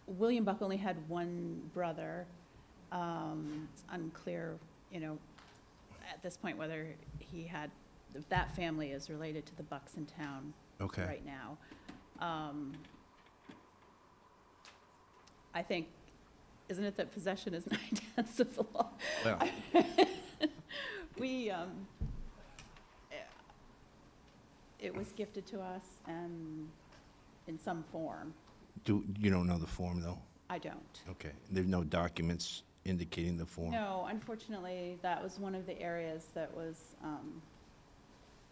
William Buck only had one brother. It's unclear, at this point whether that family is related to the Bucks in town Okay. right now. I think, isn't it that possession is not against the law? Well, We, It was gifted to us and in some form. You don't know the form, though? I don't. Okay. There's no documents indicating the form? No, unfortunately, that was one of the areas that was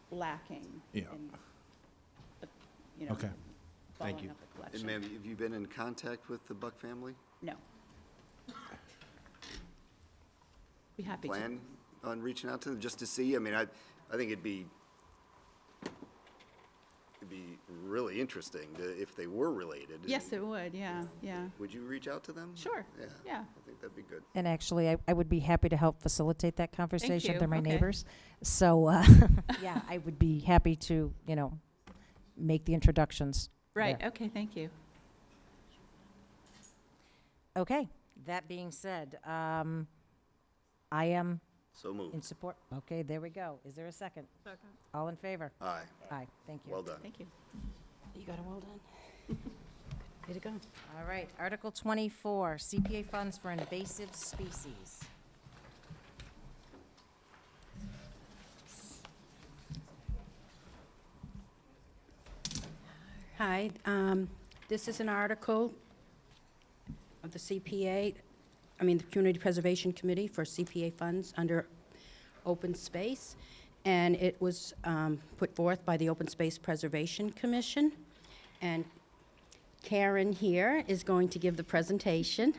lacking Yeah. in, the, you know, Okay. Thank following you. up the And collection. ma'am, have you been in contact with the Buck family? No. Be happy to. Plan on reaching out to them just to see? I mean, I think it'd be really interesting if they were related. Yes, it would, yeah, yeah. Would you reach out to them? Sure, yeah. I think that'd be good. And actually, I would be happy to help facilitate that conversation. you. They're my Okay. neighbors. So, yeah, I would be happy to, make the introductions. Right, there. okay, thank you. Okay, that being said, I am So moved. in support. Okay, there we go. Is there a second? Second. All in favor? Aye. Aye, thank you. Well done. Thank you. You got it well done. Way to go. All right, Article 24, CPA funds for invasive species. Hi, this is an article of the CPA, the Community Preservation Committee for CPA funds under open space, and it was put forth by the Open Space Preservation Commission, and Karen here is going to give the presentation,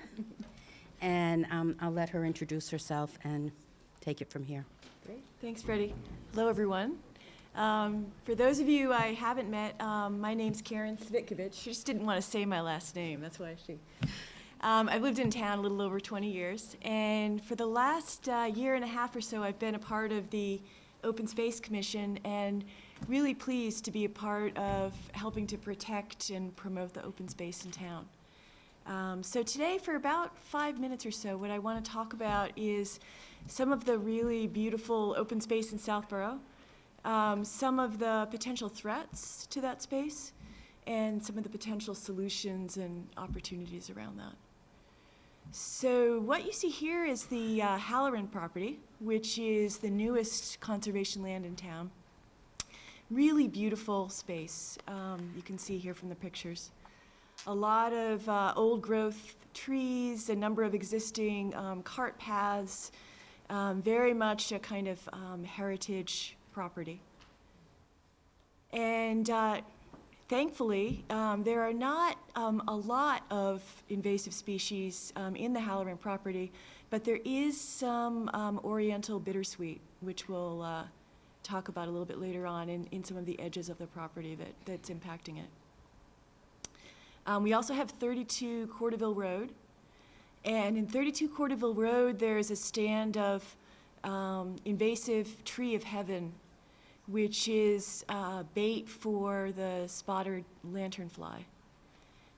and I'll let her introduce herself and take it from here. Thanks, Freddie. Hello, everyone. For those of you I haven't met, my name's Karen Svitkovich. She just didn't want to say my last name. That's why she... I've lived in town a little over 20 years, and for the last year and a half or so, I've been a part of the Open Space Commission, and really pleased to be a part of helping to protect and promote the open space in town. So today, for about 5 minutes or so, what I want to talk about is some of the really beautiful open space in Southborough, some of the potential threats to that space, and some of the potential solutions and opportunities around that. So what you see here is the Halloran property, which is the newest conservation land in town. Really beautiful space, you can see here from the pictures. A lot of old growth trees, a number of existing cart paths, very much a kind of heritage property. And thankfully, there are not a lot of invasive species in the Halloran property, but there is some oriental bittersweet, which we'll talk about a little bit later on in some of the edges of the property that's impacting it. We also have 32 Corderville Road, and in 32 Corderville Road, there's a stand of invasive tree of heaven, which is bait for the spotted lanternfly.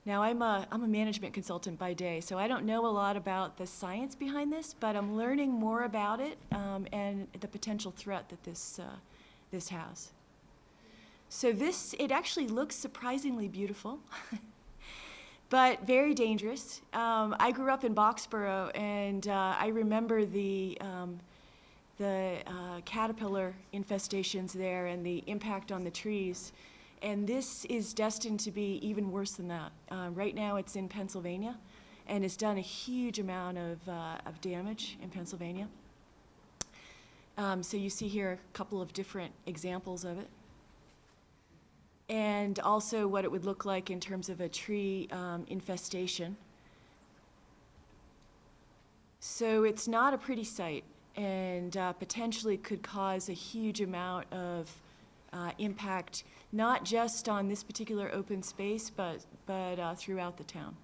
Now, I'm a management consultant by day, so I don't know a lot about the science behind this, but I'm learning more about it and the potential threat that this has. So it actually looks surprisingly beautiful, but very dangerous. I grew up in Boxborough, and I remember the caterpillar infestations there and the impact on the trees. And this is destined to be even worse than that. Right now it's in Pennsylvania, and it's done a huge amount of damage in Pennsylvania. So you see here a couple of different examples of it. And also what it would look like in terms of a tree infestation. So it's not a pretty sight, and potentially could cause a huge amount of impact, not just on this particular open space, but throughout the town.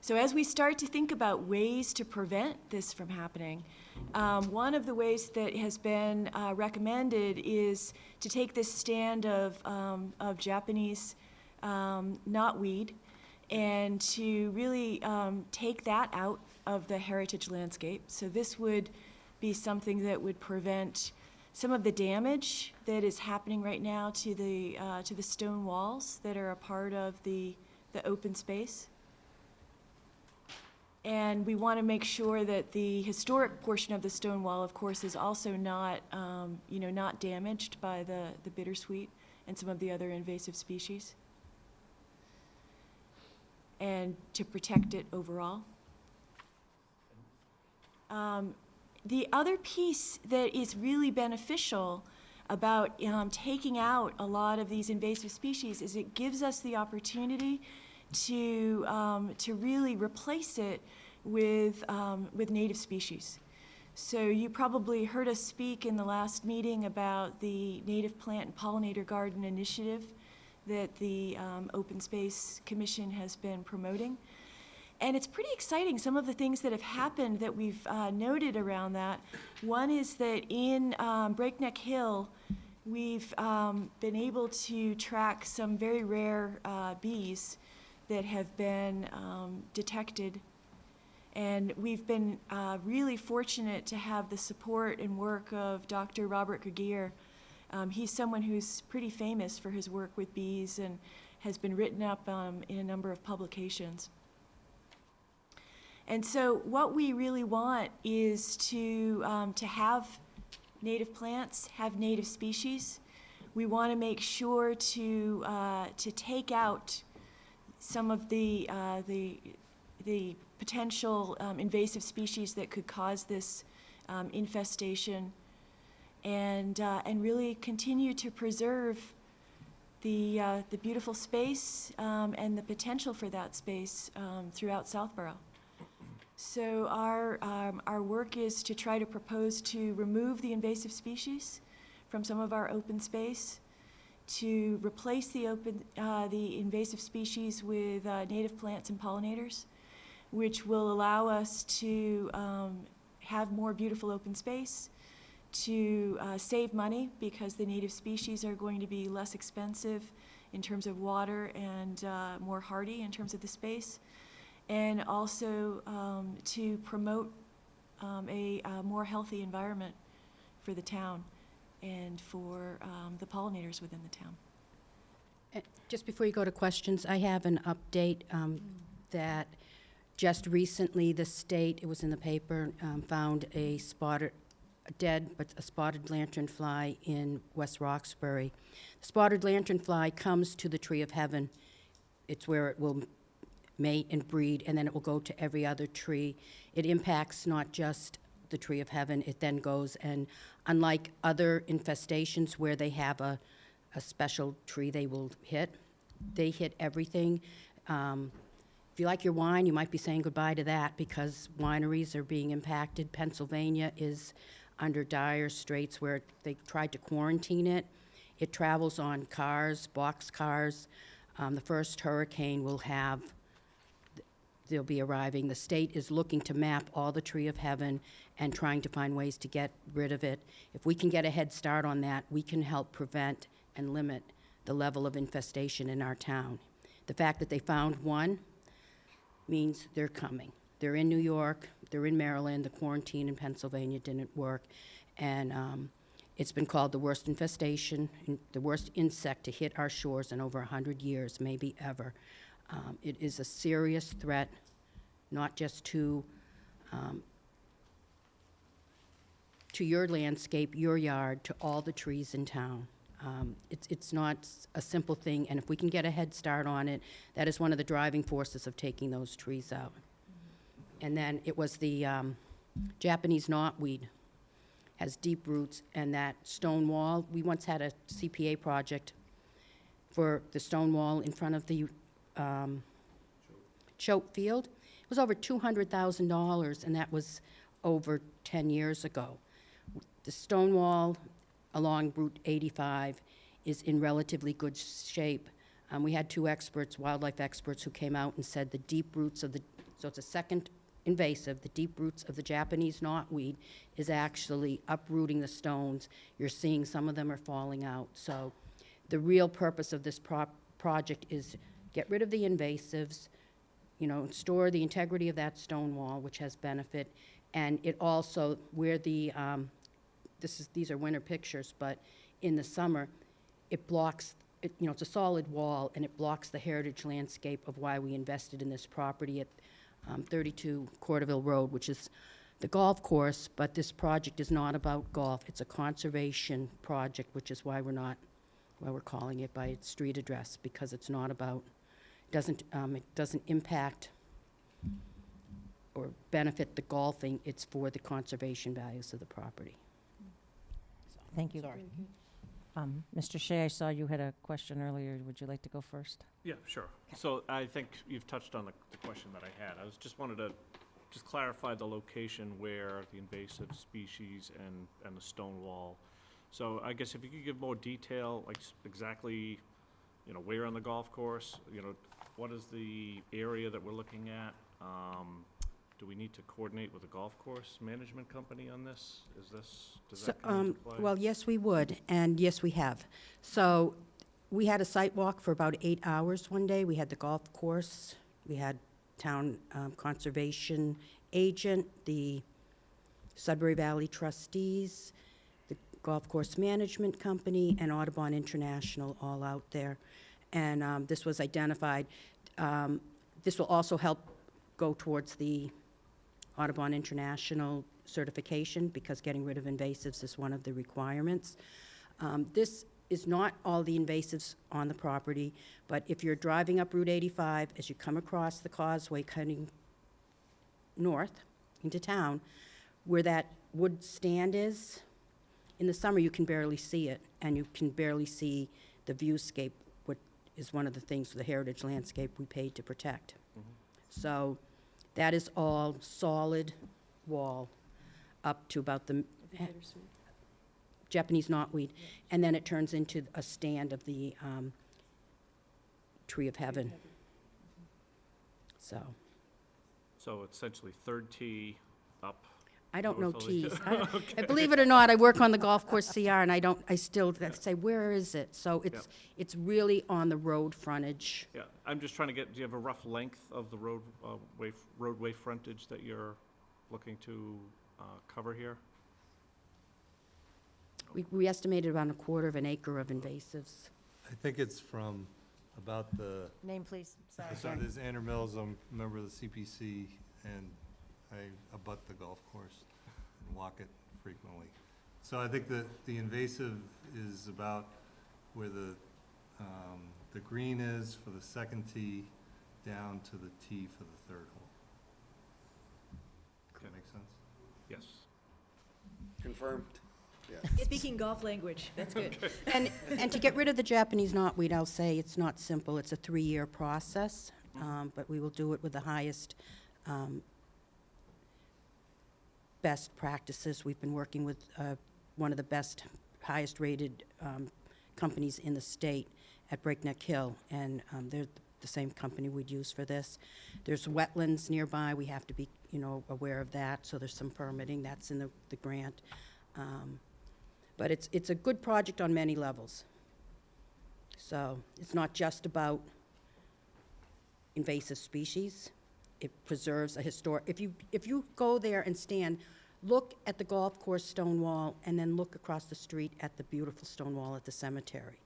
So as we start to think about ways to prevent this from happening, one of the ways that has been recommended is to take this stand of Japanese knotweed and to really take that out of the heritage landscape. So this would be something that would prevent some of the damage that is happening right now to the stone walls that are a part of the open space. And we want to make sure that the historic portion of the stone wall, of course, is also not, not damaged by the bittersweet and some of the other invasive species, and to protect it overall. The other piece that is really beneficial about taking out a lot of these invasive species is it gives us the opportunity to really replace it with native species. So you probably heard us speak in the last meeting about the Native Plant and Pollinator Garden Initiative that the Open Space Commission has been promoting. And it's pretty exciting, some of the things that have happened that we've noted around that. One is that in Breakneck Hill, we've been able to track some very rare bees that have been detected. And we've been really fortunate to have the support and work of Dr. Robert Gregier. He's someone who's pretty famous for his work with bees and has been written up in a number of publications. And so what we really want is to have native plants, have native species. We want to make sure to take out some of the potential invasive species that could cause this infestation, and really continue to preserve the beautiful space and the potential for that space throughout Southborough. So our work is to try to propose to remove the invasive species from some of our open space, to replace the invasive species with native plants and pollinators, which will allow us to have more beautiful open space, to save money because the native species are going to be less expensive in terms of water and more hardy in terms of the space, and also to promote a more healthy environment for the town and for the pollinators within the town. Just before you go to questions, I have an update that just recently the state, it was in the paper, found a spotted lanternfly in West Roxbury. The spotted lanternfly comes to the Tree of Heaven. It's where it will mate and breed, and then it will go to every other tree. It impacts not just the Tree of Heaven, it then goes, and unlike other infestations where they have a special tree they will hit, they hit everything. If you like your wine, you might be saying goodbye to that because wineries are being impacted. Pennsylvania is under dire straits where they tried to quarantine it. It travels on cars, box cars. The first hurricane they'll be arriving. The state is looking to map all the Tree of Heaven and trying to find ways to get rid of it. If we can get a head start on that, we can help prevent and limit the level of infestation in our town. The fact that they found one means they're coming. They're in New York, they're in Maryland, the quarantine in Pennsylvania didn't work, and it's been called the worst infestation, the worst insect to hit our shores in over 100 years, maybe ever. It is a serious threat, not just to your landscape, your yard, to all the trees in town. It's not a simple thing, and if we can get a head start on it, that is one of the driving forces of taking those trees out. And then it was the Japanese knotweed, has deep roots, and that stone wall, we once had a CPA project for the stone wall in front of the Choate Field. It was over $200,000, and that was over 10 years ago. The stone wall along Route 85 is in relatively good shape. We had two experts, wildlife experts, who came out and said the deep roots of so it's a second invasive, the deep roots of the Japanese knotweed is actually uprooting the stones. You're seeing some of them are falling out. So the real purpose of this project is get rid of the invasives, store the integrity of that stone wall, which has benefit, and it also, where the, these are winter pictures, but in the summer, it blocks, it's a solid wall, and it blocks the heritage landscape of why we invested in this property. 32 Corderville Road, which is the golf course, but this project is not about golf. It's a conservation project, which is why we're calling it by its street address, because it's not about, it doesn't impact or benefit the golfing, it's for the conservation values of the property. Thank you. Sorry. Mr. Shea, I saw you had a question earlier. Would you like to go first? Yeah, sure. So I think you've touched on the question that I had. I just wanted to just clarify the location where the invasive species and the stone wall. So I guess if you could give more detail, like exactly, where on the golf course, what is the area that we're looking at? Do we need to coordinate with a golf course management company on this? Does that come into play? Well, yes, we would, and yes, we have. So we had a site walk for about 8 hours one day. We had the golf course, we had town conservation agent, the Sudbury Valley trustees, the golf course management company, and Audubon International all out there. And this was identified. This will also help go towards the Audubon International certification, because getting rid of invasives is one of the requirements. This is not all the invasives on the property, but if you're driving up Route 85, as you come across the causeway cutting north into town, where that wood stand is, in the summer you can barely see it, and you can barely see the viewscape, what is one of the things for the heritage landscape we paid to protect. So that is all solid wall up to about the Japanese knotweed, and then it turns into a stand of the Tree of Heaven. So So essentially third tee up. I don't know northerly. tees. Okay. Believe it or not, I work on the golf course CR, and I still say, where is it? So it's really on the road frontage. Yeah, I'm just trying to get, do you have a rough length of the roadway frontage that you're looking to cover here? We estimated around 1/4 acre of invasives. I think it's from about the, Name, please. Sorry. so there's Andrew Mills, I'm a member of the CPC, and I abut the golf course and walk it frequently. So I think that the invasive is about where the green is for the second tee down to the tee for the third hole. Does that make sense? Yes. Confirmed? Yeah. Speaking golf language, that's good. And to get rid of the Japanese knotweed, I'll say it's not simple. It's a 3-year process, but we will do it with the highest best practices. We've been working with one of the best, highest-rated companies in the state at Breakneck Hill, and they're the same company we'd use for this. There's wetlands nearby. We have to be, aware of that, so there's some permitting. That's in the grant. But it's a good project on many levels. So it's not just about invasive species. It preserves a historic, if you go there and stand, look at the golf course stone wall, and then look across the street at the beautiful stone wall at the cemetery.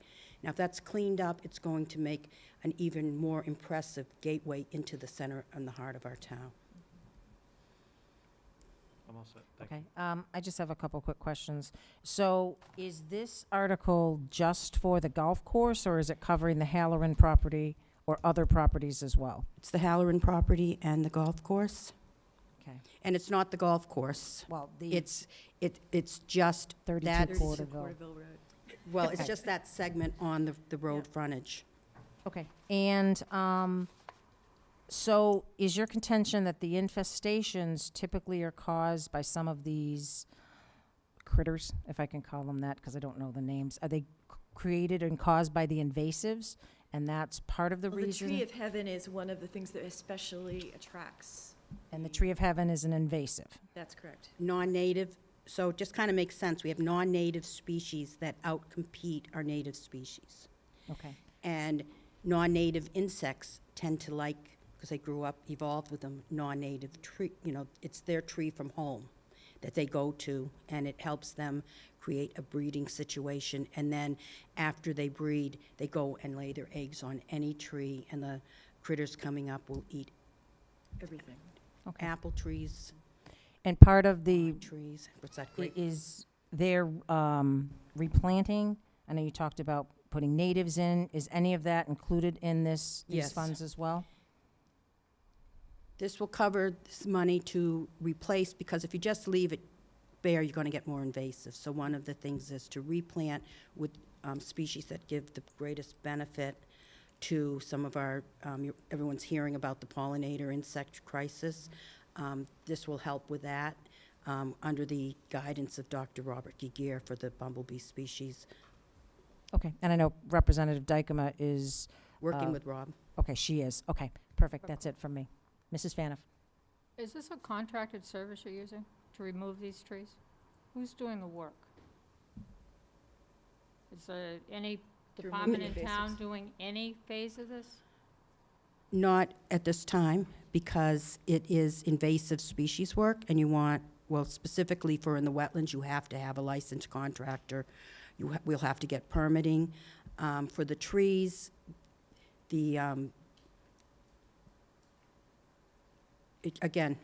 Now, if that's cleaned up, it's going to make an even more impressive gateway into the center and the heart of our town. I'm all set. Thank you. Okay, I just have a couple quick questions. So is this article just for the golf course, or is it covering the Halloran property or other properties as well? It's the Halloran property and the golf course. Okay. And it's not the golf course. Well, It's just 32 that, Porterville. Road. well, it's just that segment on the road frontage. Okay, and so is your contention that the infestations typically are caused by some of these critters, if I can call them that, because I don't know the names? Are they created and caused by the invasives, and that's part of the reason? The Tree of Heaven is one of the things that especially attracts. And the Tree of Heaven is an invasive? That's correct. Non-native, so it just kind of makes sense. We have non-native species that outcompete our native species. Okay. And non-native insects tend to like, because they grew up, evolved with them, non-native tree, it's their tree from home that they go to, and it helps them create a breeding situation. And then after they breed, they go and lay their eggs on any tree, and the critters coming up will eat Everything. Okay. apple trees, And part of the, pine trees, what's that, grape? is their replanting? I know you talked about putting natives in. Is any of that included in these Yes. funds as well? This will cover this money to replace, because if you just leave it bare, you're going to get more invasive. So one of the things is to replant with species that give the greatest benefit to some of our, everyone's hearing about the pollinator insect crisis. This will help with that under the guidance of Dr. Robert Gigier for the bumblebee species, Okay, and I know Representative Dykema is, working with Rob. okay, she is. Okay, perfect. That's it from me. Mrs. Faniff? Is this a contracted service you're using to remove these trees? Who's doing the work? Is any department in town doing any phase of this? Not at this time, because it is invasive species work, and you want, well, specifically for in the wetlands, you have to have a licensed contractor. We'll have to get permitting. For the trees, again,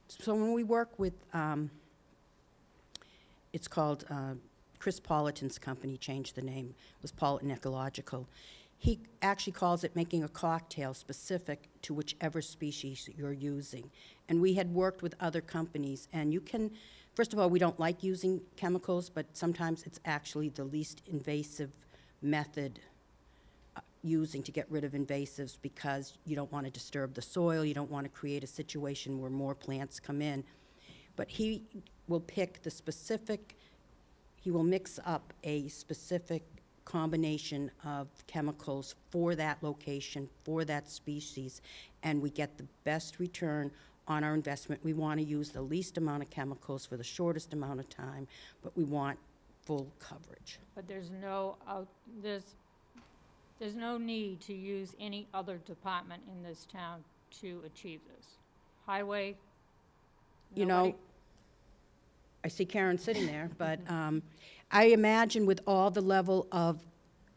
so when we work with, it's called Chris Politan's company, changed the name, it was Politan Ecological. He actually calls it making a cocktail specific to whichever species you're using. And we had worked with other companies, and you can, first of all, we don't like using chemicals, but sometimes it's actually the least invasive method using to get rid of invasives, because you don't want to disturb the soil, you don't want to create a situation where more plants come in. But he will pick the specific, he will mix up a specific combination of chemicals for that location, for that species, and we get the best return on our investment. We want to use the least amount of chemicals for the shortest amount of time, but we want full coverage. But there's no there's no need to use any other department in this town to achieve this. Highway, You nobody? know, I see Karen sitting there, but I imagine with all the level of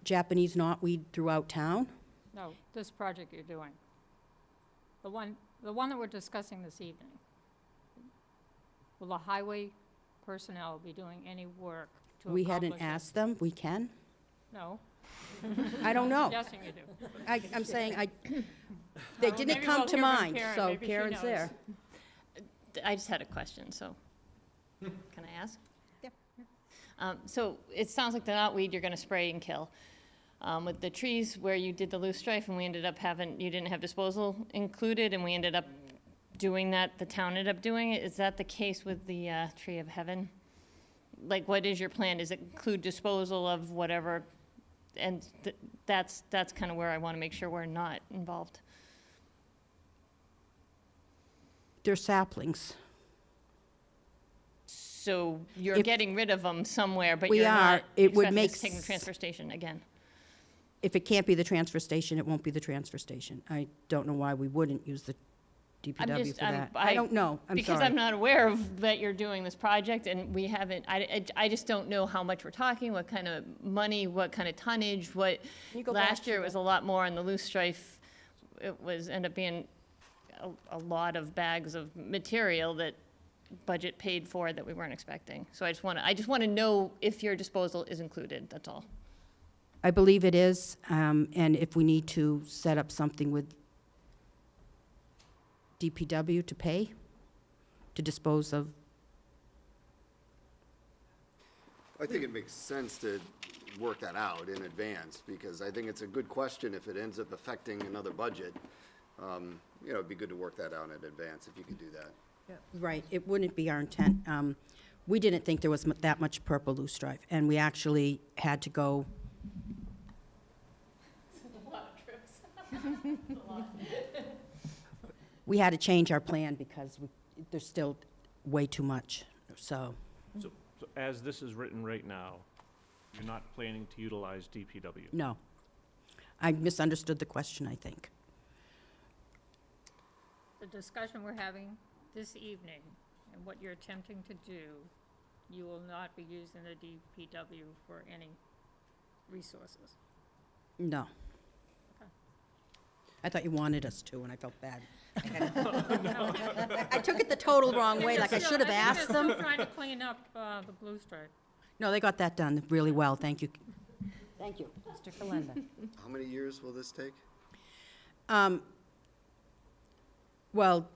Japanese knotweed throughout town, No, this project you're doing. The one that we're discussing this evening. Will the highway personnel be doing any work to accomplish we hadn't it? asked them, we can? No. I don't know. Guessing you do. I'm saying, they Well, didn't maybe come we'll to hear from mind, Karen. so Maybe she Karen's knows. there. I just had a question, so, can I ask? Yeah. So it sounds like the knotweed you're gonna spray and kill. With the trees where you did the loose strife and we ended up you didn't have disposal included and we ended up doing that, the town ended up doing it, is that the case with the tree of heaven? Like, what is your plan? Does it include disposal of whatever? And that's kind of where I want to make sure we're not involved. They're saplings. So you're If- getting rid of them somewhere, but We you're are. not It would expecting make us to take them to the transfer station again. If it can't be the transfer station, it won't be the transfer station. I don't know why we wouldn't use the DPW for that. I don't know, I'm Because sorry. I'm not aware of that you're doing this project, and we haven't, I just don't know how much we're talking, what kind of money, what kind of tonnage, what, Can you go back last to year it was a lot more on the loose strife. It was, ended up being a lot of bags of material that budget paid for that we weren't expecting. So I just want to know if your disposal is included, that's all. I believe it is, and if we need to set up something with DPW to pay, to dispose of. I think it makes sense to work that out in advance, because I think it's a good question if it ends up affecting another budget. It'd be good to work that out in advance if you could do that. Right, it wouldn't be our intent. We didn't think there was that much purple loose strife, and we actually had to go. We had to change our plan because there's still way too much, so. So as this is written right now, you're not planning to utilize DPW? No. I misunderstood the question, I think. The discussion we're having this evening and what you're attempting to do, you will not be using the DPW for any resources. No. I thought you wanted us to, and I felt bad. I took it the total wrong way, like I should have asked them. They're still trying to clean up the blue stripe. No, they got that done really well, thank you. Thank you. Mr. Kalenda. How many years will this take? Well,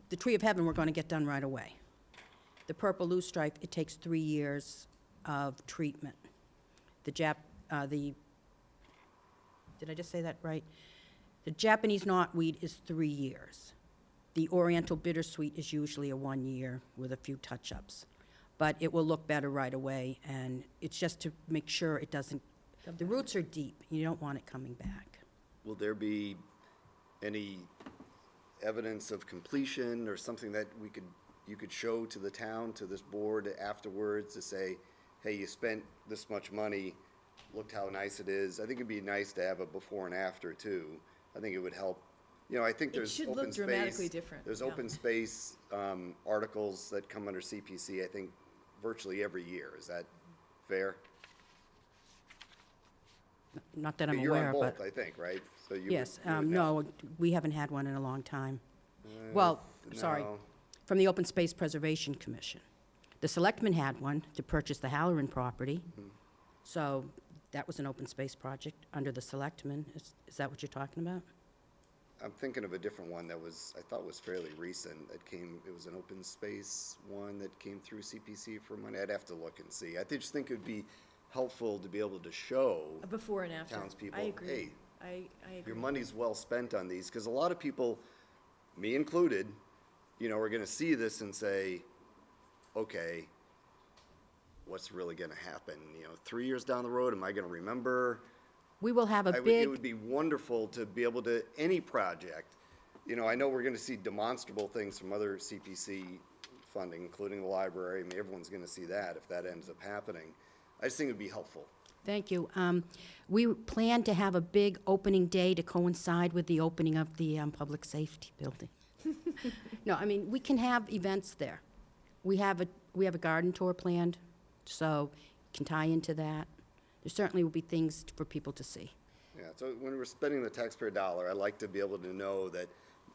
the Tree of Heaven, we're going to get done right away. The purple loosestrife, it takes 3 years of treatment. Did I just say that right? The Japanese knotweed is 3 years. The Oriental bittersweet is usually a 1 year with a few touch-ups. But it will look better right away, and it's just to make sure it doesn't, the roots are deep. You don't want it coming back. Will there be any evidence of completion or something that you could show to the town, to this board afterwards to say, hey, you spent this much money, looked how nice it is? I think it'd be nice to have a before and after too. I think it would help. You know, I think there's should open look space. dramatically different, There's yeah. open space articles that come under CPC, I think, virtually every year. Is that fair? Not that I'm You're aware on of, but. both, I think, right? So you would- Yes, you would have- no, we haven't had one in a long time. Well, sorry, no. from the Open Space Preservation Commission. The Selectmen had one to purchase the Halloran property, so that was an open space project under the Selectmen. Is that what you're talking about? I'm thinking of a different one that I thought was fairly recent. It was an open space one that came through CPC for money. I'd have to look and see. I just think it'd be helpful to be able to show A before and after. townspeople, I agree. hey, I agree. your money's well spent on these, because a lot of people, me included, you know, are gonna see this and say, okay, what's really gonna happen? You know, 3 years down the road, am I gonna remember? We will have a It big, would be wonderful to be able to, any project, you know, I know we're gonna see demonstrable things from other CPC funding, including the library. I mean, everyone's gonna see that if that ends up happening. I just think it'd be helpful. thank you. We plan to have a big opening day to coincide with the opening of the public safety building. No, I mean, we can have events there. We have a garden tour planned, so can tie into that. There certainly will be things for people to see. Yeah, so when we're spending the taxpayer dollar, I like to be able to know that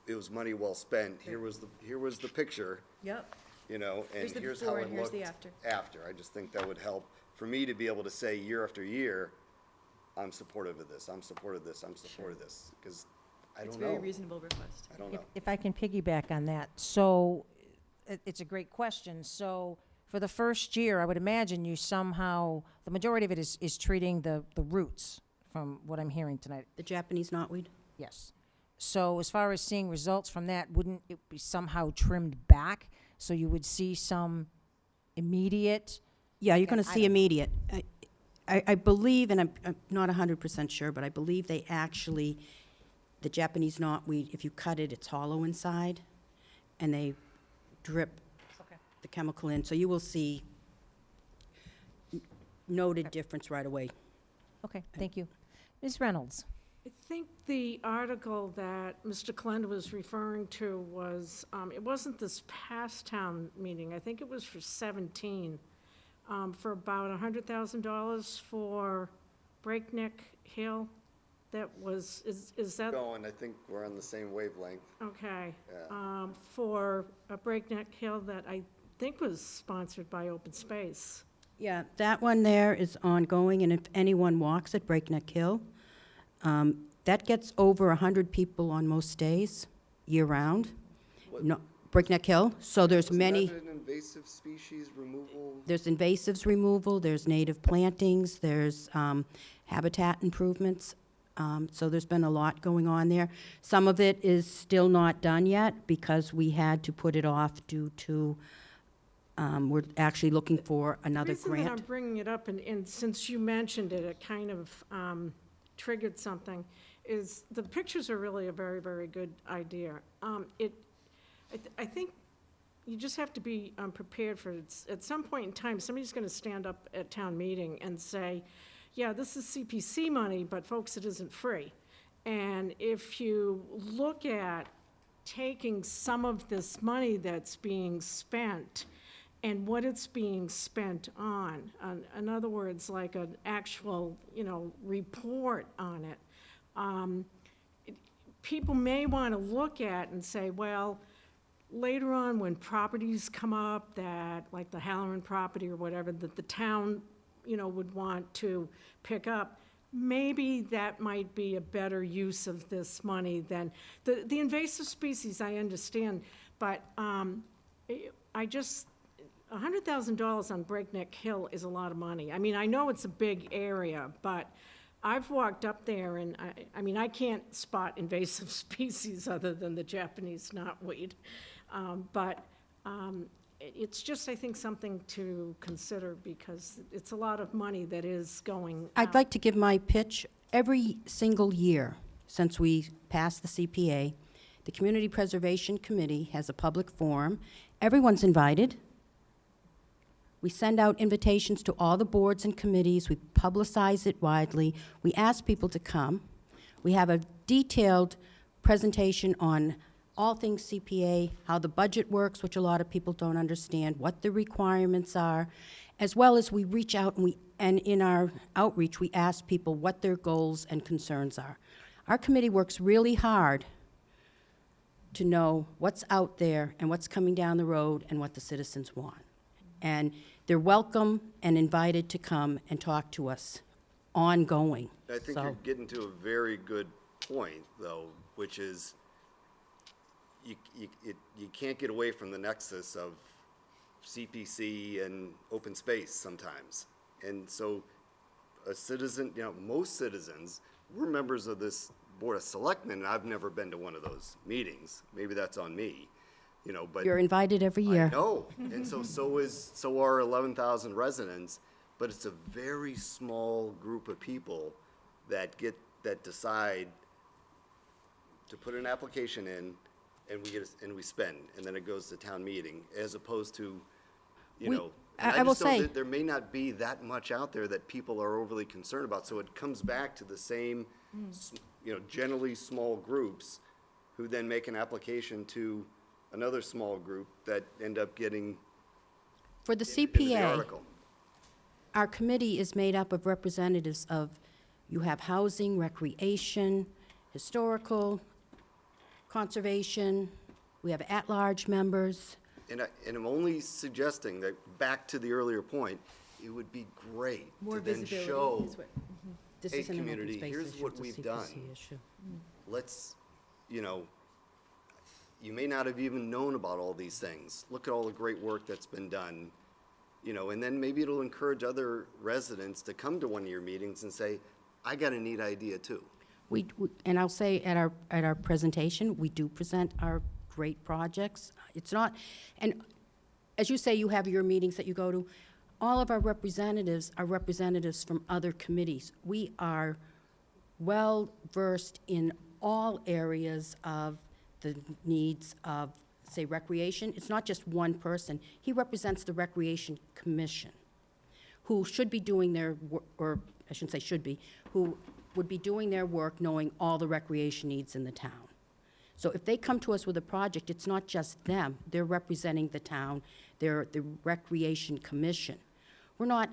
it was money well spent. Here was the picture, Yep. you know, and Here's the here's how before it and here's looked the after. after. I just think that would help for me to be able to say year after year, I'm supportive of this, I'm supportive of this, I'm supportive of this, because I It's don't a very know. reasonable request. I don't know. If I can piggyback on that, so it's a great question. So for the first year, I would imagine you somehow, the majority of it is treating the roots, from what I'm hearing tonight. The Japanese knotweed? Yes. So as far as seeing results from that, wouldn't it be somehow trimmed back? So you would see some immediate? Yeah, you're going to I see don't know. immediate. I believe, and I'm not 100% sure, but I believe they actually, the Japanese knotweed, if you cut it, it's hollow inside, and they drip the chemical in. So you will see noted difference right away. Okay, thank you. Ms. Reynolds? I think the article that Mr. Kalenda was referring to was, it wasn't this past town meeting, I think it was for 17, for about $100,000 for Breakneck Hill. That was, is that, Going, I think we're on the same wavelength. okay. Yeah. For a Breakneck Hill that I think was sponsored by Open Space. Yeah, that one there is ongoing, and if anyone walks at Breakneck Hill, that gets over 100 people on most days, year-round. What- No, Breakneck Hill, so there's Wasn't many. that an invasive species removal? There's invasives removal, there's native plantings, there's habitat improvements. So there's been a lot going on there. Some of it is still not done yet because we had to put it off due to, we're actually looking for another The reason that I'm grant. bringing it up, and since you mentioned it, it kind of triggered something, is the pictures are really a very, very good idea. I think you just have to be prepared for it. At some point in time, somebody's going to stand up at town meeting and say, yeah, this is CPC money, but folks, it isn't free. And if you look at taking some of this money that's being spent and what it's being spent on, in other words, like an actual, report on it, people may want to look at and say, well, later on, when properties come up that, like the Halloran property or whatever, that the town, would want to pick up, maybe that might be a better use of this money than, the invasive species, I understand, but I just, $100,000 on Breakneck Hill is a lot of money. I mean, I know it's a big area, but I've walked up there and I can't spot invasive species other than the Japanese knotweed. It's just, I think, something to consider because it's a lot of money that is going out. I'd like to give my pitch. Every single year since we passed the CPA, the Community Preservation Committee has a public forum. Everyone's invited. We send out invitations to all the boards and committees. We publicize it widely. We ask people to come. We have a detailed presentation on all things CPA, how the budget works, which a lot of people don't understand, what the requirements are, as well as we reach out and in our outreach, we ask people what their goals and concerns are. Our committee works really hard to know what's out there and what's coming down the road and what the citizens want. And they're welcome and invited to come and talk to us ongoing. I think you're getting to a very good point, though, which is you can't get away from the nexus of CPC and open space sometimes. And so a citizen, most citizens, we're members of this Board of Selectmen, and I've never been to one of those meetings. Maybe that's on me, but. You're invited every year. I know, and so are 11,000 residents, but it's a very small group of people that decide to put an application in, and we spend, and then it goes to town meeting, as opposed to, I will say, there may not be that much out there that people are overly concerned about, so it comes back to the same, generally small groups who then make an application to another small group that end up getting for the into the CPA, article. our committee is made up of representatives of, you have housing, recreation, historical, conservation, we have at-large members. And I'm only suggesting that, back to the earlier point, it would be great More to then visibility show, is what- This hey, isn't an open community, space here's issue, what it's a we've CPC done. issue. Let's, you may not have even known about all these things. Look at all the great work that's been done, and then maybe it'll encourage other residents to come to one of your meetings and say, I got a neat idea too. And I'll say at our presentation, we do present our great projects. It's not, and as you say, you have your meetings that you go to. All of our representatives are representatives from other committees. We are well-versed in all areas of the needs of, say, recreation. It's not just one person. He represents the Recreation Commission, who should be doing their, or I shouldn't say should be, who would be doing their work knowing all the recreation needs in the town. So if they come to us with a project, it's not just them. They're representing the town. They're the Recreation Commission. We're not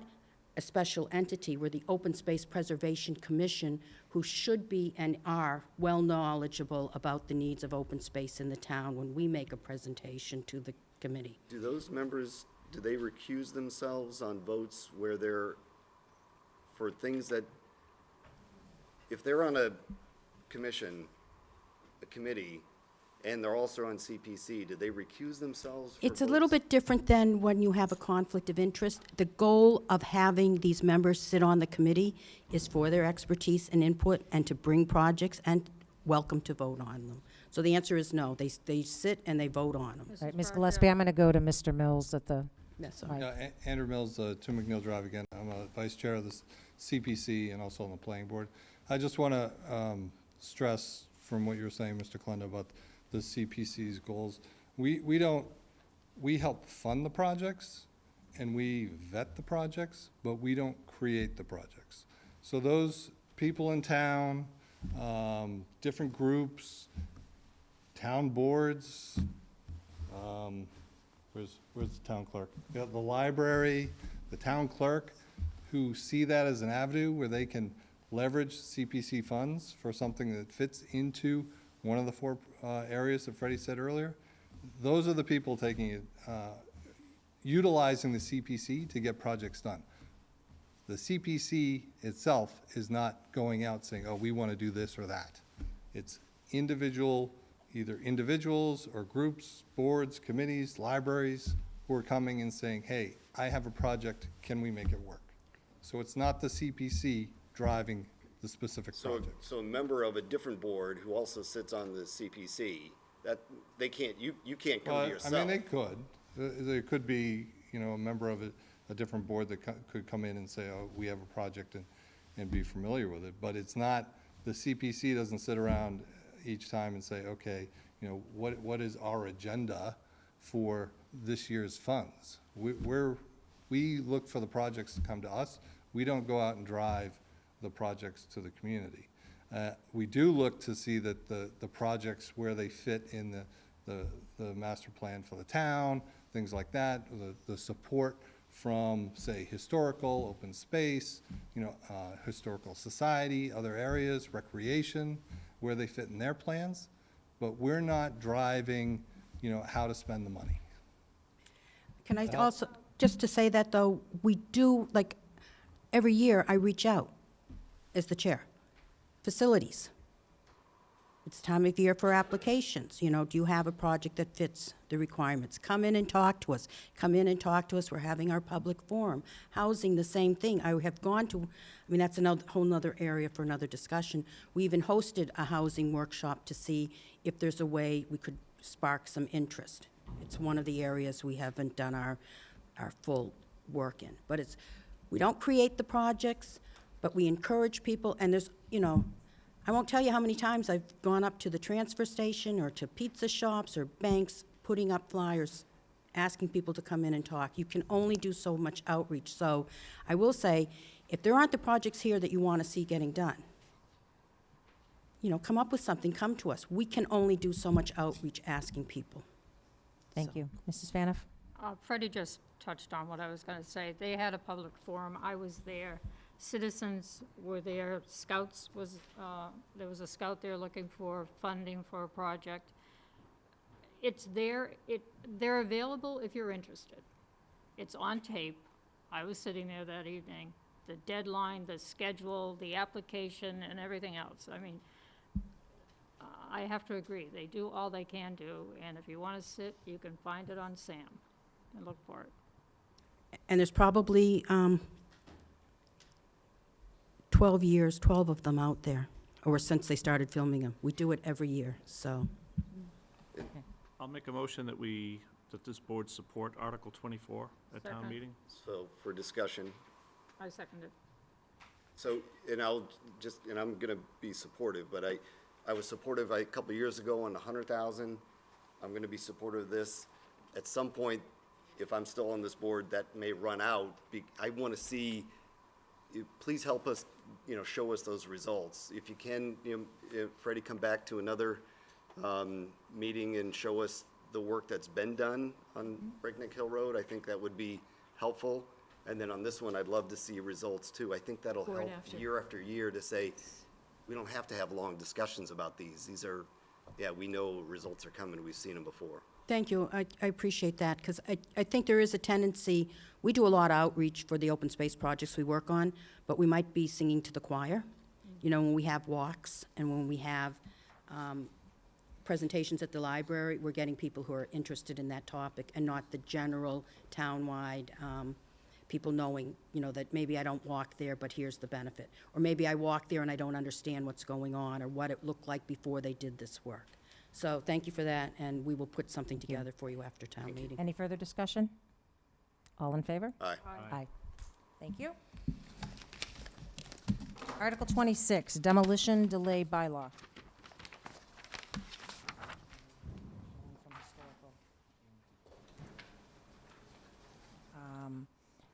a special entity. We're the Open Space Preservation Commission, who should be and are well knowledgeable about the needs of open space in the town when we make a presentation to the committee. Do those members, do they recuse themselves on votes where they're, for things that, if they're on a commission, a committee, and they're also on CPC, do they recuse themselves for It's a little votes? bit different than when you have a conflict of interest. The goal of having these members sit on the committee is for their expertise and input and to bring projects and welcome to vote on them. So the answer is no. They sit and they vote on them. All right, Ms. Gillespie, I'm going to go to Mr. Mills at the Yes, mic. Andrew Mills, 2 McNeil Drive again. I'm a vice chair of the CPC and also on the planning board. I just want to stress from what you were saying, Mr. Klenda, about the CPC's goals. We help fund the projects and we vet the projects, but we don't create the projects. So those people in town, different groups, town boards, where's the town clerk? The library, the town clerk, who see that as an avenue where they can leverage CPC funds for something that fits into one of the four areas that Freddie said earlier, those are the people taking it, utilizing the CPC to get projects done. The CPC itself is not going out saying, oh, we want to do this or that. It's individual, either individuals or groups, boards, committees, libraries, who are coming and saying, hey, I have a project, can we make it work? So it's not the CPC driving the specific project. So a member of a different board who also sits on the CPC, that, they can't, you can't come to yourself. I mean, they could. There could be, you know, a member of a different board that could come in and say, oh, we have a project and be familiar with it. But it's not, the CPC doesn't sit around each time and say, okay, you know, what is our agenda for this year's funds? We look for the projects to come to us. We don't go out and drive the projects to the community. We do look to see that the projects where they fit in the master plan for the town, things like that, the support from, say, historical, open space, you know, historical society, other areas, recreation, where they fit in their plans. But we're not driving, you know, how to spend the money. Can I also, just to say that, though, we do, like, every year I reach out as the chair. Facilities. It's time of year for applications. You know, do you have a project that fits the requirements? Come in and talk to us. Come in and talk to us. We're having our public forum. Housing, the same thing. I have gone to, I mean, that's another whole nother area for another discussion. We even hosted a housing workshop to see if there's a way we could spark some interest. It's one of the areas we haven't done our full work in. But it's, we don't create the projects, but we encourage people, and there's, you know, I won't tell you how many times I've gone up to the transfer station or to pizza shops or banks, putting up flyers, asking people to come in and talk. You can only do so much outreach. So I will say, if there aren't the projects here that you want to see getting done, you know, come up with something, come to us. We can only do so much outreach asking people. Thank you. Mrs. Faniff? Freddie just touched on what I was going to say. They had a public forum. I was there. Citizens were there. Scouts was, there was a scout there looking for funding for a project. It's there. They're available if you're interested. It's on tape. I was sitting there that evening. The deadline, the schedule, the application, and everything else. I mean, I have to agree. They do all they can do, and if you want to sit, you can find it on SAM and look for it. And there's probably 12 of them out there, or since they started filming them. We do it every year, so. I'll make a motion that that this board support Article 24 at town Second. meeting. So for discussion, I second it. so, and I'm gonna be supportive, but I was supportive a couple of years ago on the 100,000. I'm gonna be supportive of this. At some point, if I'm still on this board, that may run out. I wanna see, please help us, you know, show us those results. If you can, you know, Freddie, come back to another meeting and show us the work that's been done on Breakneck Hill Road. I think that would be helpful. And then on this one, I'd love to see results too. I think that'll Before and help after. year after year to say, we don't have to have long discussions about these. These are, yeah, we know results are coming. We've seen them before. Thank you. I appreciate that, because I think there is a tendency, we do a lot of outreach for the open space projects we work on, but we might be singing to the choir. You know, when we have walks and when we have presentations at the library, we're getting people who are interested in that topic and not the general townwide people knowing, you know, that maybe I don't walk there, but here's the benefit. Or maybe I walk there and I don't understand what's going on or what it looked like before they did this work. So thank you for that, and we will put something together for you after town meeting. Any further discussion? All in favor? Aye. Aye. Thank you. Article 26, demolition delay bylaw.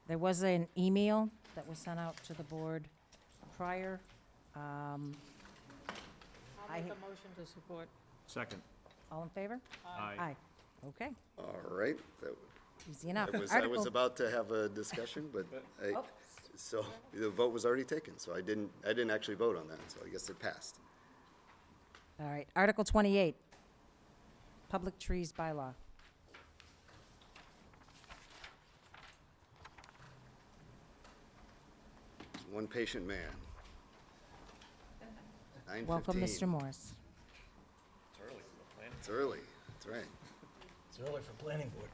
There was an email that was sent out to the board prior. I'll make a motion to support. Second. All in favor? Aye. Aye. Okay, All right. easy enough. I was Article- about to have a discussion, but so the vote was already taken, so I didn't actually vote on that, so I guess it passed. All right, Article 28, Public Trees Bylaw. One patient man. 9:15. Welcome, Mr. Morris. It's early, that's right. It's early for planning board.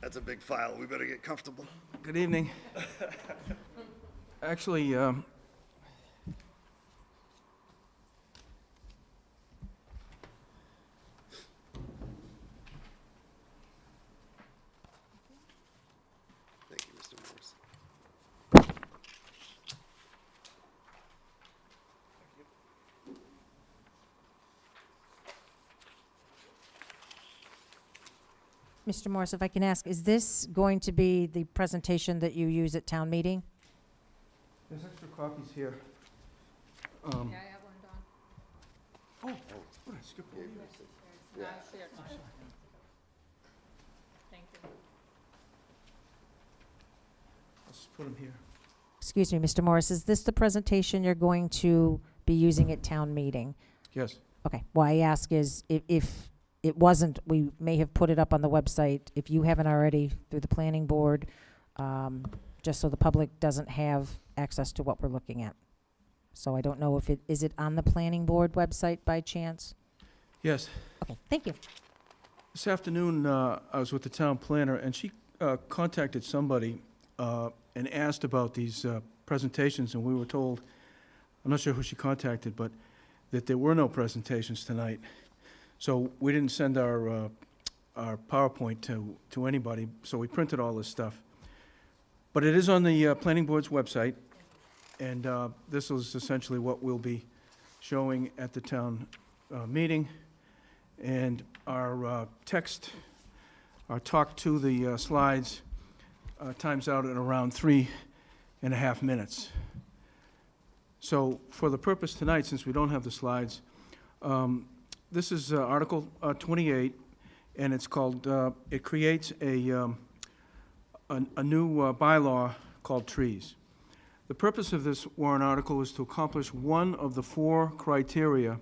That's a big file, we better get comfortable. Good evening. Actually, Thank you, Mr. Morris. Mr. Morris, if I can ask, is this going to be the presentation that you use at town meeting? there's extra copies here. I have one, Don. Oh, what, I skipped over you? Yeah. Thank you. Let's just put them here. Excuse me, Mr. Morris, is this the presentation you're going to be using at town meeting? Yes. Okay, why I ask is if it wasn't, we may have put it up on the website, if you haven't already, through the planning board, just so the public doesn't have access to what we're looking at. So I don't know if is it on the planning board website by chance? Yes. Okay, thank you. This afternoon, I was with the town planner, and she contacted somebody and asked about these presentations, and we were told, I'm not sure who she contacted, but that there were no presentations tonight. So we didn't send our PowerPoint to anybody, so we printed all this stuff. But it is on the planning board's website, and this is essentially what we'll be showing at the town meeting. And our text, our talk to the slides times out at around 3.5 minutes. So for the purpose tonight, since we don't have the slides, this is Article 28, and it's called, it creates a new bylaw called trees. The purpose of this warrant article is to accomplish one of the 4 criteria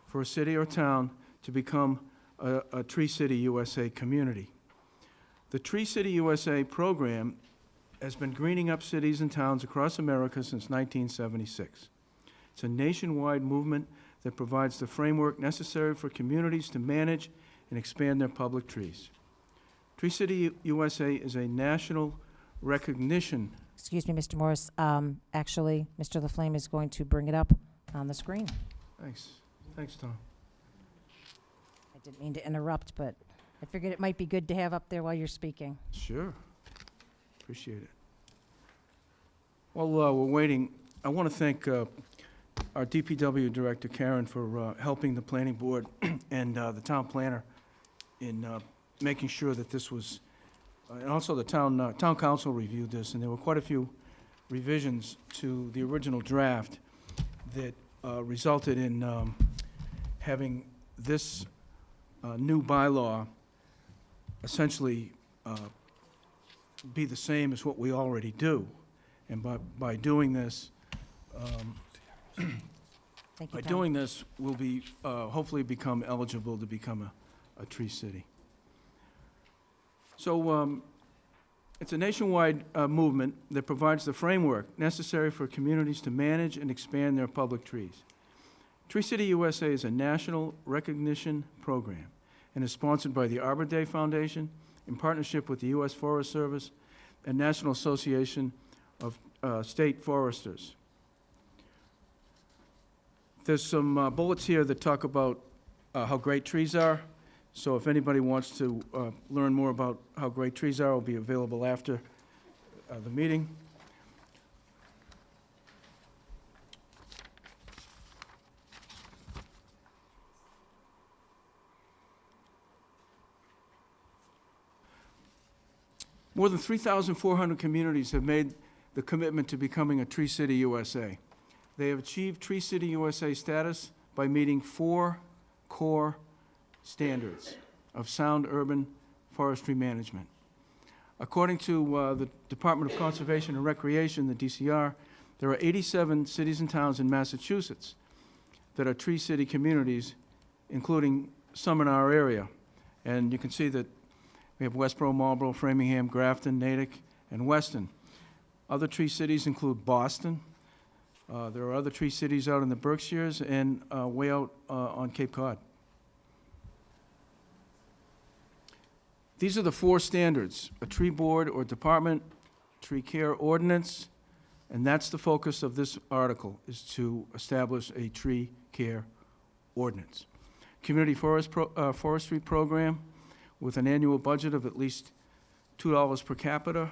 for a city or town to become a Tree City USA community. The Tree City USA program has been greening up cities and towns across America since 1976. It's a nationwide movement that provides the framework necessary for communities to manage and expand their public trees. Tree City USA is a national recognition. Excuse me, Mr. Morris, actually, Mr. Laflamme is going to bring it up on the screen. Thanks. Thanks, Tom. I didn't mean to interrupt, but I figured it might be good to have up there while you're speaking. Sure. Appreciate it. While we're waiting, I want to thank our DPW Director, Karen, for helping the planning board and the town planner in making sure that this was, and also the town council reviewed this, and there were quite a few revisions to the original draft that resulted in having this new bylaw essentially be the same as what we already do. And by doing this, Thank you, by Tom. doing this, we'll be, hopefully become eligible to become a tree city. So it's a nationwide movement that provides the framework necessary for communities to manage and expand their public trees. Tree City USA is a national recognition program and is sponsored by the Arbor Day Foundation in partnership with the U.S. Forest Service and National Association of State Foresters. There's some bullets here that talk about how great trees are. So if anybody wants to learn more about how great trees are, it'll be available after the meeting. More than 3,400 communities have made the commitment to becoming a Tree City USA. They have achieved Tree City USA status by meeting 4 core standards of sound urban forestry management. According to the Department of Conservation and Recreation, the DCR, There are 87 cities and towns in Massachusetts that are Tree City communities, including some in our area. And you can see that we have Westboro, Marlboro, Framingham, Grafton, Natick, and Weston. Other tree cities include Boston. There are other tree cities out in the Berkshires and way out on Cape Cod. These are the 4 standards: a tree board or department, tree care ordinance, and that's the focus of this article, is to establish a tree care ordinance. Community forestry program with an annual budget of at least $2 per capita,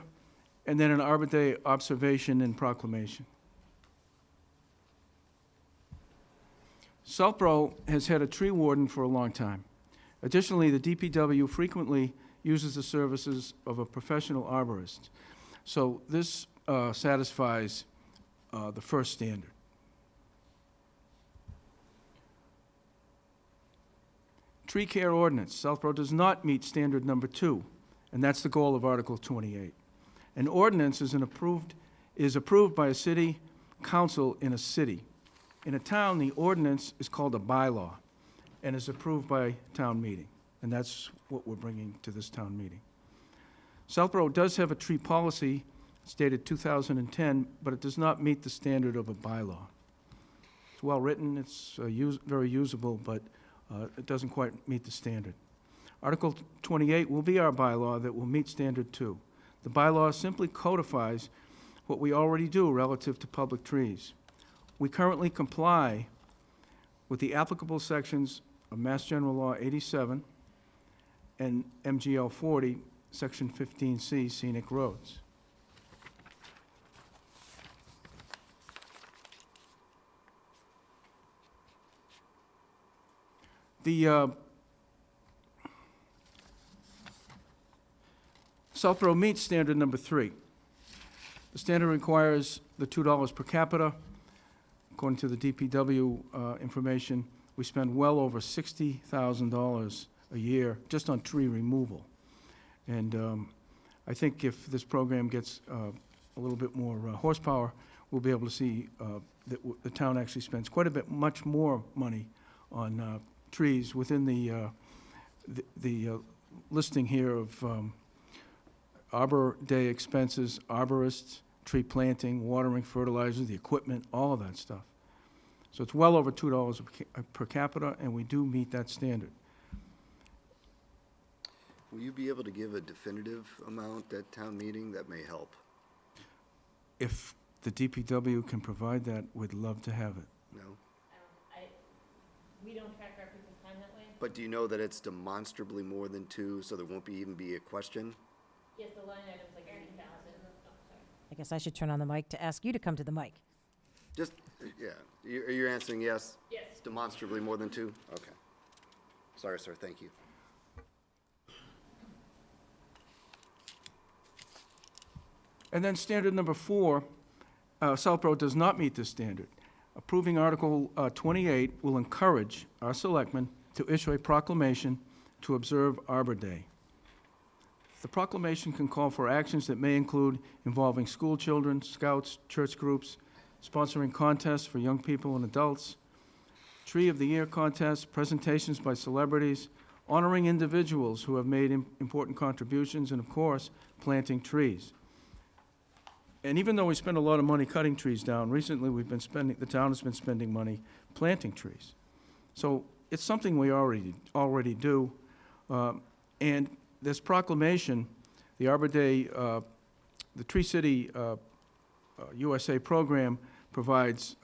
and then an Arbor Day observation and proclamation. Southborough has had a tree warden for a long time. Additionally, the DPW frequently uses the services of a professional arborist. So this satisfies the first standard. Tree care ordinance. Southborough does not meet standard number 2, and that's the goal of Article 28. An ordinance is approved by a city council in a city. In a town, the ordinance is called a bylaw and is approved by town meeting, and that's what we're bringing to this town meeting. Southborough does have a tree policy stated 2010, but it does not meet the standard of a bylaw. It's well-written, it's very usable, but it doesn't quite meet the standard. Article 28 will be our bylaw that will meet standard 2. The bylaw simply codifies what we already do relative to public trees. We currently comply with the applicable sections of Mass General Law 87 and MGL 40, Section 15C, Scenic Roads. The Southborough meets standard number 3. The standard requires the $2 per capita. According to the DPW information, we spend well over $60,000 a year just on tree removal. And I think if this program gets a little bit more horsepower, we'll be able to see that the town actually spends quite a bit, much more money on trees within the listing here of Arbor Day expenses, arborists, tree planting, watering, fertilizer, the equipment, all of that stuff. So it's well over $2 per capita, and we do meet that standard. Will you be able to give a definitive amount at town meeting? That may help. If the DPW can provide that, we'd love to have it. No? We don't track our people's time that way. But do you know that it's demonstrably more than 2, so there won't even be a question? Yes, the line item's like 80,000. Oh, sorry. I guess I should turn on the mic to ask you to come to the mic. Just, yeah. Are you answering yes? Yes. It's demonstrably more than 2? Okay. Sorry, sir. Thank you. And then standard number 4, Southborough does not meet this standard. Approving Article 28 will encourage our selectmen to issue a proclamation to observe Arbor Day. The proclamation can call for actions that may include involving school children, scouts, church groups, sponsoring contests for young people and adults, Tree of the Year contests, presentations by celebrities, honoring individuals who have made important contributions, and of course, planting trees. And even though we spend a lot of money cutting trees down, recently the town has been spending money planting trees. So it's something we already do. And this proclamation, the Arbor Day, the Tree City USA program provides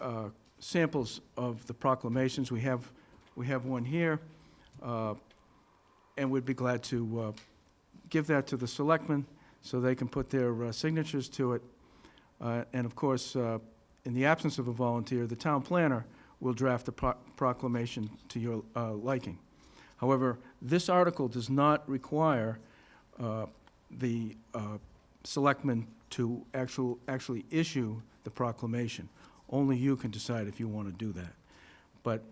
samples of the proclamations. We have one here, and we'd be glad to give that to the selectmen so they can put their signatures to it. And of course, in the absence of a volunteer, the town planner will draft the proclamation to your liking. However, this article does not require the selectmen to actually issue the proclamation. Only you can decide if you want to do that. But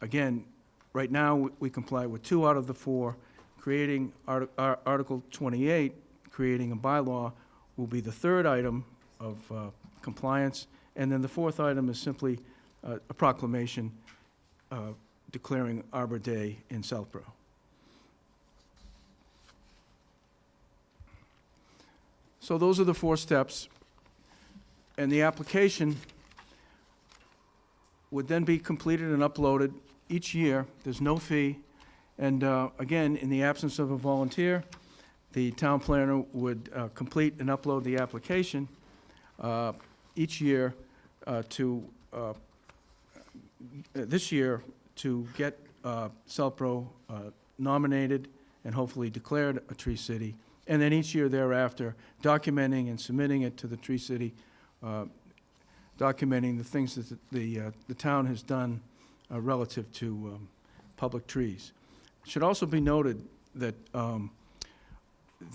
again, right now, we comply with 2 out of the 4. Creating Article 28, creating a bylaw, will be the 3rd item of compliance, And then the fourth item is simply a proclamation declaring Arbor Day in Southborough. So those are the 4 steps. And the application would then be completed and uploaded each year. There's no fee. And again, in the absence of a volunteer, the town planner would complete and upload the application each year this year to get Southborough nominated and hopefully declared a tree city. And then each year thereafter, documenting and submitting it to the Tree City, documenting the things that the town has done relative to public trees. It should also be noted that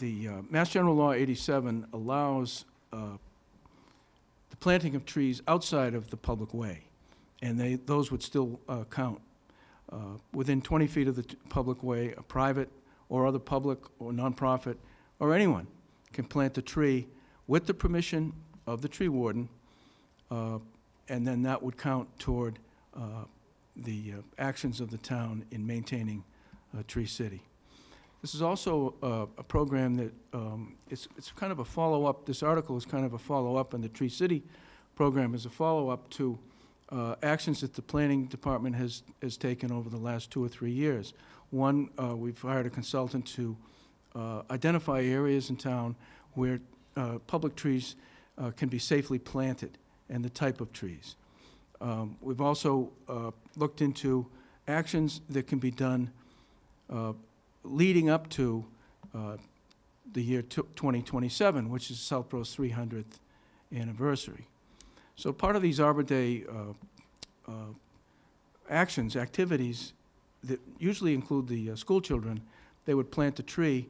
the Mass General Law 87 allows the planting of trees outside of the public way, and those would still count. Within 20 feet of the public way, a private or other public or nonprofit or anyone can plant a tree with the permission of the tree warden, and then that would count toward the actions of the town in maintaining Tree City. This is also a program that it's kind of a follow-up. This article is kind of a follow-up, and the Tree City program is a follow-up to actions that the planning department has taken over the last 2 or 3 years. One, we've hired a consultant to identify areas in town where public trees can be safely planted and the type of trees. We've also looked into actions that can be done leading up to the year 2027, which is Southborough's 300th anniversary. So part of these Arbor Day activities that usually include the school children, they would plant a tree,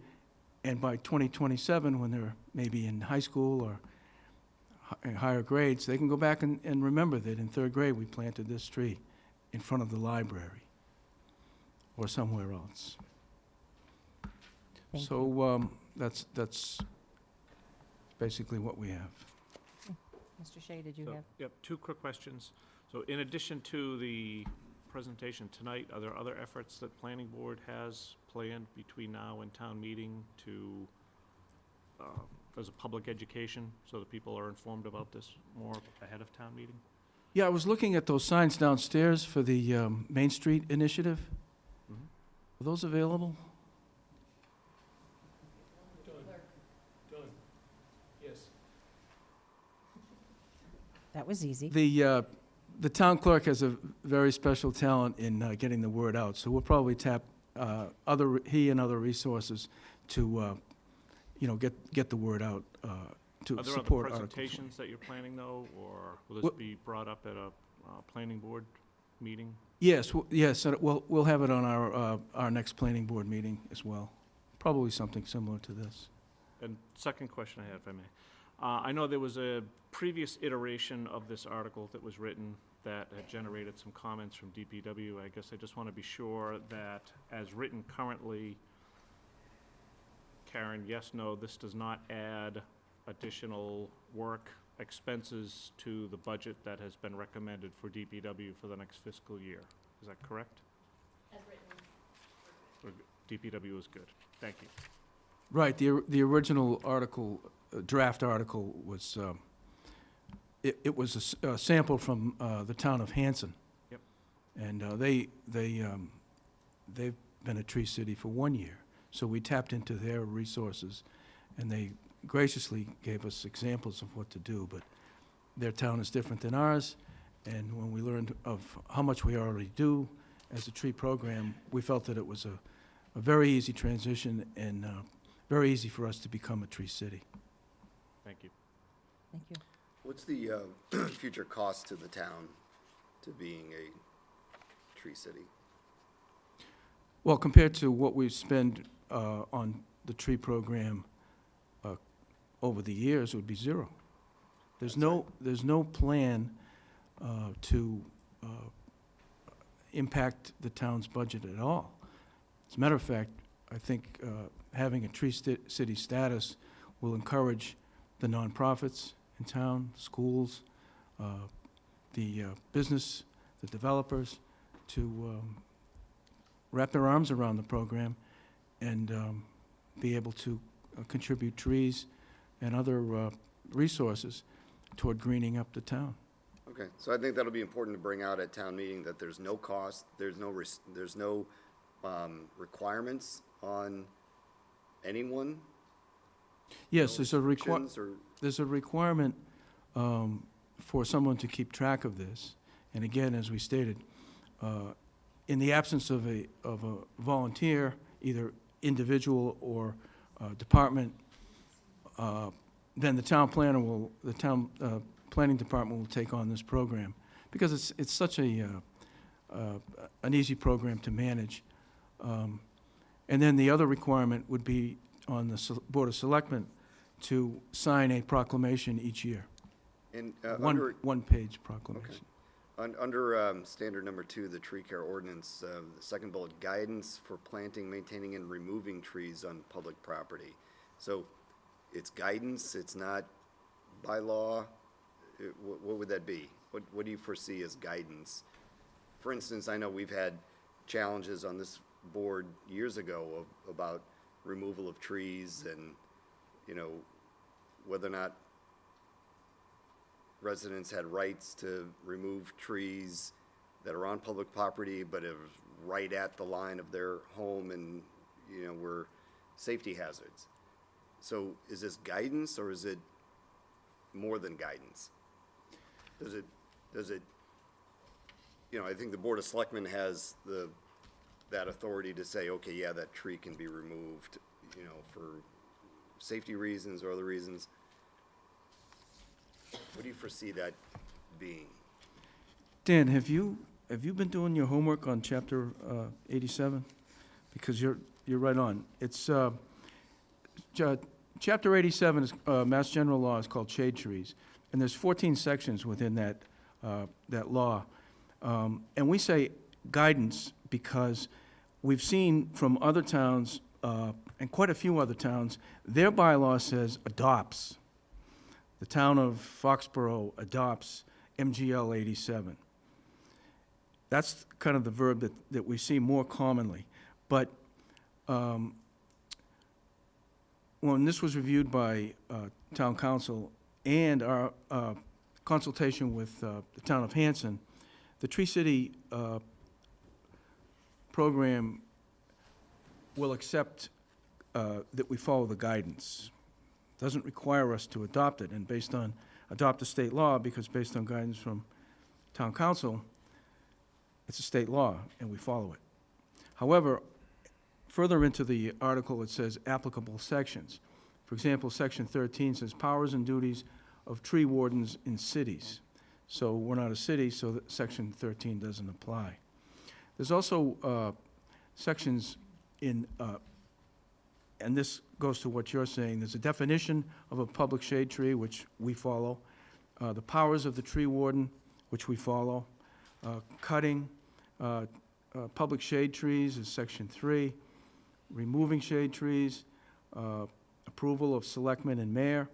and by 2027, when they're maybe in high school or in higher grades, they can go back and remember that in 3rd grade we planted this tree in front of the library or somewhere else. So that's basically what we have. Mr. Shea, did you have? Yep, 2 quick questions. So in addition to the presentation tonight, are there other efforts that planning board has planned between now and town meeting to, as a public education, so that people are informed about this more ahead of town meeting? Yeah, I was looking at those signs downstairs for the Main Street initiative. Are those available? Done. Yes. That was easy. The town clerk has a very special talent in getting the word out, so we'll probably tap he and other resources to, get the word out to Are there support other Article 20. presentations that you're planning, though, or will this be brought up at a planning board meeting? Yes, yes, and we'll have it on our next planning board meeting as well. Probably something similar to this. And second question I have, if I may. I know there was a previous iteration of this article that was written that had generated some comments from DPW. I guess I just want to be sure that, as written currently, Karen, yes, no, this does not add additional work expenses to the budget that has been recommended for DPW for the next fiscal year. Is that correct? As written. DPW is good. Thank you. Right, the original article, draft article was, it was a sample from the town of Hanson. Yep. And they've been a tree city for 1 year. So we tapped into their resources, and they graciously gave us examples of what to do, but their town is different than ours, and when we learned of how much we already do as a tree program, we felt that it was a very easy transition and very easy for us to become a tree city. Thank you. Thank you. What's the future cost to the town to being a tree city? Well, compared to what we spend on the tree program over the years, it would be zero. There's no plan to impact the town's budget at all. As a matter of fact, I think having a tree city status will encourage the nonprofits in town, schools, the business, the developers, to wrap their arms around the program and be able to contribute trees and other resources toward greening up the town. Okay, so I think that'll be important to bring out at town meeting, that there's no cost, there's no requirements on anyone? Yes, No there's a restrictions or- there's a requirement for someone to keep track of this. And again, as we stated, in the absence of a volunteer, either individual or department, then the town planning department will take on this program, because it's such an easy program to manage. And then the other requirement would be on the Board of Selectmen to sign a proclamation each year. And One-page proclamation. Under standard number 2, the tree care ordinance, the second bullet, guidance for planting, maintaining, and removing trees on public property. So it's guidance, it's not by law. What would that be? What do you foresee as guidance? For instance, I know we've had challenges on this board years ago about removal of trees and, whether or not residents had rights to remove trees that are on public property, but it was right at the line of their home and, were safety hazards. So is this guidance, or is it more than guidance? Does it, I think the Board of Selectmen has that authority to say, okay, yeah, that tree can be removed, for safety reasons or other reasons. What do you foresee that being? Dan, have you been doing your homework on Chapter 87? Because you're right on. It's Chapter 87 is Mass General Law is called Shade Trees, and there's 14 sections within that law. And we say guidance because we've seen from other towns, and quite a few other towns, their bylaw says adopts. The town of Foxborough adopts MGL 87. That's kind of the verb that we see more commonly. But when this was reviewed by town council and our consultation with the town of Hanson, the Tree City program will accept that we follow the guidance. Doesn't require us to adopt it, and adopt a state law, because based on guidance from town council, it's a state law, and we follow it. However, further into the article, it says applicable sections. For example, section 13 says powers and duties of tree wardens in cities. So we're not a city, so that section 13 doesn't apply. There's also sections in, and this goes to what you're saying, there's a definition of a public shade tree, which we follow, the powers of the tree warden, which we follow, cutting public shade trees is section 3, removing shade trees, approval of selectmen and mayor,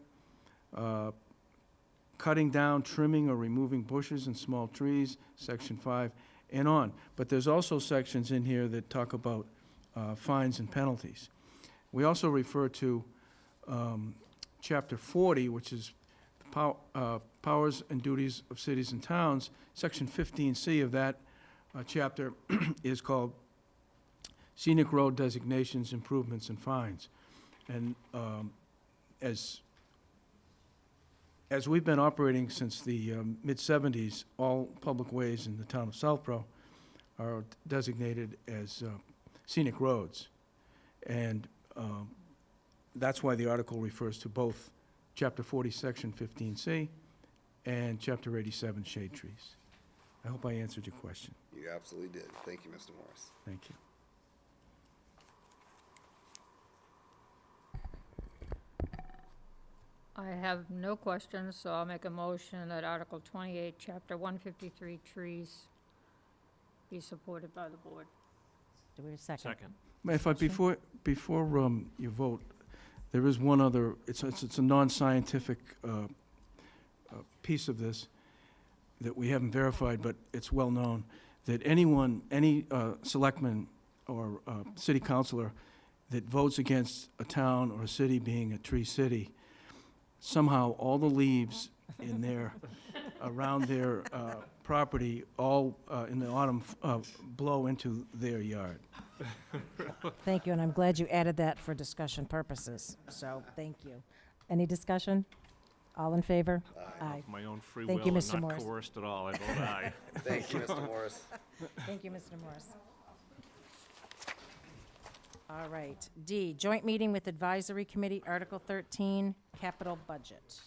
cutting down, trimming, or removing bushes and small trees, section 5, and on. But there's also sections in here that talk about fines and penalties. We also refer to Chapter 40, which is powers and duties of cities and towns. Section 15C of that chapter is called Scenic Road Designations, Improvements, and Fines. And as we've been operating since the mid-'70s, all public ways in the town of Southborough are designated as scenic roads. And that's why the article refers to both Chapter 40, Section 15C, and Chapter 87, shade trees. I hope I answered your question. You absolutely did. Thank you, Mr. Morris. Thank you. I have no questions, so I'll make a motion that Article 28, Chapter 153, trees be supported by the board. Do we have a second? Second. If before you vote, there is one other, it's a non-scientific piece of this. that we haven't verified, but it's well-known, that anyone, any selectman or city councilor that votes against a town or a city being a tree city, somehow all the leaves in their, around their property, all in the autumn blow into their yard. Thank you, and I'm glad you added that for discussion purposes, so thank you. Any discussion? All in favor? Aye. Of my own free Thank will you, and Mr. not Morris. coerced at all, I vote aye. Thank you, Mr. Morris. Thank you, Mr. Morris. All right. D, joint meeting with advisory committee, Article 13, capital budget.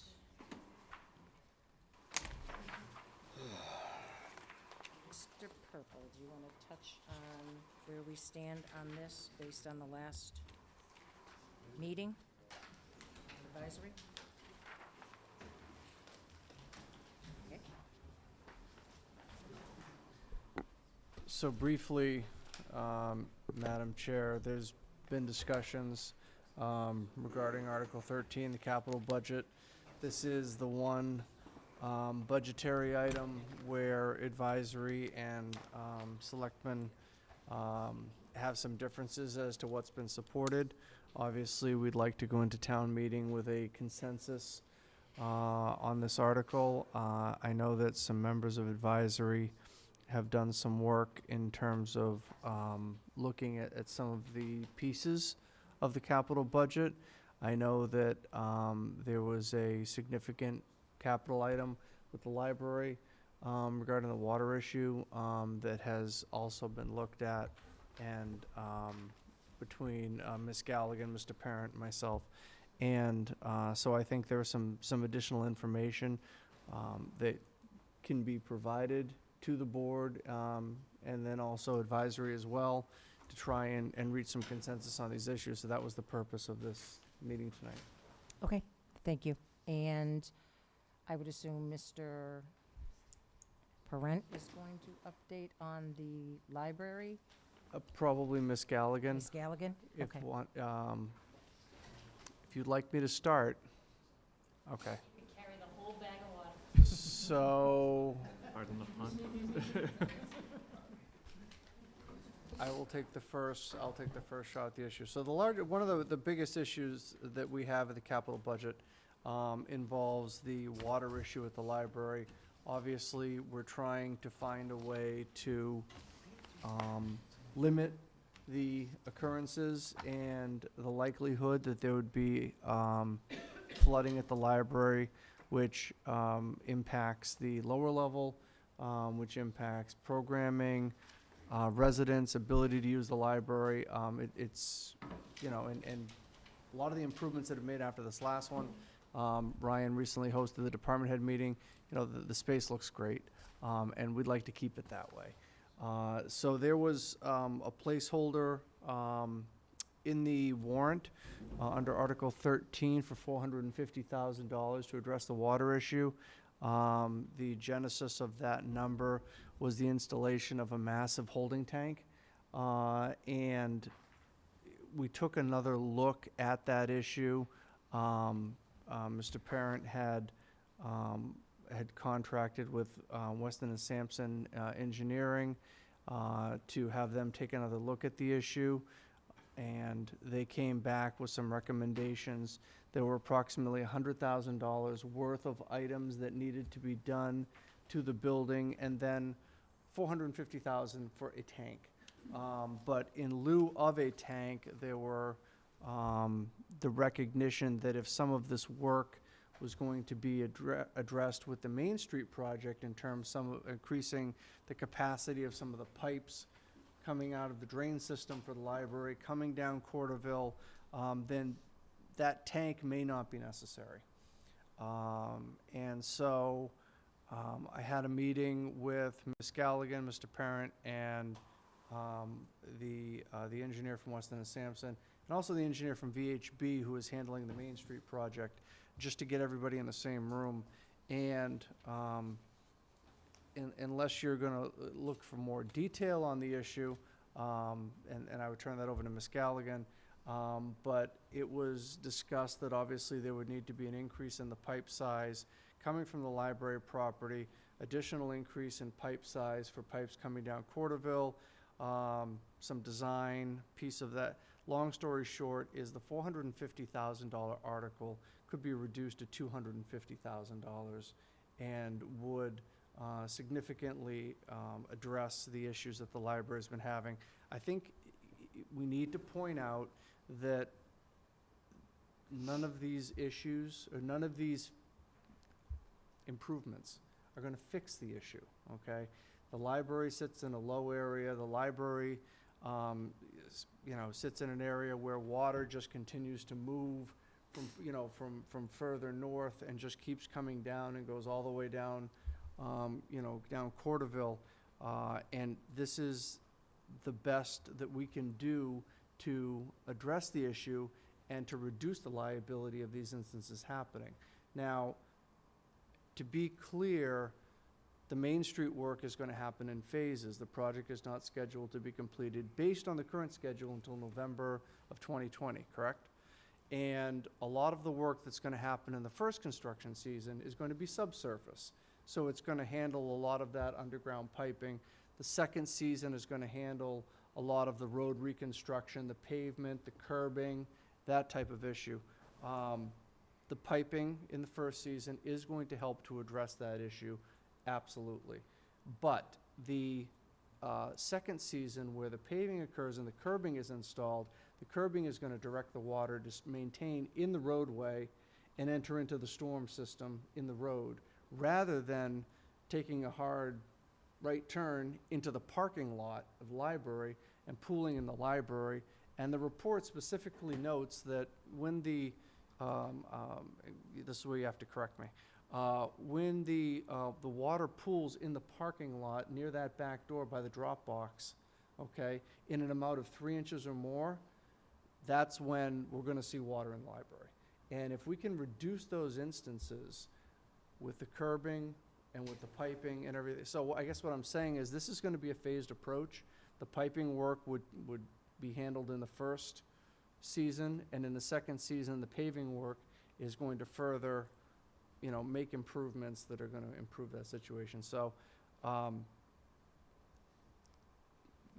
Mr. Purple, do you want to touch on where we stand on this based on the last meeting? Advisory? Okay. So briefly, Madam Chair, there's been discussions regarding Article 13, the capital budget. This is the one budgetary item where advisory and selectmen have some differences as to what's been supported. Obviously, we'd like to go into town meeting with a consensus on this article. I know that some members of advisory have done some work in terms of looking at some of the pieces of the capital budget. I know that there was a significant capital item with the library regarding the water issue that has also been looked at, and between Ms. Galligan, Mr. Parent, and myself. And so I think there was some additional information that can be provided to the board, and then also advisory as well, to try and reach some consensus on these issues. So that was the purpose of this meeting tonight. Okay, thank you. And I would assume Mr. Parent is going to update on the library? Probably Ms. Galligan. Ms. Galligan? If Okay. if you'd like me to start. Okay. You can carry the whole bag of water. So Pardon the pun. I'll take the first shot at the issue. So one of the biggest issues that we have in the capital budget involves the water issue at the library. Obviously, we're trying to find a way to limit the occurrences and the likelihood that there would be flooding at the library, which impacts the lower level, which impacts programming, residents' ability to use the library. It's, you know, and a lot of the improvements that have made after this last one, Ryan recently hosted the department head meeting. You know, the space looks great, and we'd like to keep it that way. So there was a placeholder in the warrant under Article 13 for $450,000 to address the water issue. The genesis of that number was the installation of a massive holding tank. And we took another look at that issue. Mr. Parent had contracted with Weston and Sampson Engineering to have them take another look at the issue. And they came back with some recommendations. There were approximately $100,000 worth of items that needed to be done to the building, and then $450,000 for a tank. But in lieu of a tank, there were the recognition that if some of this work was going to be addressed with the Main Street project in terms of increasing the capacity of some of the pipes coming out of the drain system for the library, coming down Corderville, then that tank may not be necessary. And so I had a meeting with Ms. Galligan, Mr. Parent, and the engineer from Weston and Sampson, and also the engineer from VHB who is handling the Main Street project, just to get everybody in the same room. And unless you're going to look for more detail on the issue, and I would turn that over to Ms. Galligan, But it was discussed that obviously there would need to be an increase in the pipe size coming from the library property, additional increase in pipe size for pipes coming down Corderville, some design piece of that. Long story short is the $450,000 article could be reduced to $250,000 and would significantly address the issues that the library's been having. I think we need to point out that none of these issues, or none of these improvements are gonna fix the issue, okay? The library sits in a low area, the library, sits in an area where water just continues to move from further north and just keeps coming down and goes all the way down, down Corderville. And this is the best that we can do to address the issue and to reduce the liability of these instances happening. Now, to be clear, the Main Street work is going to happen in phases. The project is not scheduled to be completed based on the current schedule until November of 2020, correct? And a lot of the work that's going to happen in the first construction season is going to be subsurface. So it's going to handle a lot of that underground piping. The second season is going to handle a lot of the road reconstruction, the pavement, the curbing, that type of issue. The piping in the first season is going to help to address that issue, absolutely. But the second season, where the paving occurs and the curbing is installed, the curbing is going to direct the water to maintain in the roadway and enter into the storm system in the road, rather than taking a hard right turn into the parking lot of the library and pooling in the library. And the report specifically notes that when the, this is where you have to correct me, when the water pools in the parking lot near that back door by the drop box, okay, in an amount of 3 inches or more, that's when we're going to see water in the library. And if we can reduce those instances with the curbing and with the piping and everything. So I guess what I'm saying is this is going to be a phased approach. The piping work would be handled in the first season, and in the second season, the paving work is going to further, make improvements that are going to improve that situation. So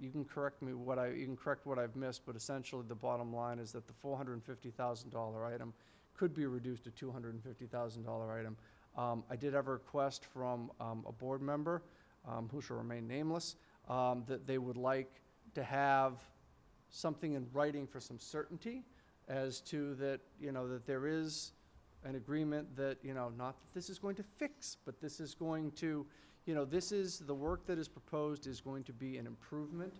you can correct me you can correct what I've missed, but essentially the bottom line is that the $450,000 item could be reduced to $250,000 item. I did have a request from a board member, who shall remain nameless, that they would like to have something in writing for some certainty as to that, that there is an agreement that, not that this is going to fix, but this is going to, this is, the work that is proposed is going to be an improvement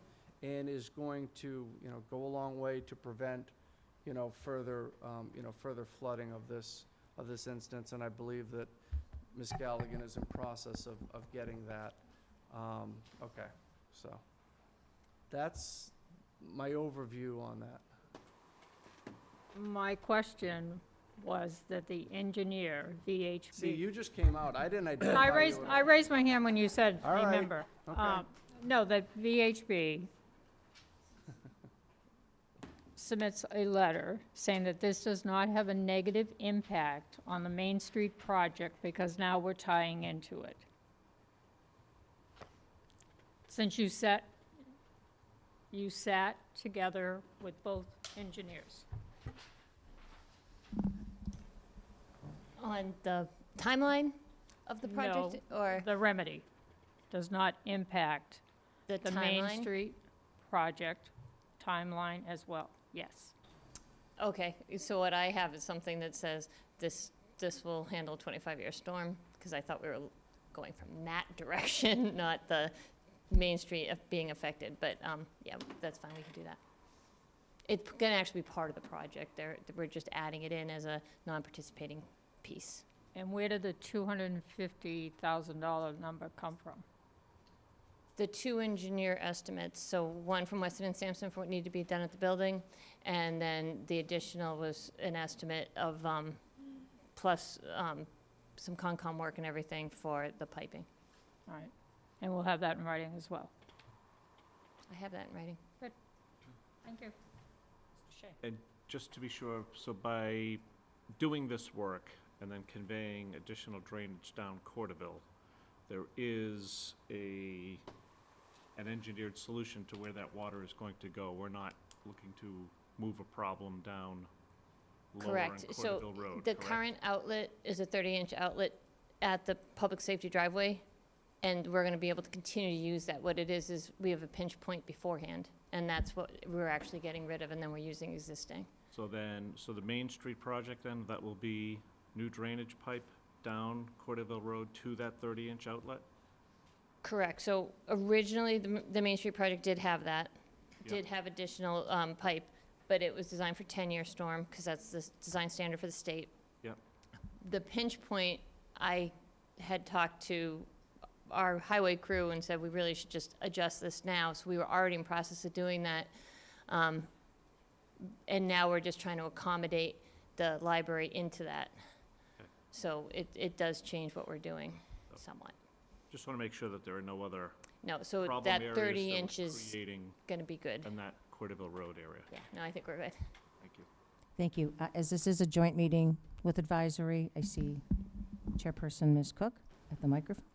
and is going to, go a long way to prevent, further flooding of this instance. And I believe that Ms. Galligan is in process of getting that. Okay, so that's my overview on that. My question was that the engineer, VHB. See, you just came out. I didn't identify you at all. I raised my hand when you said, All right, remember. okay. No, the VHB submits a letter saying that this does not have a negative impact on the Main Street project because now we're tying into it. Since you sat together with both engineers. On the timeline of the project, No, or the remedy does not impact the the Main timeline? Street project timeline as well, yes. Okay, so what I have is something that says this will handle 25-year storm, because I thought we were going from that direction, not the Main Street being affected, but yeah, that's fine, we can do that. It's gonna actually be part of the project. We're just adding it in as a non-participating piece. And where did the $250,000 number come from? The two engineer estimates, so one from Weston and Sampson for what needed to be done at the building, and then the additional was an estimate of plus some Concom work and everything for the piping. All right, and we'll have that in writing as well. I have that in writing. Good, thank you. Mr. And just to be sure, so by doing this work and then conveying additional drainage down Corderville, there is an engineered solution to where that water is going to go. We're not looking to move a problem down lower on Correct. So Corderville Road, the correct? current outlet is a 30-inch outlet at the public safety driveway, and we're going to be able to continue to use that. What it is we have a pinch point beforehand, and that's what we're actually getting rid of, and then we're using existing. So then, so the Main Street project then, that will be new drainage pipe down Corderville Road to that 30-inch outlet? Correct. So originally, the Main Street project did have that, Yep. did have additional pipe, but it was designed for 10-year storm, because that's the design standard for the state. Yep. The pinch point, I had talked to our highway crew and said we really should just adjust this now, so we were already in process of doing that. And now we're just trying to accommodate the library into that. Okay. So it does change what we're doing somewhat. Just want to make sure that there are no other No, so problem that areas 30 that we're inches creating gonna be good. in that Corderville Road area. Yeah, no, I think we're good. Thank you. Thank you. As this is a joint meeting with advisory, I see Chairperson Ms. Cook at the microphone.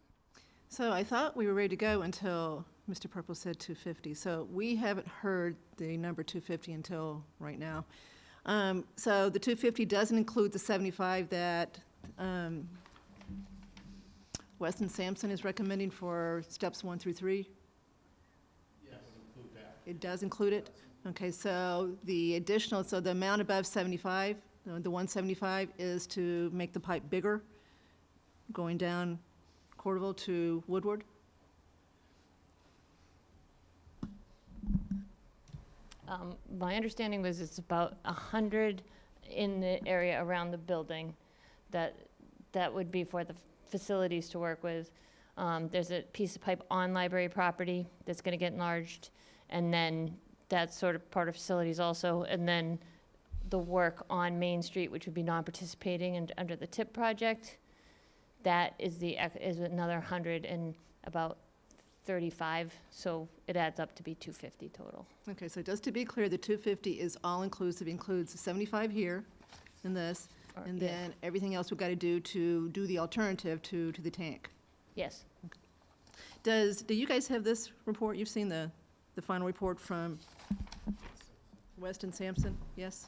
So I thought we were ready to go until Mr. Purple said 250. So we haven't heard the number 250 until right now. So the 250 doesn't include the 75 that Weston Sampson is recommending for steps 1 through 3? Yes, include that. It does include it? Okay, so the additional, so the amount above 75, the 175 is to make the pipe bigger, going down Corderville to Woodward? My understanding was it's about 100 in the area around the building that would be for the facilities to work with. There's a piece of pipe on library property that's going to get enlarged, and then that's sort of part of facilities also, and then the work on Main Street, which would be non-participating and under the TIP project, that is is another 100 and about 35, so it adds up to be 250 total. Okay, so just to be clear, the 250 is all-inclusive, includes the 75 here in this, and yeah. then everything else we've got to do the alternative to the tank. Yes. Do you guys have this report? You've seen the final report from Weston Sampson? Yes?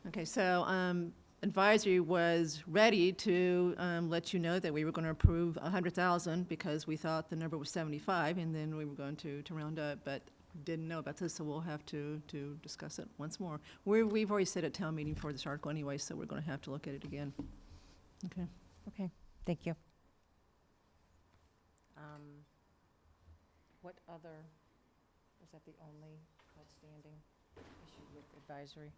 Okay, so advisory was ready to let you know that we were going to approve 100,000 because we thought the number was 75, and then we were going to round up, but didn't know about this, so we'll have to discuss it once more. We've already said at town meeting for this article anyway, so we're going to have to look at it again. Okay. Okay, thank you. What other, is that the only outstanding issue with advisory?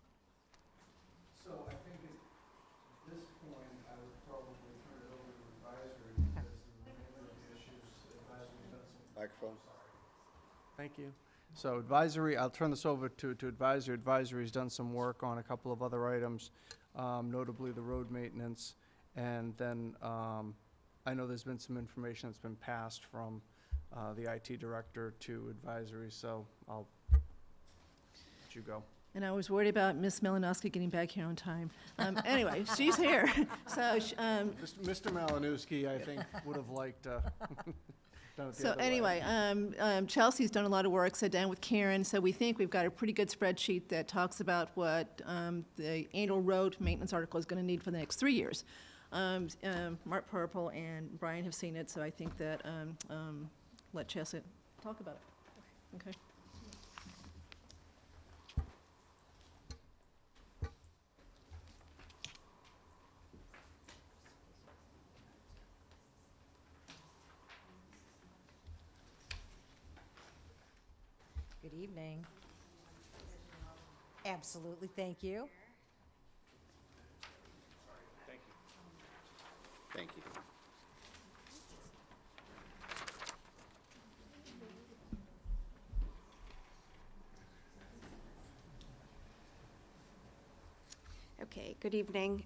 So I think at this point, I would probably turn it over to advisory because the remainder of the issues, advisory's done some. Microphone. Thank you. So advisory, I'll turn this over to advisory. Advisory's done some work on a couple of other items, notably the road maintenance. And then I know there's been some information that's been passed from the IT director to advisory, so I'll let you go. And I was worried about Miss Malinowski getting back here on time. Anyway, she's here. So, Mr. Malinowski, I think, would have liked done it the so other way. anyway, Chelsea's done a lot of work, sat down with Karen, so we think we've got a pretty good spreadsheet that talks about what the annual road maintenance article is going to need for the next 3 years. Mark Purple and Brian have seen it, so I think that let Chelsea talk about it. Okay. Good evening. Absolutely, thank you. Thank you. Okay, good evening.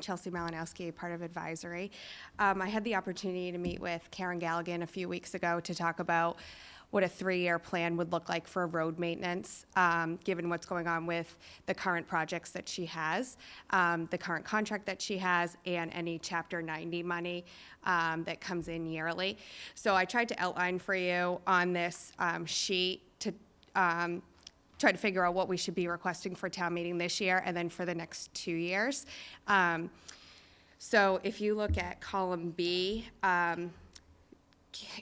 Chelsea Malinowski, part of advisory. I had the opportunity to meet with Karen Galligan a few weeks ago to talk about what a 3-year plan would look like for road maintenance, given what's going on with the current projects that she has, the current contract that she has, and any Chapter 90 money that comes in yearly. So I tried to outline for you on this sheet to try to figure out what we should be requesting for town meeting this year and then for the next 2 years. So if you look at column B,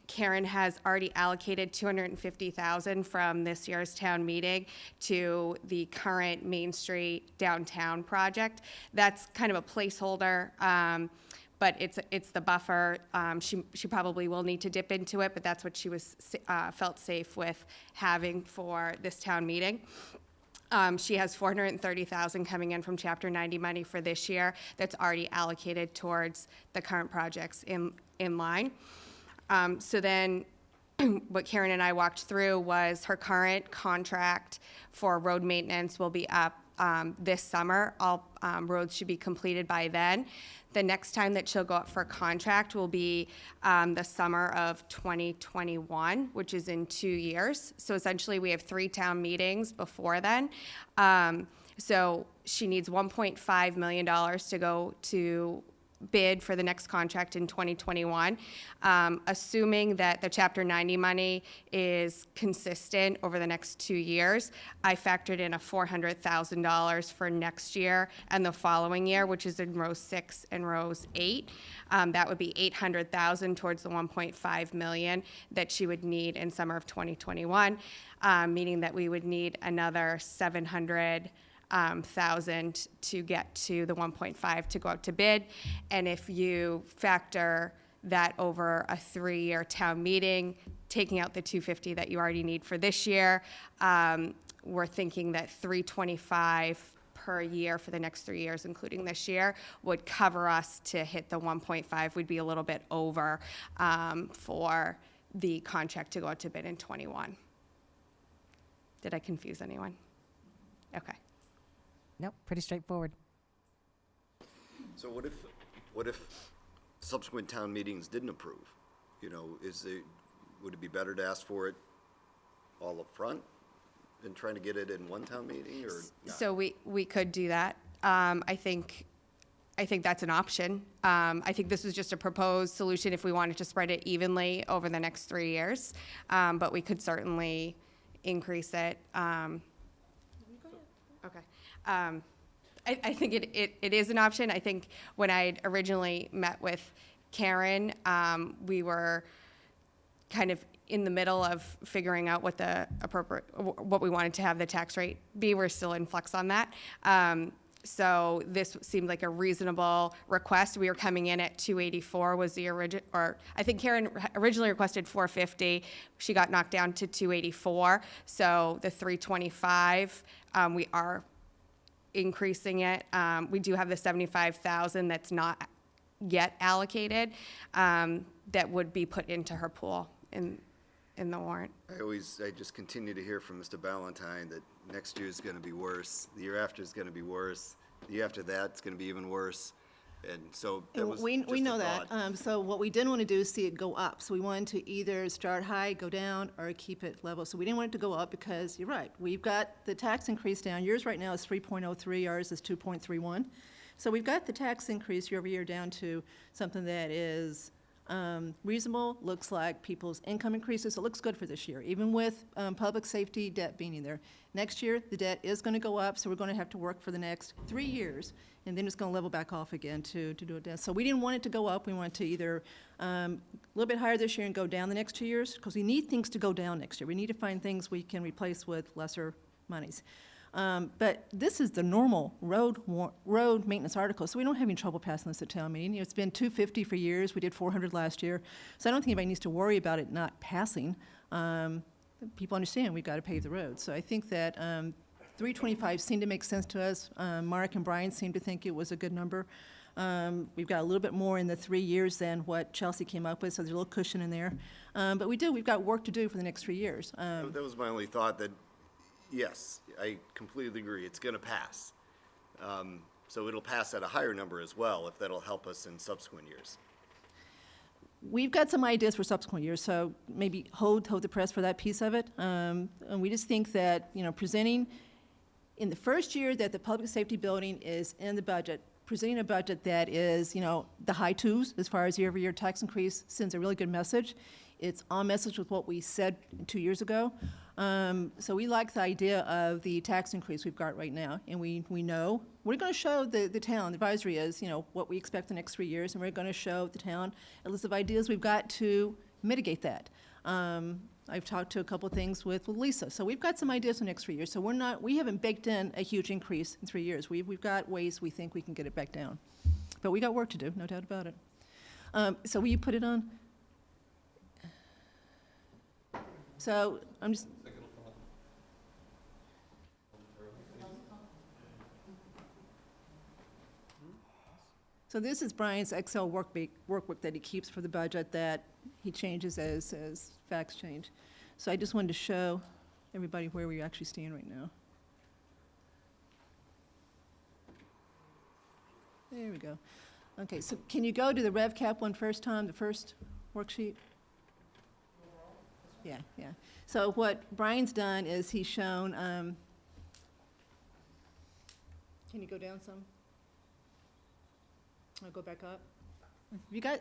Karen has already allocated $250,000 from this year's town meeting to the current Main Street downtown project. That's kind of a placeholder, but it's the buffer. She probably will need to dip into it, but that's what she was felt safe with having for this town meeting. She has $430,000 coming in from Chapter 90 money for this year that's already allocated towards the current projects in line. So then what Karen and I walked through was her current contract for road maintenance will be up this summer. All roads should be completed by then. The next time that she'll go up for a contract will be the summer of 2021, which is in 2 years. So essentially, we have 3 town meetings before then. So she needs $1.5 million to go to bid for the next contract in 2021. Assuming that the Chapter 90 money is consistent over the next 2 years, I factored in a $400,000 for next year and the following year, which is in row 6 and rows 8. That would be $800,000 towards the $1.5 million that she would need in summer of 2021, meaning that we would need another $700,000 to get to the 1.5 to go out to bid. And if you factor that over a 3-year town meeting, taking out the $250 that you already need for this year, we're thinking that $325 per year for the next 3 years, including this year, would cover us to hit the 1.5. We'd be a little bit over for the contract to go out to bid in 21. Did I confuse anyone? Okay. Nope, pretty straightforward. So what if subsequent town meetings didn't approve? You know, would it be better to ask for it all up front than trying to get it in one town meeting, or not? So we could do that. I think that's an option. I think this was just a proposed solution if we wanted to spread it evenly over the next 3 years. But we could certainly increase it. Okay. I think it is an option. I think when I originally met with Karen, we were kind of in the middle of figuring out what we wanted to have the tax rate be. We're still in flux on that. So this seemed like a reasonable request. We were coming in at 284 was the original, or I think Karen originally requested 450. She got knocked down to 284. So the 325, we are increasing it. We do have the 75,000 that's not yet allocated that would be put into her pool in the warrant. I just continue to hear from Mr. Ballantyne that next year's gonna be worse, the year after is gonna be worse, the year after that's gonna be even worse, and so that was We just a know thought. that. So what we didn't want to do is see it go up. So we wanted to either start high, go down, or keep it level. So we didn't want it to go up because, you're right, we've got the tax increase down. Yours right now is 3.03, ours is 2.31. So we've got the tax increase year over year down to something that is reasonable, looks like people's income increases. It looks good for this year, even with public safety debt being in there. Next year, the debt is going to go up, so we're going to have to work for the next 3 years, and then it's going to level back off again to do it down. So we didn't want it to go up. We wanted to either a little bit higher this year and go down the next 2 years, because we need things to go down next year. We need to find things we can replace with lesser monies. But this is the normal road maintenance article, so we don't have any trouble passing this at town meeting. You know, it's been $250 for years. We did $400 last year, so I don't think anybody needs to worry about it not passing. People understand we've got to pave the road, so I think that $325 seemed to make sense to us. Mark and Brian seemed to think it was a good number. We've got a little bit more in the 3 years than what Chelsea came up with, so there's a little cushion in there. But we've got work to do for the next 3 years. That was my only thought, that yes, I completely agree, it's gonna pass. So it'll pass at a higher number as well, if that'll help us in subsequent years. we've got some ideas for subsequent years, so maybe hold the press for that piece of it. And we just think that, presenting in the first year that the public safety building is in the budget, presenting a budget that is, the high twos as far as year-over-year tax increase sends a really good message. It's on message with what we said 2 years ago. So we like the idea of the tax increase we've got right now, and we know we're going to show the town, the advisory is, what we expect the next 3 years, and we're going to show the town a list of ideas we've got to mitigate that. I've talked to a couple of things with Lisa, so we've got some ideas for the next 3 years. So we haven't baked in a huge increase in 3 years. We've got ways we think we can get it back down, but we got work to do, no doubt about it. So will you put it on? So I'm just. So this is Brian's Excel workbook that he keeps for the budget that he changes as facts change. So I just wanted to show everybody where we actually stand right now. There we go. Okay, so can you go to the Rev Cap one first, Tom, the first worksheet? Yeah. So what Brian's done is he's shown, can you go down some? I'll go back up. You got,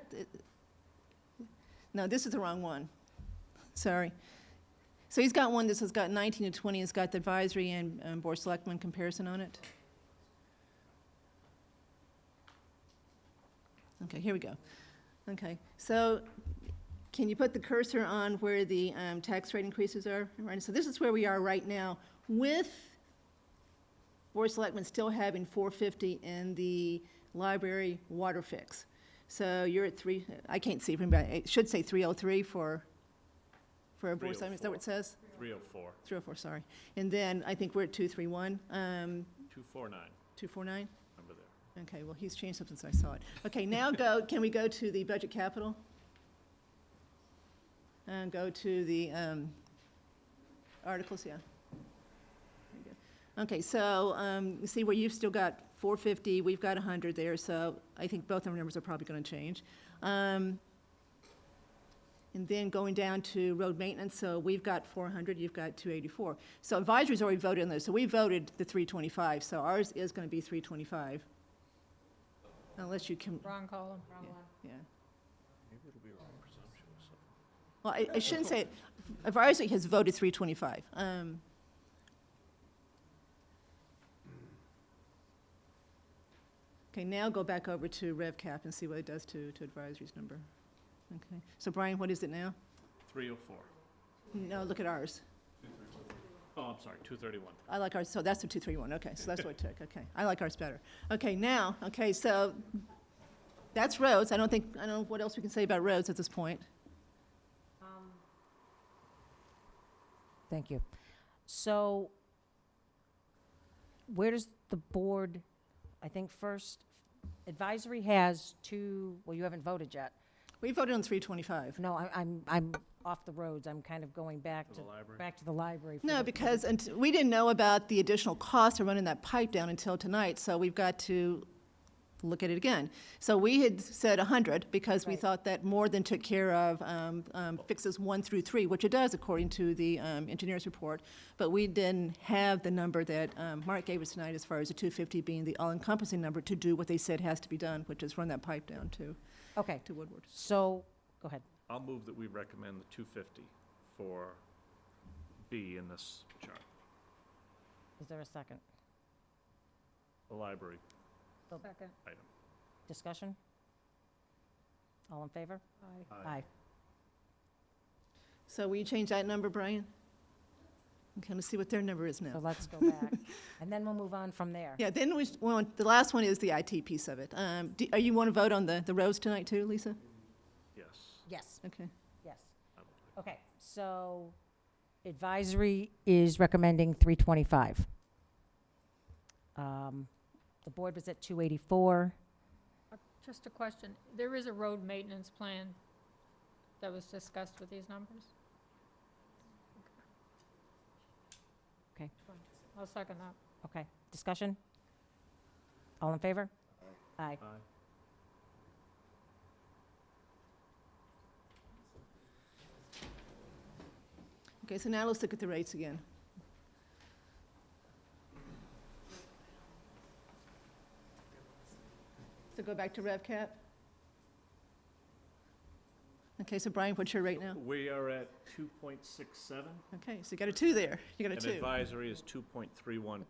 no, this is the wrong one. Sorry. So he's got one that has got 19 to 20, it's got the advisory and board selectmen comparison on it. Okay, here we go. Okay, so can you put the cursor on where the tax rate increases are? Right, so this is where we are right now with board selectmen still having 450 in the library water fix. So you're at I can't see from back, it should say 303 for a board selectmen, is that what it says? 304. 304, sorry. And then I think we're at 231. 249. 249? Number there. Okay, well, he's changed something since I saw it. Okay, now can we go to the budget capital? And go to the articles, yeah. There you go. Okay, so you see where you've still got 450, we've got 100 there, so I think both of our numbers are probably going to change. And then going down to road maintenance, so we've got 400, you've got 284. So advisory's already voted on those, so we voted the 325, so ours is going to be 325. Unless you can. Wrong column, wrong one. Yeah. Maybe it'll be wrong presumptuous. Well, I shouldn't say, advisory has voted 325. Okay, now go back over to Rev Cap and see what it does to advisory's number. Okay, so Brian, what is it now? 304. No, look at ours. Oh, I'm sorry, 231. I like ours, so that's the 231, okay, so that's what it took, okay. I like ours better. Okay, now, okay, so that's roads. I don't know what else we can say about roads at this point. Thank you. So where does the board, I think first, advisory has well, you haven't voted yet. We voted on 325. No, I'm off the roads. I'm kind of going back To the library? back to the library. for No, the- because we didn't know about the additional cost of running that pipe down until tonight, so we've got to look at it again. So we had said 100 because we Right. thought that more than took care of fixes 1 through 3, which it does according to the engineer's report. But we didn't have the number that Mark gave us tonight as far as the 250 being the all-encompassing number to do what they said has to be done, which is run that pipe down to Woodward. So, go ahead. I'll move that we recommend the 250 for B in this chart. Is there a second? The library Second. item. Discussion? All in favor? Aye. Aye. So will you change that number, Brian? Okay, let's see what their number is So now. let's go back. And then we'll move on from there. Yeah, then the last one is the IT piece of it. Are you want to vote on the roads tonight too, Lisa? Yes. Yes, Okay. yes. Okay, so advisory is recommending 325. The board was at 284. Just a question, there is a road maintenance plan that was discussed with these numbers? Okay. I'll second that. Okay, discussion? All in favor? Aye. Aye. Okay, so now let's look at the rates again. So go back to RevCap. Okay, so Brian, what's your rate now? We are at 2.67. Okay, so you got a 2 there. You got a And 2. advisory is 2.31%.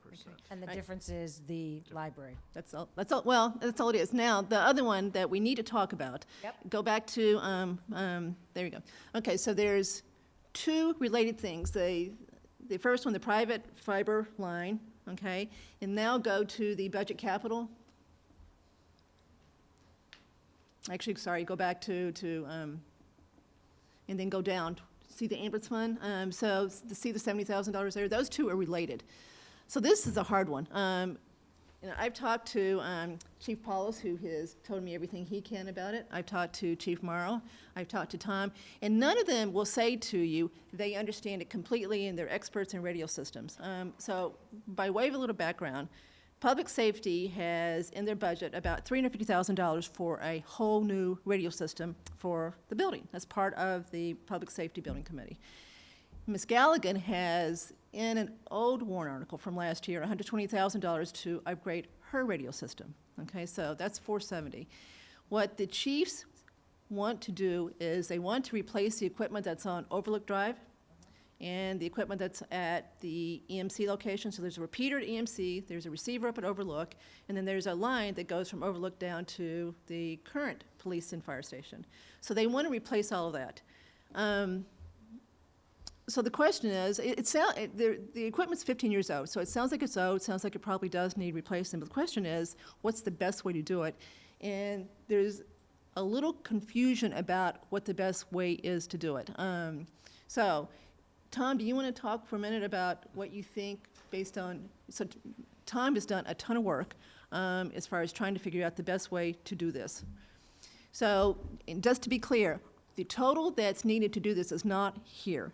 And the Right. difference is the library. That's all, well, that's all it is. Now, the other one that we need to talk about. Yep. Go back to, there we go. Okay, so there's 2 related things. The first one, the private fiber line, okay? And now go to the budget capital. Actually, sorry, go back to and then go down. See the ambulance fund? So see the $70,000 there? Those 2 are related. So this is a hard one. You know, I've talked to Chief Paulus, who has told me everything he can about it. I've talked to Chief Morrow. I've talked to Tom. And none of them will say to you they understand it completely and they're experts in radio systems. So by way of a little background, Public Safety has in their budget about $350,000 for a whole new radio system for the building. That's part of the Public Safety Building Committee. Ms. Galligan has, in an old warrant article from last year, $120,000 to upgrade her radio system. Okay, so that's $470,000. What the chiefs want to do is they want to replace the equipment that's on Overlook Drive and the equipment that's at the EMC location. So there's a repeater at EMC, there's a receiver up at Overlook, and then there's a line that goes from Overlook down to the current police and fire station. So they want to replace all of that. So the question is, the equipment's 15 years old, so it sounds like it's old, it sounds like it probably does need replacing, but the question is, what's the best way to do it? And there's a little confusion about what the best way is to do it. So, Tom, do you want to talk for a minute about what you think based on, so Tom has done a ton of work as far as trying to figure out the best way to do this. So, and just to be clear, the total that's needed to do this is not here.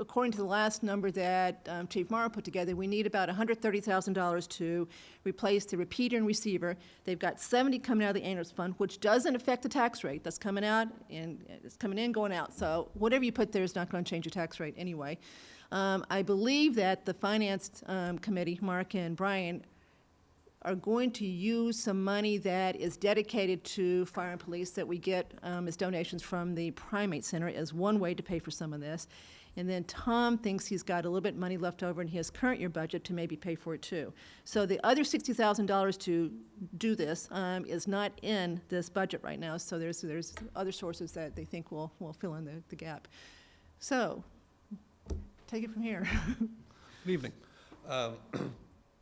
According to the last number that Chief Morrow put together, we need about $130,000 to replace the repeater and receiver. They've got $70 coming out of the ambulance fund, which doesn't affect the tax rate. That's coming out, and it's coming in, going out. So whatever you put there is not going to change your tax rate anyway. I believe that the Finance Committee, Mark and Brian, are going to use some money that is dedicated to fire and police that we get as donations from the Primate Center as one way to pay for some of this. And then Tom thinks he's got a little bit of money left over in his current year budget to maybe pay for it too. So the other $60,000 to do this is not in this budget right now. So there's other sources that they think will fill in the gap. So take it from here. Good evening.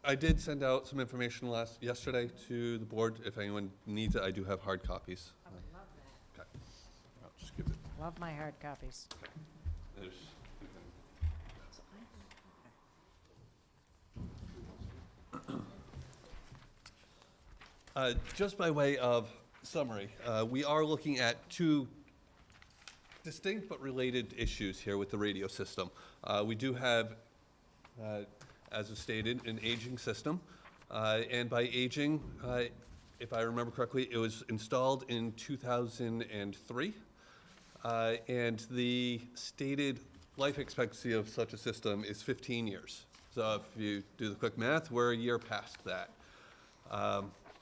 I did send out some information yesterday to the board. If anyone needs it, I do have hard copies. I would love that. Okay. I'll just give it. Love my hard copies. There's, just by way of summary, we are looking at 2 distinct but related issues here with the radio system. We do have, as was stated, an aging system. And by aging, if I remember correctly, it was installed in 2003. And the stated life expectancy of such a system is 15 years. So if you do the quick math, we're a year past that.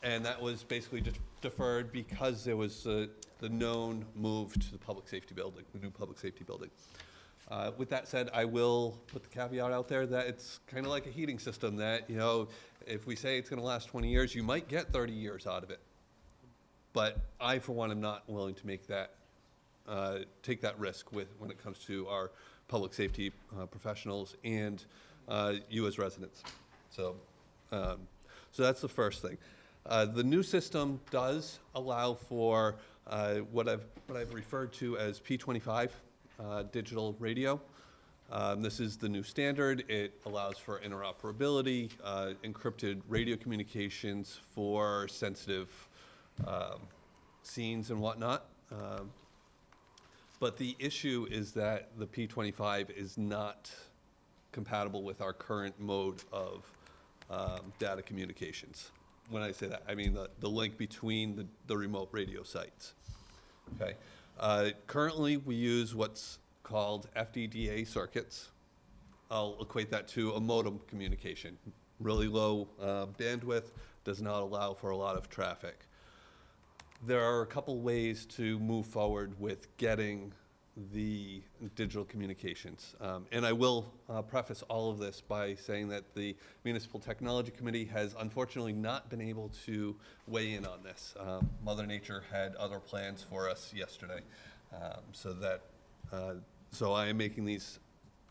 And that was basically deferred because there was the known move to the public safety building, the new public safety building. With that said, I will put the caveat out there that it's kind of like a heating system that, you know, if we say it's going to last 20 years, you might get 30 years out of it. But I, for one, am not willing to make that, take that risk when it comes to our public safety professionals and you as residents. So that's the first thing. The new system does allow for what I've referred to as P25 digital radio. This is the new standard. It allows for interoperability, encrypted radio communications for sensitive scenes and whatnot. But the issue is that the P25 is not compatible with our current mode of data communications. When I say that, I mean the link between the remote radio sites. Okay. Currently, we use what's called FDDA circuits. I'll equate that to a modem communication. Really low bandwidth, does not allow for a lot of traffic. There are a couple ways to move forward with getting the digital communications. And I will preface all of this by saying that the Municipal Technology Committee has unfortunately not been able to weigh in on this. Mother Nature had other plans for us yesterday. So I am making these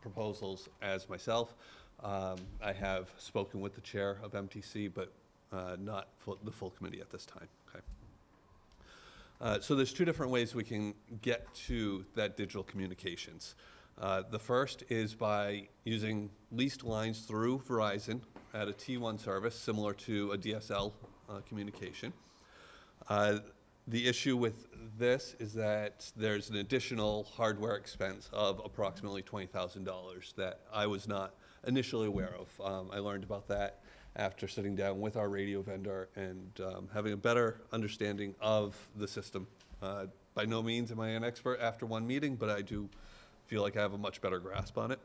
proposals as myself. I have spoken with the chair of MTC, but not the full committee at this time. Okay. So there's two different ways we can get to that digital communications. The first is by using leased lines through Verizon at a T1 service, similar to a DSL communication. The issue with this is that there's an additional hardware expense of approximately $20,000 that I was not initially aware of. I learned about that after sitting down with our radio vendor and having a better understanding of the system. By no means am I an expert after one meeting, but I do feel like I have a much better grasp on it.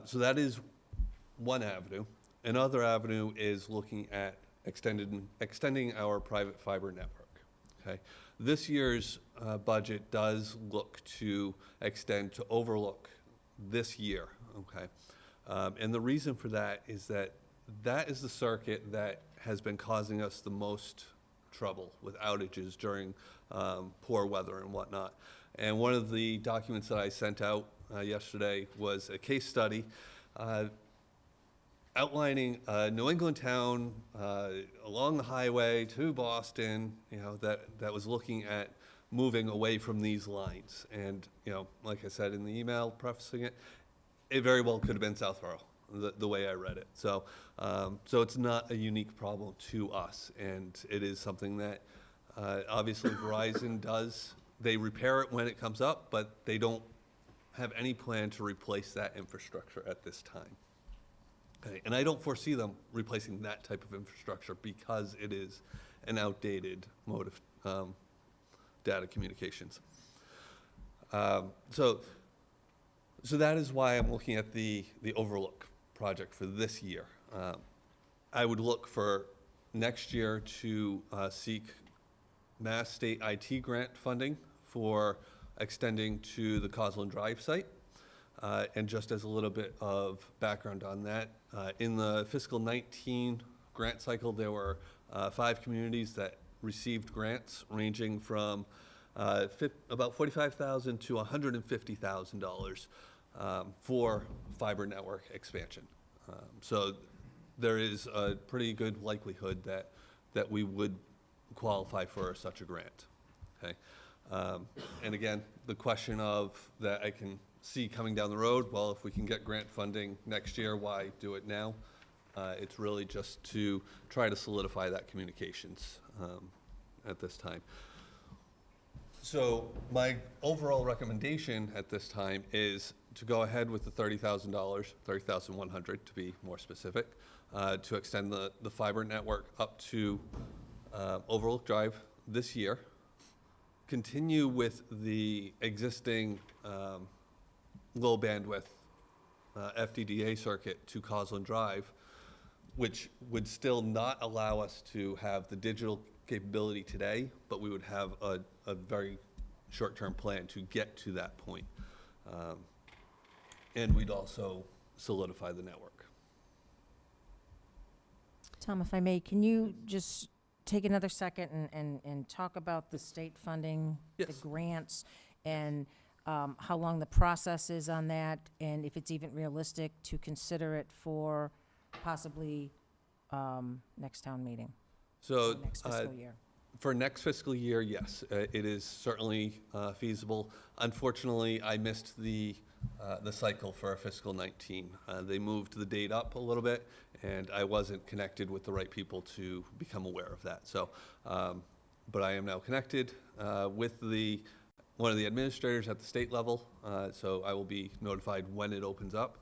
So that is one avenue. Another avenue is looking at extending our private fiber network. Okay. This year's budget does look to extend to Overlook this year. Okay. And the reason for that is that is the circuit that has been causing us the most trouble with outages during poor weather and whatnot. And one of the documents that I sent out yesterday was a case study outlining a New England town along the highway to Boston, that was looking at moving away from these lines. And, like I said in the email prefacing it, it very well could have been Southborough, the way I read it. So it's not a unique problem to us, and it is something that obviously Verizon does. They repair it when it comes up, but they don't have any plan to replace that infrastructure at this time. Okay, and I don't foresee them replacing that type of infrastructure because it is an outdated mode of data communications. So that is why I'm looking at the Overlook project for this year. I would look for next year to seek Mass State IT grant funding for extending to the Causland Drive site. And just as a little bit of background on that, in the fiscal 19 grant cycle, there were 5 communities that received grants ranging from about $45,000 to $150,000 for fiber network expansion. So there is a pretty good likelihood that we would qualify for such a grant. Okay, and again, the question of that I can see coming down the road, well, if we can get grant funding next year, why do it now? It's really just to try to solidify that communications at this time. So my overall recommendation at this time is to go ahead with the $30,000, $30,100 to be more specific, to extend the fiber network up to Overlook Drive this year, continue with the existing low bandwidth FDDA circuit to Causland Drive, which would still not allow us to have the digital capability today, but we would have a very short-term plan to get to that point. And we'd also solidify the network. Tom, if I may, can you just take another second and talk about the state funding, Yes. the grants, and how long the process is on that, and if it's even realistic to consider it for possibly next town meeting? So Next fiscal year. for next fiscal year, yes, it is certainly feasible. Unfortunately, I missed the cycle for fiscal 19. They moved the date up a little bit, and I wasn't connected with the right people to become aware of that. So, but I am now connected with one of the administrators at the state level, so I will be notified when it opens up.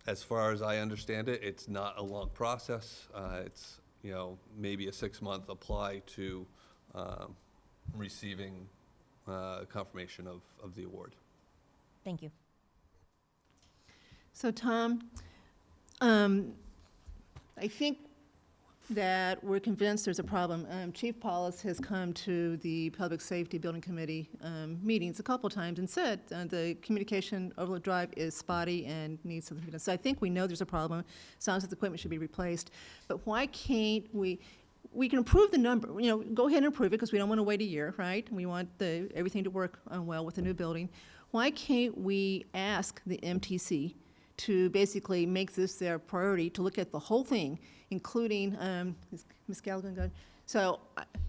As far as I understand it, it's not a long process. It's maybe a 6-month apply to receiving confirmation of the award. Thank you. So, Tom, I think that we're convinced there's a problem. Chief Paulus has come to the Public Safety Building Committee meetings a couple times and said the communication overload drive is spotty and needs something to be done. So I think we know there's a problem. Sounds like the equipment should be replaced. But why can't we can approve the number, go ahead and approve it because we don't want to wait a year, right? We want everything to work well with the new building. Why can't we ask the MTC to basically make this their priority, to look at the whole thing, including, Ms. Galligan, go ahead. So,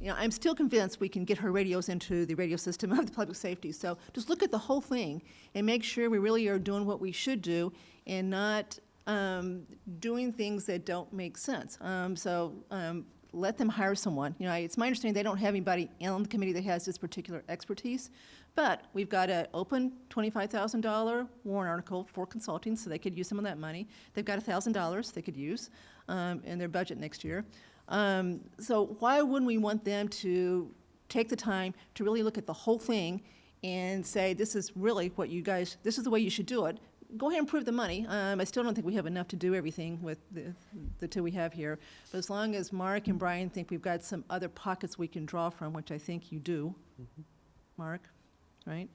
I'm still convinced we can get her radios into the radio system of the public safety. So just look at the whole thing and make sure we really are doing what we should do and not doing things that don't make sense. Let them hire someone. It's my understanding they don't have anybody on the committee that has this particular expertise, but we've got an open $25,000 warrant article for consulting, so they could use some of that money. They've got $1,000 they could use in their budget next year. So why wouldn't we want them to take the time to really look at the whole thing and say, this is really what you guys, this is the way you should do it. Go ahead and approve the money. I still don't think we have enough to do everything with the two we have here. But as long as Mark and Brian think we've got some other pockets we can draw from, which I think you do, Mark, right?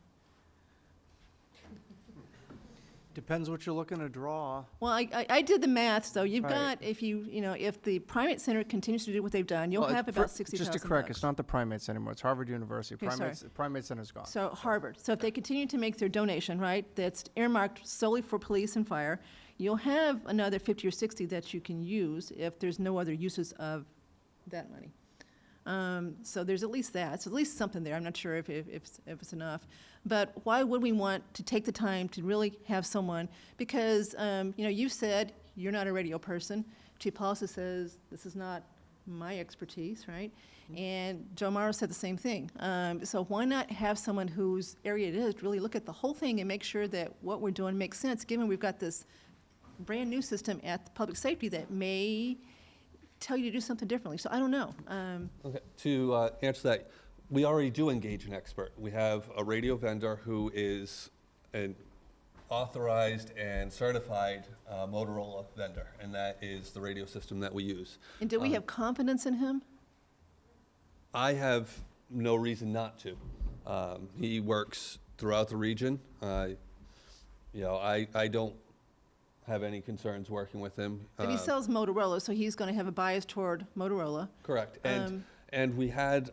Depends what you're looking to draw. Well, I did the math, so you've Right. got, if if the primate center continues to do what they've done, you'll Well, have about $60,000. Just to correct, it's not the primates anymore, it's Harvard University. Okay, sorry. Primate Center's gone. So Harvard. So if they continue to make their donation, right, that's earmarked solely for police and fire, you'll have another 50 or 60 that you can use if there's no other uses of that money. So there's at least that. So at least something there. I'm not sure if it's enough. But why would we want to take the time to really have someone? Because, you said you're not a radio person. Chief Paulus says this is not my expertise, right? And Joe Morrow said the same thing. So why not have someone whose area it is to really look at the whole thing and make sure that what we're doing makes sense, given we've got this brand-new system at the public safety that may tell you to do something differently. So I don't know. Okay, to answer that, we already do engage an expert. We have a radio vendor who is an authorized and certified Motorola vendor, and that is the radio system that we use. And do we have confidence in him? I have no reason not to. He works throughout the region. I don't have any concerns working with him. But he sells Motorola, so he's going to have a bias toward Motorola. Correct. And we had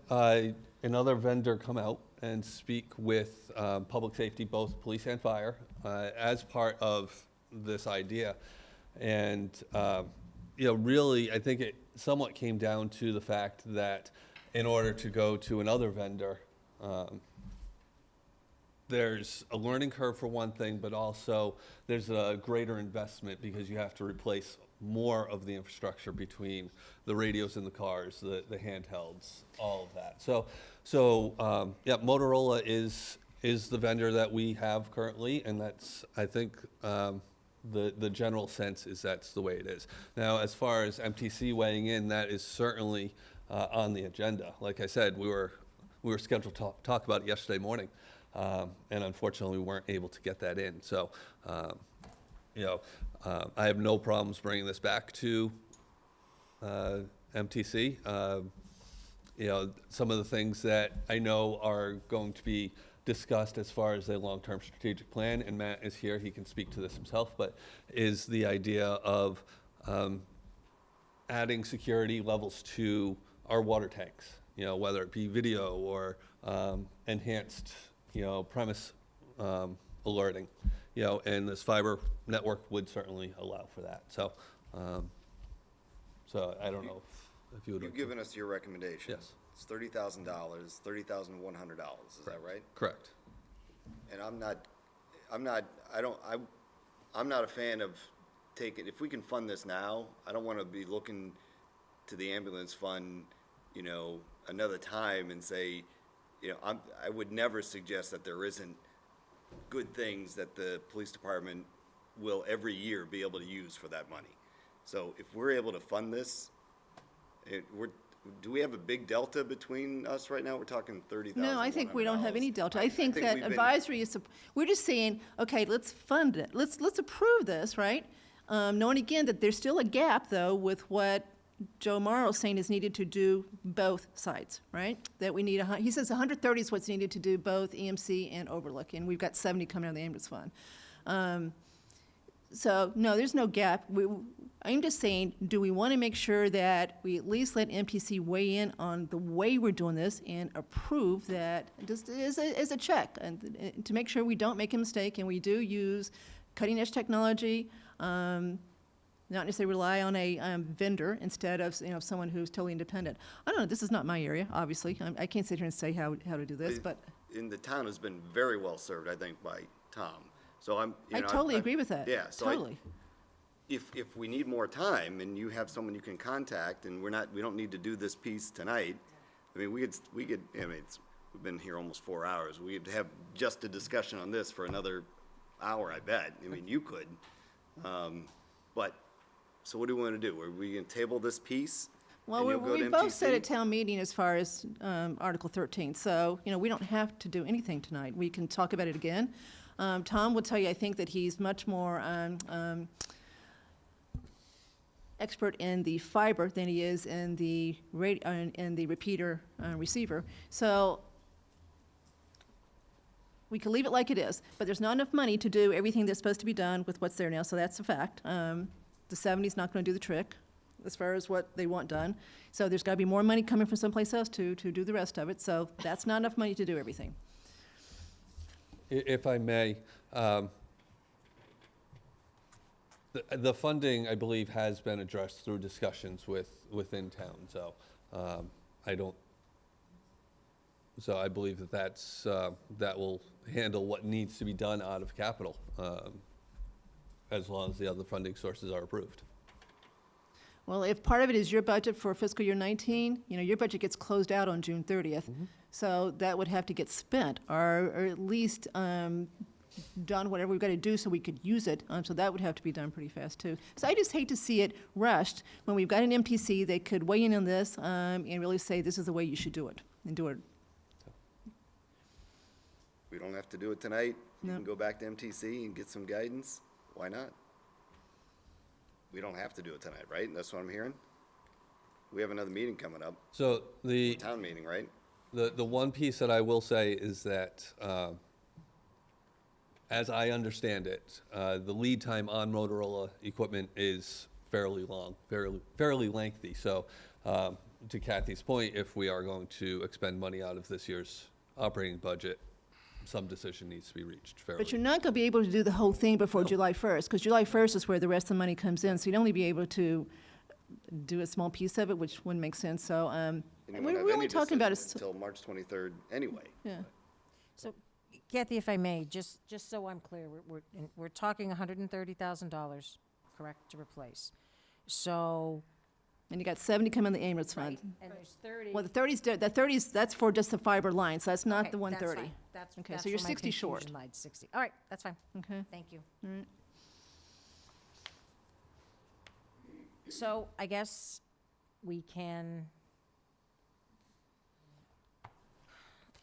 another vendor come out and speak with public safety, both police and fire, as part of this idea. And, really, I think it somewhat came down to the fact that in order to go to another vendor, there's a learning curve for one thing, but also there's a greater investment because you have to replace more of the infrastructure between the radios in the cars, the handhelds, all of that. So Motorola is the vendor that we have currently, and that's, I think, the general sense is that's the way it is. Now, as far as MTC weighing in, that is certainly on the agenda. Like I said, we were scheduled to talk about it yesterday morning. And unfortunately, we weren't able to get that in. So, I have no problems bringing this back to MTC. Some of the things that I know are going to be discussed as far as a long-term strategic plan, and Matt is here, he can speak to this himself, but is the idea of adding security levels to our water tanks, whether it be video or enhanced premise alerting, and this fiber network would certainly allow for that. So, I don't know if you would. You've given us your recommendation. Yes. It's $30,000, $30,100. Is that right? Correct. And I'm not a fan of taking, if we can fund this now, I don't want to be looking to the ambulance fund, another time and say, I would never suggest that there isn't good things that the police department will every year be able to use for that money. So if we're able to fund this, do we have a big delta between us right now? We're talking 30,000. No, I think we don't have any delta. I think think that we've been- advisory is, we're just saying, okay, let's fund it. Let's approve this, right? Knowing again that there's still a gap, though, with what Joe Morrow's saying is needed to do both sides, right? That we need, he says 130 is what's needed to do both EMC and Overlook, and we've got 70 coming out of the ambulance fund. So, no, there's no gap. I'm just saying, do we want to make sure that we at least let MPC weigh in on the way we're doing this and approve that, just as a check, and to make sure we don't make a mistake and we do use cutting-edge technology, not necessarily rely on a vendor instead of, someone who's totally independent. I don't know, this is not my area, obviously. I can't sit here and say how to do this, but. In the town has been very well served, I think, by Tom. So I totally agree with that. Yeah, so totally. If we need more time and you have someone you can contact and we don't need to do this piece tonight, I mean, we could, we've been here almost 4 hours. We'd have just a discussion on this for another hour, I bet. I mean, you could. But, so what do we want to do? Are we going to table this piece? Well, we both said at town meeting as far as Article 13, so, we don't have to do anything tonight. We can talk about it again. Tom will tell you, I think, that he's much more expert in the fiber than he is in the repeater receiver. So we can leave it like it is, but there's not enough money to do everything that's supposed to be done with what's there now, so that's a fact. The 70's not going to do the trick as far as what they want done. So there's got to be more money coming from someplace else to do the rest of it, so that's not enough money to do everything. If I may, the funding, I believe, has been addressed through discussions within town, so so I believe that will handle what needs to be done out of capital, as long as the other funding sources are approved. Well, if part of it is your budget for fiscal year 19, your budget gets closed out on June 30th. Mm-hmm. So that would have to get spent, or at least done whatever we've got to do so we could use it. So that would have to be done pretty fast, too. So I just hate to see it rushed. When we've got an MPC, they could weigh in on this and really say, this is the way you should do it, and do it. We don't have to do it tonight. You No. can go back to MTC and get some guidance. Why not? We don't have to do it tonight, right? That's what I'm hearing? We have another meeting coming up. So Town meeting, right? The one piece that I will say is that, as I understand it, the lead time on Motorola equipment is fairly long, fairly lengthy. So, to Kathy's point, if we are going to expend money out of this year's operating budget, some decision needs to be reached fairly. But you're not going to be able to do the whole thing before July 1st, because July 1st is where the rest of the money comes in. So you'd only be able to do a small piece of it, which wouldn't make sense. So And you won't we're have only any talking about decision until March 23rd anyway. Yeah. So, Kathy, if I may, just so I'm clear, we're talking $130,000, correct, to replace. So. And you got 70 coming in the ambulance fund. And there's 30. Well, the 30's, that's for just the fiber line, so that's not Okay, the 130. That's fine. That's, Okay, that's so you're where my 60 short. confusion lied, 60. All right, that's fine. Okay. Thank you. All right. So I guess we can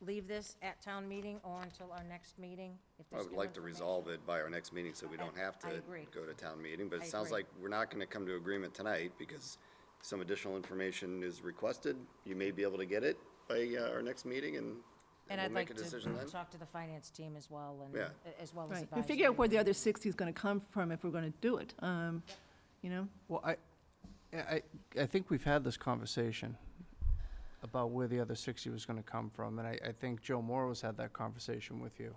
leave this at town meeting or until our next meeting? If I there's would new like to information. resolve it by our next meeting so we don't have I to agree. go to town meeting. But I it sounds agree. like we're not going to come to agreement tonight because some additional information is requested. You may be able to get it by our next meeting and And we'll I'd make like a decision then. to talk to the finance team as well, and Yeah. as well as Right. advisory. And figure out where the other 60 is going to come from if we're going to do it, Well, I think we've had this conversation about where the other 60 was going to come from, and I think Joe Morrow's had that conversation with you,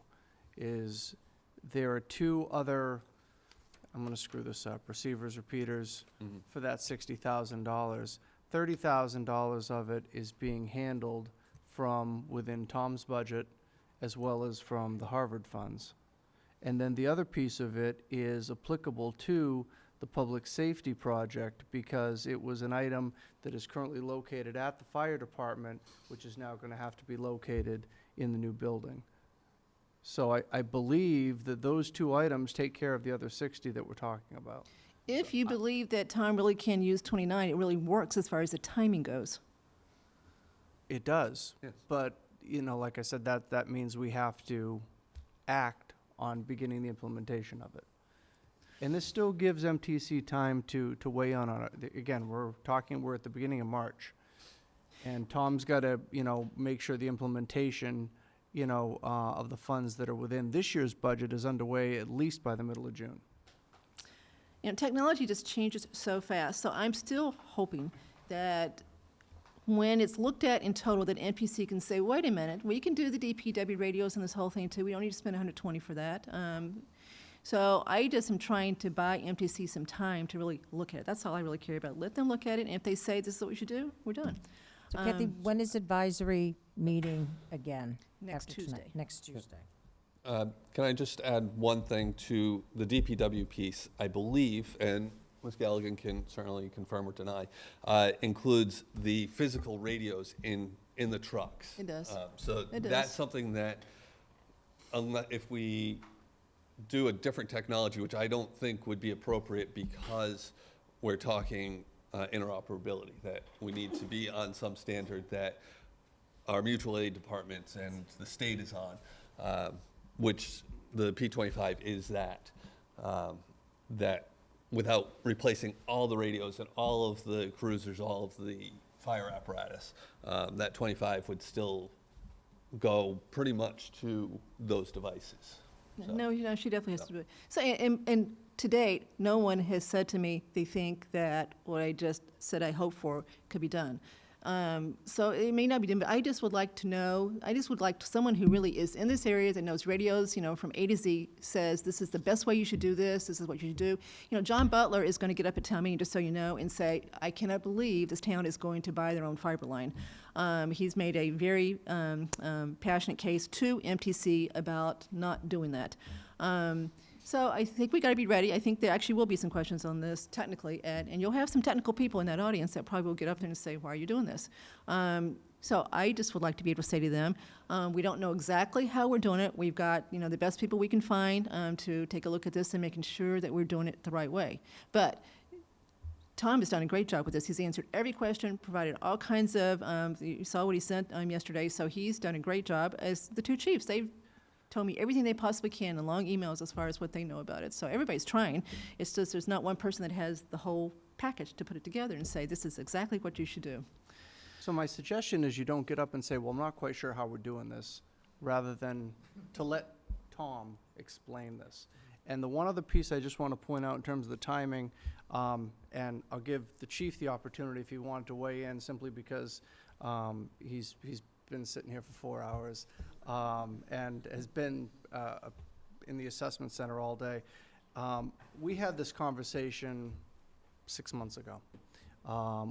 is there are two other, I'm going to screw this up, receivers, repeaters, for that $60,000. $30,000 of it is being handled from within Tom's budget as well as from the Harvard funds. And then the other piece of it is applicable to the public safety project because it was an item that is currently located at the fire department, which is now going to have to be located in the new building. So I believe that those two items take care of the other 60 that we're talking about. If you believe that Tom really can use 29, it really works as far as the timing goes. It does. Yes. But, like I said, that means we have to act on beginning the implementation of it. And this still gives MTC time to weigh in on it. Again, we're at the beginning of March. And Tom's got to, make sure the implementation, of the funds that are within this year's budget is underway at least by the middle of June. Technology just changes so fast, so I'm still hoping that when it's looked at in total, that NPC can say, wait a minute, we can do the DPW radios and this whole thing too. We don't need to spend 120 for that. So I just am trying to buy MTC some time to really look at it. That's all I really care about. Let them look at it, and if they say this is what we should do, we're done. So Kathy, when is advisory meeting again? Next after tonight? Tuesday. Next Tuesday. Can I just add one thing to the DPW piece? I believe, and Ms. Galligan can certainly confirm or deny, includes the physical radios in the trucks. It does. So It that's does. something that, if we do a different technology, which I don't think would be appropriate because we're talking interoperability, that we need to be on some standard that our mutual aid departments and the state is on, which the P25 is that without replacing all the radios and all of the cruisers, all of the fire apparatus, that 25 would still go pretty much to those devices. So. No, she definitely has to do it. So, and to date, no one has said to me they think that what I just said I hope for could be done. So it may not be done, but I just would like to know, I just would like someone who really is in this area that knows radios, from A to Z, says this is the best way you should do this is what you should do. John Butler is going to get up at town meeting, just so you know, and say, I cannot believe this town is going to buy their own fiber line. He's made a very passionate case to MTC about not doing that. So I think we got to be ready. I think there actually will be some questions on this technically, Ed, and you'll have some technical people in that audience that probably will get up there and say, why are you doing this? So I just would like to be able to say to them, we don't know exactly how we're doing it. We've got, the best people we can find to take a look at this and making sure that we're doing it the right way. But Tom has done a great job with this. He's answered every question, provided all kinds of, you saw what he sent yesterday, so he's done a great job. As the two chiefs, they've told me everything they possibly can in long emails as far as what they know about it. So everybody's trying. It's just there's not one person that has the whole package to put it together and say, this is exactly what you should do. So my suggestion is you don't get up and say, well, I'm not quite sure how we're doing this, rather than to let Tom explain this. And the one other piece I just want to point out in terms of the timing, and I'll give the chief the opportunity if he wanted to weigh in, simply because he's been sitting here for 4 hours and has been in the assessment center all day. We had this conversation 6 months ago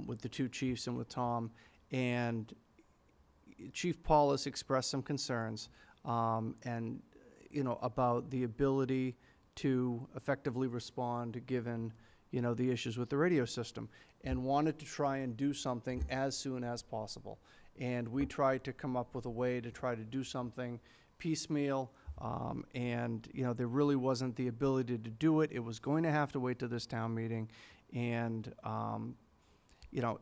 with the two chiefs and with Tom, and Chief Paulus expressed some concerns and about the ability to effectively respond given the issues with the radio system, and wanted to try and do something as soon as possible. And we tried to come up with a way to try to do something piecemeal, and there really wasn't the ability to do it. It was going to have to wait to this town meeting, and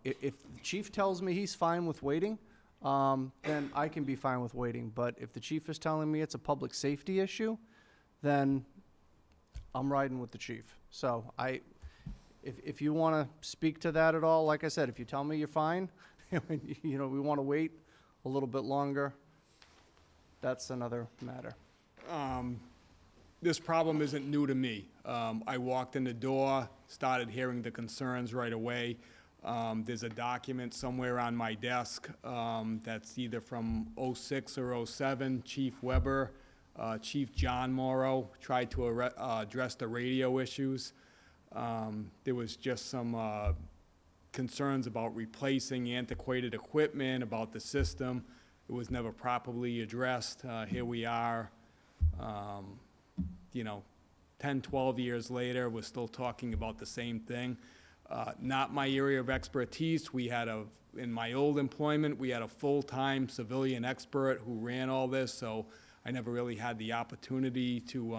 if the chief tells me he's fine with waiting, then I can be fine with waiting. But if the chief is telling me it's a public safety issue, then I'm riding with the chief. So if you want to speak to that at all, like I said, if you tell me you're fine, we want to wait a little bit longer, that's another matter. This problem isn't new to me. I walked in the door, started hearing the concerns right away. There's a document somewhere on my desk that's either from '06 or '07. Chief Weber, Chief John Morrow tried to address the radio issues. There was just some concerns about replacing antiquated equipment, about the system. It was never properly addressed. Here we are, 10, 12 years later, we're still talking about the same thing. Not my area of expertise. In my old employment, we had a full-time civilian expert who ran all this, so I never really had the opportunity to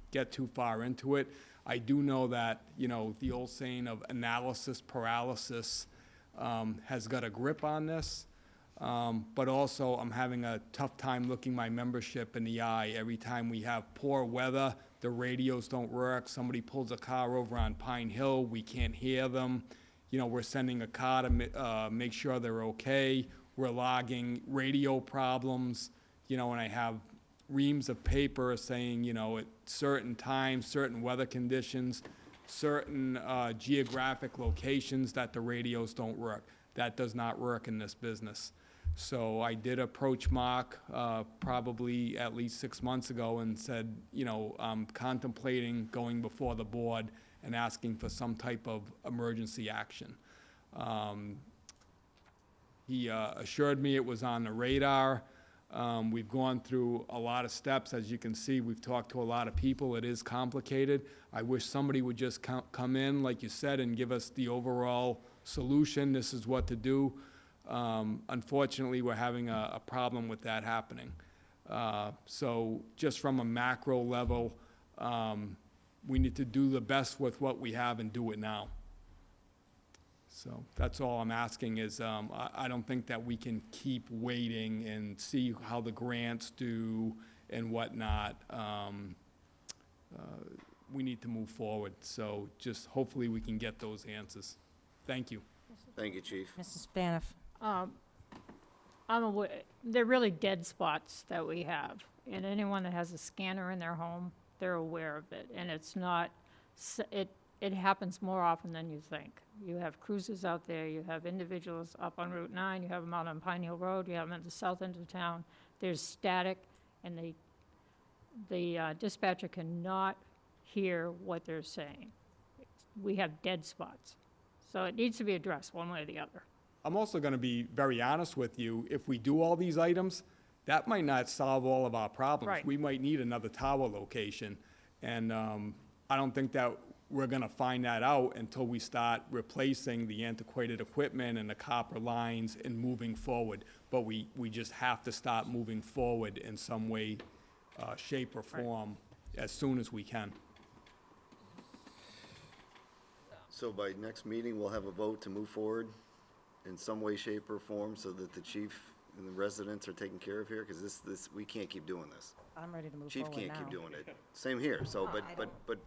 get too far into it. I do know that, the old saying of analysis paralysis has got a grip on this. But also, I'm having a tough time looking my membership in the eye. Every time we have poor weather, the radios don't work. Somebody pulls a car over on Pine Hill, we can't hear them. You know, we're sending a car to make sure they're okay. We're logging radio problems, you know, and I have reams of paper saying, you know, at certain times, certain weather conditions, certain geographic locations that the radios don't work. That does not work in this business. So I did approach Mark probably at least 6 months ago and said, you know, I'm contemplating going before the board and asking for some type of emergency action. He assured me it was on the radar. We've gone through a lot of steps. As you can see, we've talked to a lot of people. It is complicated. I wish somebody would just come in, like you said, and give us the overall solution. This is what to do. Unfortunately, we're having a problem with that happening. So just from a macro level, we need to do the best with what we have and do it now. So that's all I'm asking is, I don't think that we can keep waiting and see how the grants do and whatnot. We need to move forward. So just hopefully we can get those answers. Thank you. Thank you, Chief. Mrs. Baniff. I'm aware, they're really dead spots that we have. And anyone that has a scanner in their home, they're aware of it. And it's not, it happens more often than you think. You have cruisers out there, you have individuals up on Route 9, you have them out on Pine Hill Road, you have them at the south end of town. There's static, and the dispatcher cannot hear what they're saying. We have dead spots. So it needs to be addressed one way or the other. I'm also going to be very honest with you. If we do all these items, that might not solve all of our problems. Right. We might need another tower location. And I don't think that we're going to find that out until we start replacing the antiquated equipment and the copper lines and moving forward. But we just have to start moving forward in some way, shape, or form as soon as we can. So by next meeting, we'll have a vote to move forward in some way, shape, or form so that the chief and the residents are taken care of here? Because this, we can't keep doing this. I'm ready to move Chief forward can't now. keep doing it. Same here, so, but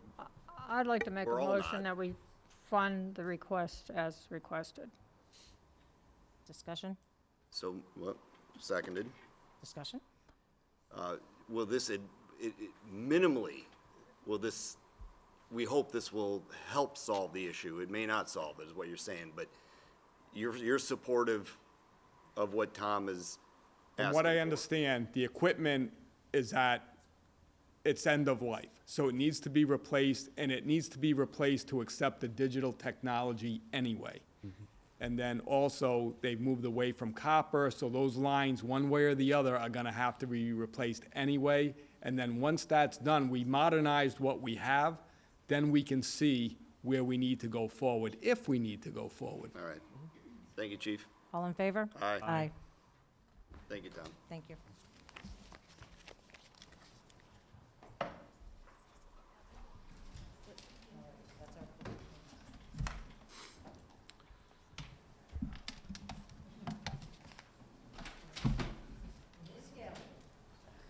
I'd like to make a We're all motion not. that we fund the request as requested. Discussion? so, well, seconded. Discussion? Will this, minimally, will this, we hope this will help solve the issue. It may not solve it, is what you're saying, but you're supportive of what Tom is asking From what I for. understand, the equipment is at its end of life. So it needs to be replaced, and it needs to be replaced to accept the digital technology anyway. And then also, they've moved away from copper, so those lines, one way or the other, are gonna have to be replaced anyway. And then once that's done, we modernized what we have, then we can see where we need to go forward, if we need to go forward. All right. Thank you, Chief. All in favor? Aye. Aye. Thank you, Tom. Thank you.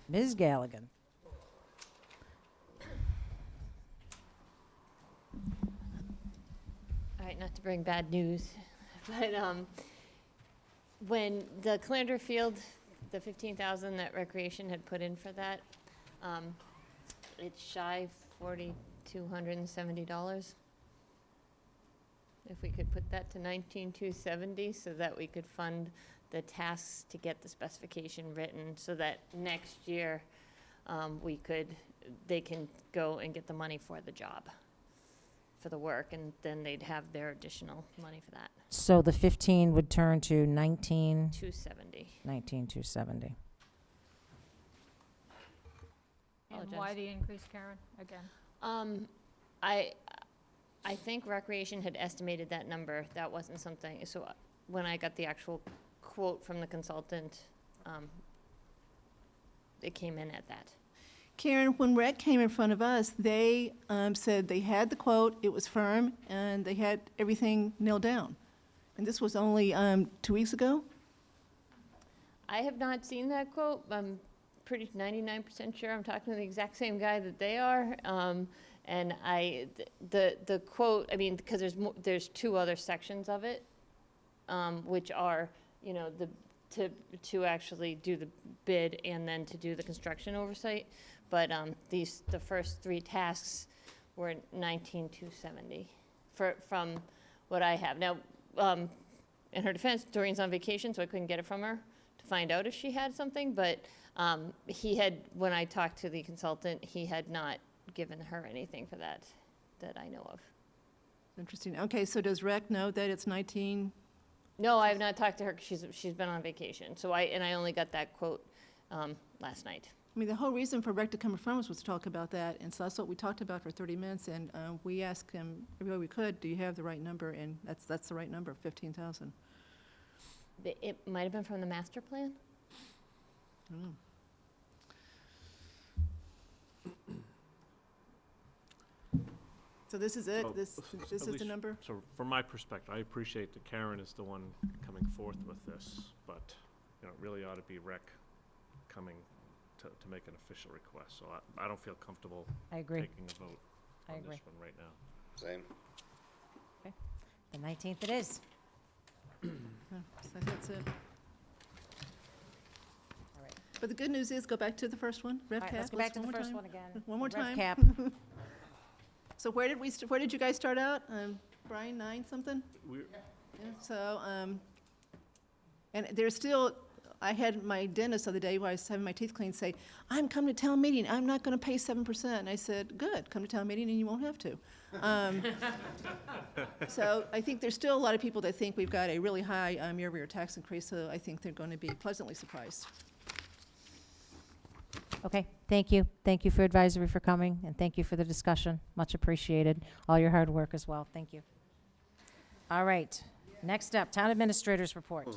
Ms. Galligan. All right, not to bring bad news, but when the Calandra Field, the 15,000 that Recreation had put in for that, it's shy $4,270. If we could put that to 19,270 so that we could fund the tasks to get the specification written, so that next year they can go and get the money for the job, for the work, and then they'd have their additional money for that. So the 15 would turn to 19? 270. 19,270. And why the increase, Karen, again? I think Recreation had estimated that number. That wasn't something, so when I got the actual quote from the consultant, it came in at that. Karen, when Rec came in front of us, they said they had the quote, it was firm, and they had everything nailed down. And this was only 2 weeks ago? I have not seen that quote. I'm pretty 99% sure I'm talking to the exact same guy that they are. And the quote, I mean, because there's two other sections of it, which are, you know, to actually do the bid and then to do the construction oversight. But the first three tasks were 19,270 from what I have. Now, in her defense, Doreen's on vacation, so I couldn't get it from her to find out if she had something. But when I talked to the consultant, he had not given her anything for that I know of. Interesting. Okay, so does Rec know that it's 19? No, I have not talked to her 'cause she's been on vacation. So I only got that quote last night. I mean, the whole reason for Rec to come in front of us was to talk about that, and so that's what we talked about for 30 minutes, and we asked him every way we could, do you have the right number? And that's the right number, 15,000. It might have been from the master plan. Mm. So this is it? So, This at is the least- number? So from my perspective, I appreciate that Karen is the one coming forth with this, but, you know, it really ought to be Rec coming to make an official request. So I don't feel comfortable I agree. taking a vote I on agree. this one right now. Same. The 19th it is. Yeah, so that's it. All right. But the good news is, go back to the first one, Rev All right, Cap. let's go back to the more first time. one again. One more Rev time. Cap. So where did you guys start out? Brian, 9 something? We're, Yeah, so, and there's still, I had my dentist the other day, while I was having my teeth cleaned, say, I'm coming to town meeting, I'm not gonna pay 7%. And I said, good, come to town meeting and you won't have to. So I think there's still a lot of people that think we've got a really high year-over-year tax increase, so I think they're gonna be pleasantly surprised. Okay, thank you. Thank you for advisory for coming, and thank you for the discussion. Much appreciated. All your hard work as well. Thank you. All right, next up, Town Administrator's Report.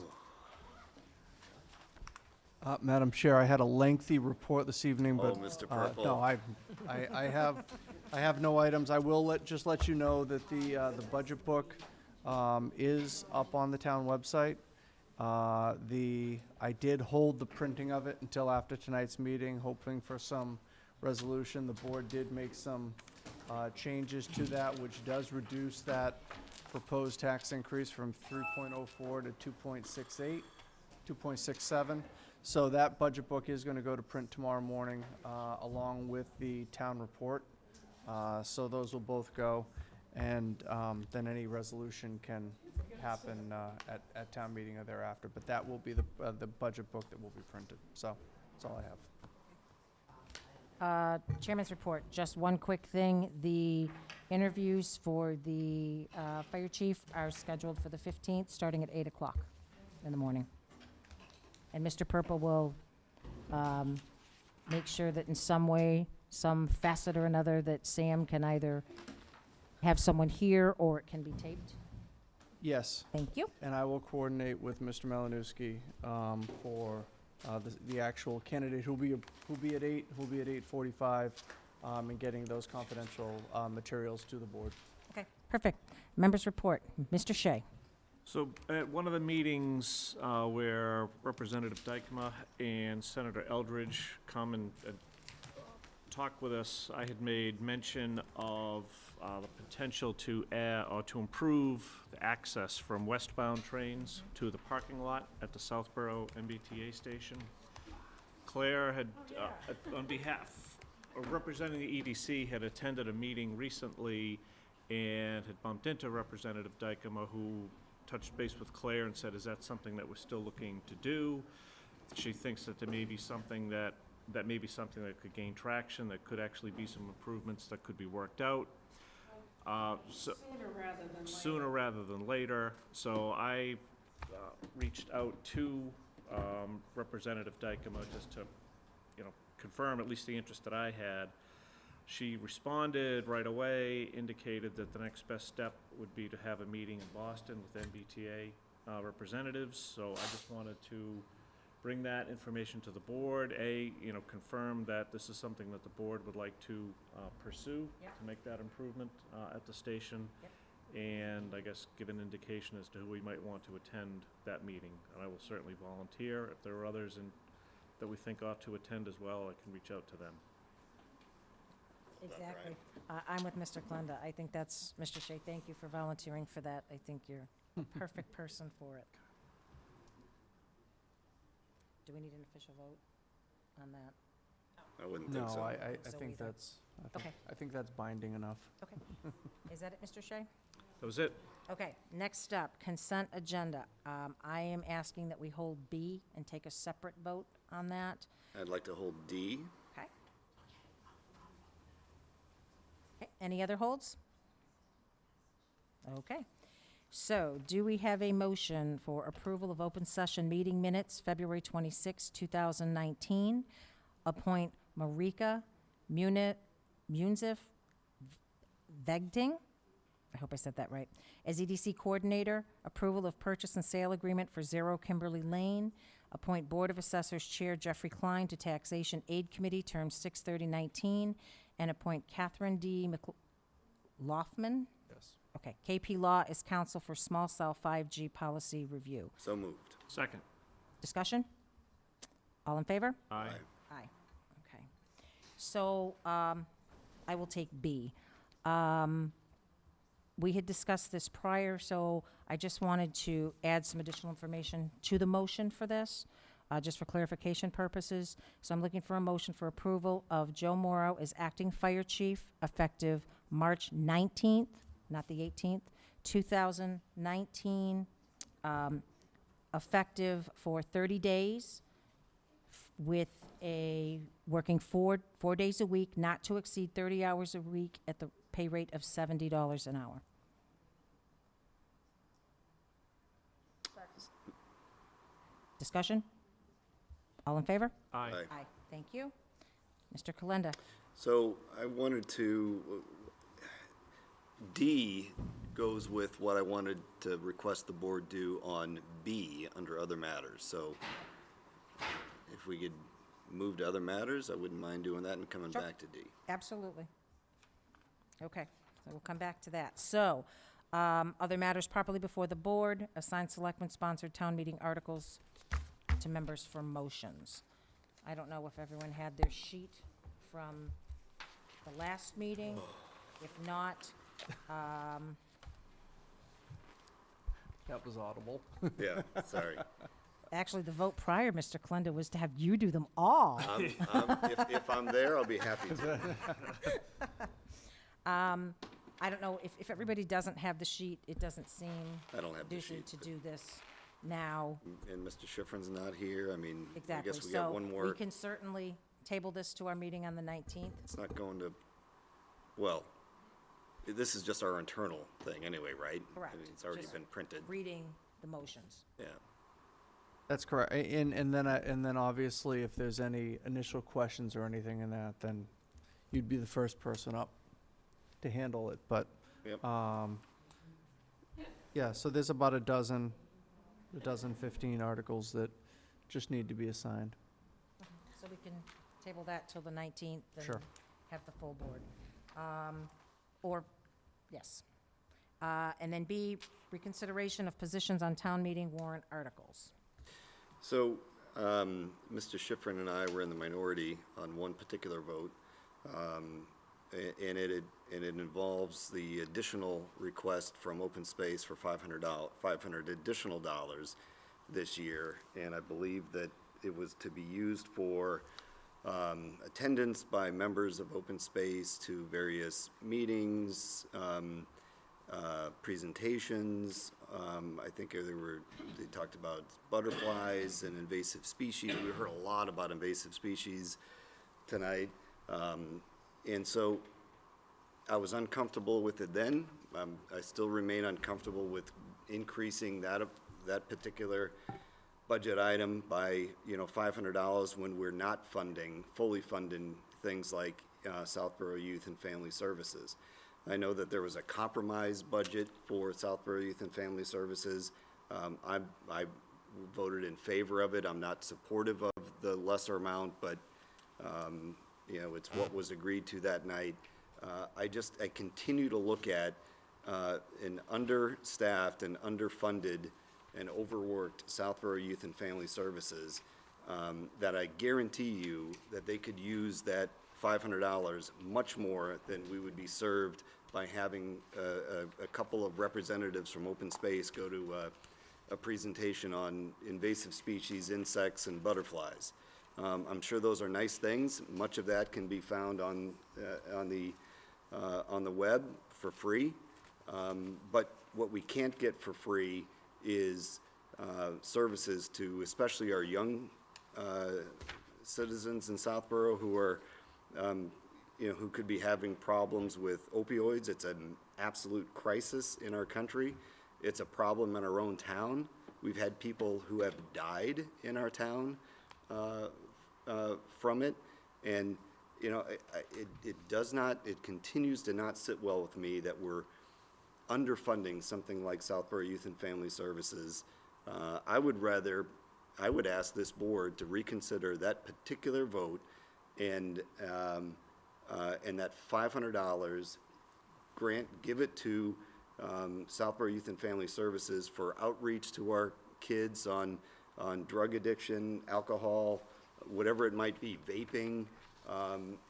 Madam Chair, I had a lengthy report this evening, but. Oh, Mr. Purple. No, I have no items. I will just let you know that the budget book is up on the town website. I did hold the printing of it until after tonight's meeting, hoping for some resolution. The board did make some changes to that, which does reduce that proposed tax increase from 3.04 to 2.68, 2.67. So that budget book is going to go to print tomorrow morning, along with the town report. So those will both go, and then any resolution can happen at town meeting or thereafter. But that will be the budget book that will be printed. So that's all I have. Chairman's report, just one quick thing. The interviews for the fire chief are scheduled for the 15th, starting at 8 o'clock in the morning. And Mr. Purple will make sure that in some way, some facet or another, that Sam can either have someone here or it can be taped. Yes. Thank you. And I will coordinate with Mr. Malinowski for the actual candidate who'll be at 8, who'll be at 8:45, and getting those confidential materials to the board. Okay, perfect. Members report. Mr. Shea. So at one of the meetings where Representative Dykema and Senator Eldridge come and talk with us, I had made mention of the potential to add, or to improve the access from westbound trains to the parking lot at the Southborough MBTA station. Claire had, on behalf, representing the EDC, had attended a meeting recently and had bumped into Representative Dykema, who touched base with Claire and said, is that something that we're still looking to do? She thinks that there may be something that could gain traction, that could actually be some improvements that could be worked out. Sooner rather than later. So I reached out to Representative Dykema just to, confirm at least the interest that I had. She responded right away, indicated that the next best step would be to have a meeting in Boston with MBTA representatives. So I just wanted to bring that information to the board, confirm that this is something that the board would like to pursue to make that improvement at the station. and I guess give an indication as to who we might want to attend that meeting. And I will certainly volunteer. If there are others that we think ought to attend as well, I can reach out to them. Exactly. I'm with Mr. Klenda. I think that's, Mr. Shea, thank you for volunteering for that. I think you're the perfect person for it. Do we need an official vote on that? I wouldn't think so. No, I So think either. that's, Okay. I think that's binding enough. Okay. Is that it, Mr. Shea? That was it. Okay, next up, consent agenda. I am asking that we hold B and take a separate vote on that. I'd like to hold D. Okay. Okay, any other holds? Okay. So, do we have a motion for approval of open session meeting minutes, February 26, 2019? Appoint Marika Munzif Vegting, I hope I said that right, as EDC coordinator. Approval of purchase and sale agreement for 0 Kimberly Lane. Appoint Board of Assessors Chair Jeffrey Klein to Taxation Aid Committee, term 6/30/19, and appoint Catherine D. McLaughlin. Yes. Okay, KP Law as counsel for small cell 5G policy review. So moved. Second. Discussion? All in favor? Aye. Aye. Okay. So, I will take B. We had discussed this prior, so I just wanted to add some additional information to the motion for this, just for clarification purposes. So I'm looking for a motion for approval of Joe Morrow as acting fire chief effective March 19th, not the 18th, 2019, effective for 30 days with a working four days a week, not to exceed 30 hours a week at the pay rate of $70 an hour. Discussion? All in favor? Aye. Aye. Thank you. Mr. Kalenda. So I wanted to, D goes with what I wanted to request the board do on B under other matters. So if we could move to other matters, I wouldn't mind doing that and coming Sure. back to D. Absolutely. Okay, so we'll come back to that. So, other matters properly before the board, assigned selectmen-sponsored town meeting articles to members for motions. I don't know if everyone had their sheet from the last meeting. If not, That was audible. Yeah, sorry. actually, the vote prior, Mr. Klenda, was to have you do them all. If I'm there, I'll be happy to. I don't know, if everybody doesn't have the sheet, it doesn't seem I don't have the conducive sheet, to but- do this now. And Mr. Schifrin's not here. I mean, I Exactly. guess we got one So more. we can certainly table this to our meeting on the 19th. It's not going to, well, this is just our internal thing anyway, right? Correct. I mean, it's already Just been printed. Reading the motions. Yeah. That's correct. And then obviously, if there's any initial questions or anything in that, then you'd be the first person up to handle it. But, Yep. yeah, so there's about a dozen, 15 articles that just need to be assigned. So we can table that till the 19th and Sure. have the full board. Or, yes. And then B, reconsideration of positions on town meeting warrant articles. So, Mr. Schifrin and I were in the minority on one particular vote, and it involves the additional request from Open Space for $500 additional dollars this year, and I believe that it was to be used for attendance by members of Open Space to various meetings, presentations. I think they talked about butterflies and invasive species. We heard a lot about invasive species tonight. And so I was uncomfortable with it then. I still remain uncomfortable with increasing that particular budget item by, $500 when we're not fully funding things like Southborough Youth and Family Services. I know that there was a compromise budget for Southborough Youth and Family Services. I voted in favor of it. I'm not supportive of the lesser amount, but, it's what was agreed to that night. I continue to look at an understaffed and underfunded and overworked Southborough Youth and Family Services, that I guarantee you that they could use that $500 much more than we would be served by having a couple of representatives from open space go to a presentation on invasive species, insects, and butterflies. I'm sure those are nice things. Much of that can be found on the web for free. But what we can't get for free is services to especially our young citizens in Southborough who are, who could be having problems with opioids. It's an absolute crisis in our country. It's a problem in our own town. We've had people who have died in our town from it. And, it continues to not sit well with me that we're underfunding something like Southborough Youth and Family Services. I would ask this board to reconsider that particular vote and that $500 give it to Southborough Youth and Family Services for outreach to our kids on drug addiction, alcohol, whatever it might be, vaping,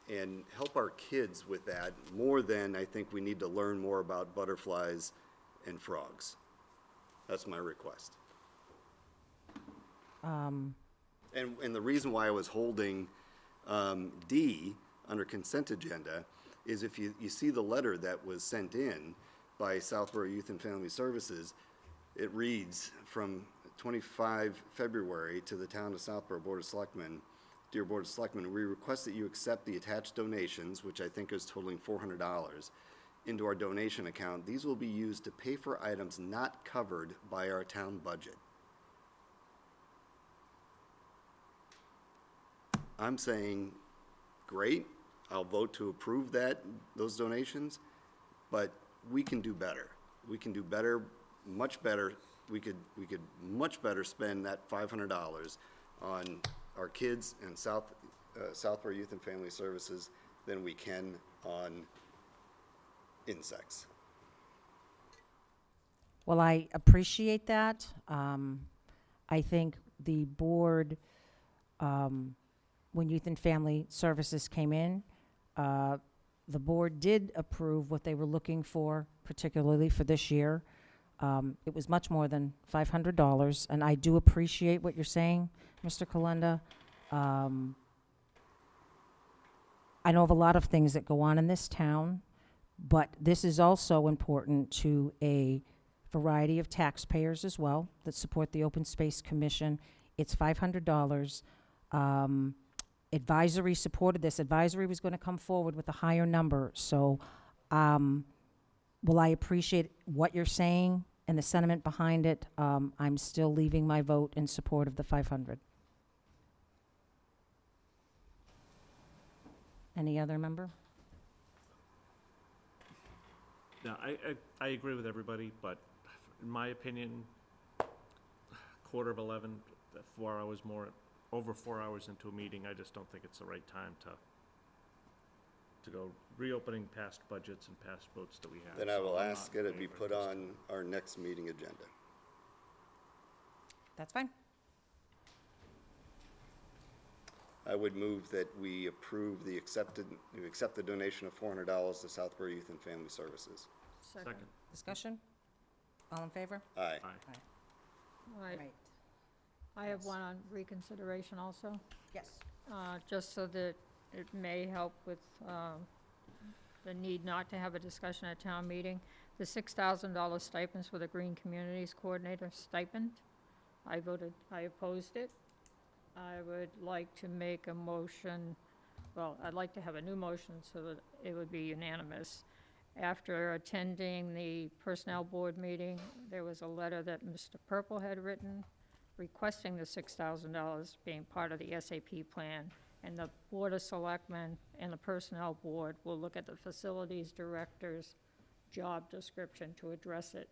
and help our kids with that more than I think we need to learn more about butterflies and frogs. That's my request. And the reason why I was holding D under consent agenda is if you see the letter that was sent in by Southborough Youth and Family Services, it reads from 25 February to the Town of Southborough Board of Selectmen. Dear Board of Selectmen, we request that you accept the attached donations, which I think is totaling $400, into our donation account. These will be used to pay for items not covered by our town budget. I'm saying, great, I'll vote to approve those donations, but we can do better. We can do better, much better. We could much better spend that $500 on our kids and Southborough Youth and Family Services than we can on insects. Well, I appreciate that. I think the board, when Youth and Family Services came in, the board did approve what they were looking for, particularly for this year. It was much more than $500, and I do appreciate what you're saying, Mr. Kalenda. I know of a lot of things that go on in this town, but this is also important to a variety of taxpayers as well that support the Open Space Commission. It's $500. Advisory supported this. Advisory was going to come forward with a higher number. So, while I appreciate what you're saying and the sentiment behind it, I'm still leaving my vote in support of the 500. Any other member? No, I agree with everybody, but in my opinion, 11:15, 4 hours more, over 4 hours into a meeting, I just don't think it's the right time to go reopening past budgets and past votes that we have. Then I So will I'm ask not that in it be favor put of this. on our next meeting agenda. That's fine. I would move that we approve we accept the donation of $400 to Southborough Youth and Family Services. Second. Discussion? All in favor? Aye. All right. I have one on reconsideration also. Yes. Just so that it may help with the need not to have a discussion at town meeting. The $6,000 stipends for the Green Communities Coordinator stipend, I opposed it. I would like to make a motion, I'd like to have a new motion so that it would be unanimous. After attending the Personnel Board meeting, there was a letter that Mr. Purple had written requesting the $6,000 being part of the SAP plan, and the Board of Selectmen and the Personnel Board will look at the Facilities Director's job description to address it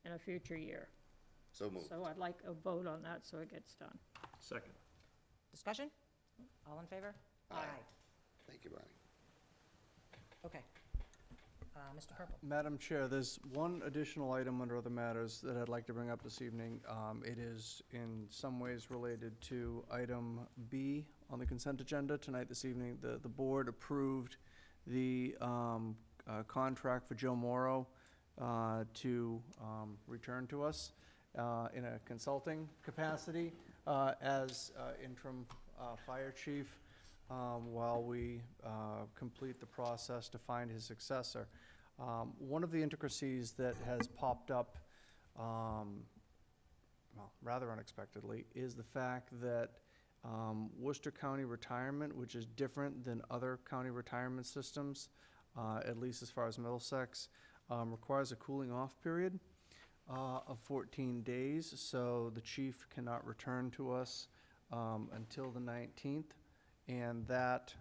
in a future year. So moved. So I'd like a vote on that so it gets done. Second. Discussion? All in favor? Aye. Thank you, Bonnie. Okay. Mr. Purple. Madam Chair, there's one additional item under other matters that I'd like to bring up this evening. It is in some ways related to item B on the consent agenda tonight, this evening. The board approved the contract for Joe Morrow to return to us in a consulting capacity as interim fire chief while we complete the process to find his successor. One of the intricacies that has popped up, well, rather unexpectedly, is the fact that Worcester County retirement, which is different than other county retirement systems, at least as far as Middlesex, requires a cooling off period of 14 days, so the chief cannot return to us until the 19th, and that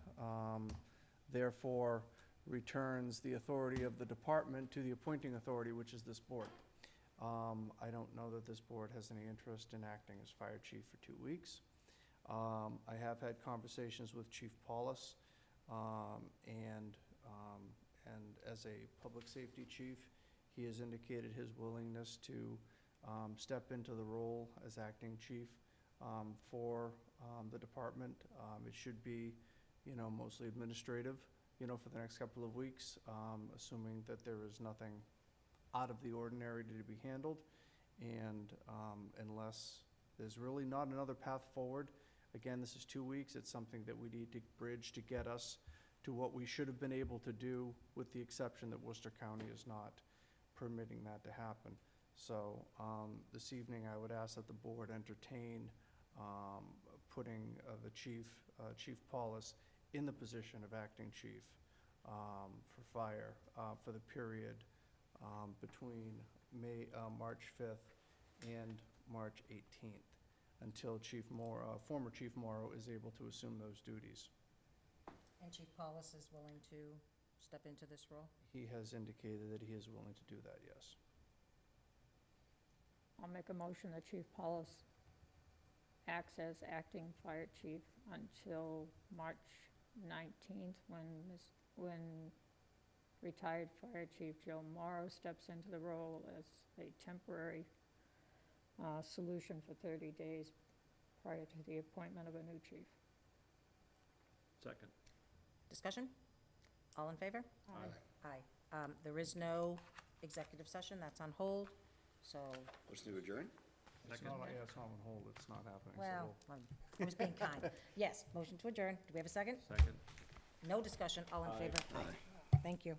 therefore returns the authority of the department to the appointing authority, which is this board. I don't know that this board has any interest in acting as fire chief for 2 weeks. I have had conversations with Chief Paulus, and as a public safety chief, he has indicated his willingness to step into the role as acting chief for the department. It should be, mostly administrative, for the next couple of weeks, assuming that there is nothing out of the ordinary to be handled. And unless there's really not another path forward, again, this is 2 weeks, it's something that we need to bridge to get us to what we should have been able to do, with the exception that Worcester County is not permitting that to happen. So this evening, I would ask that the board entertain putting the Chief Paulus in the position of acting chief for fire for the period between March 5th and March 18th, until former Chief Morrow is able to assume those duties. And Chief Paulus is willing to step into this role? He has indicated that he is willing to do that, yes. I'll make a motion that Chief Paulus acts as acting fire chief until March 19th, when retired Fire Chief Joe Morrow steps into the role as a temporary solution for 30 days prior to the appointment of a new chief. Second. Discussion? All in favor? Aye. Aye. There is no executive session, that's on hold, so, Motion to adjourn? It's not, yeah, it's not on hold, it's not happening, so well, I was being kind. Yes, motion to adjourn. Do we have a second? Second. No discussion, all in Aye. favor? Aye. Thank you.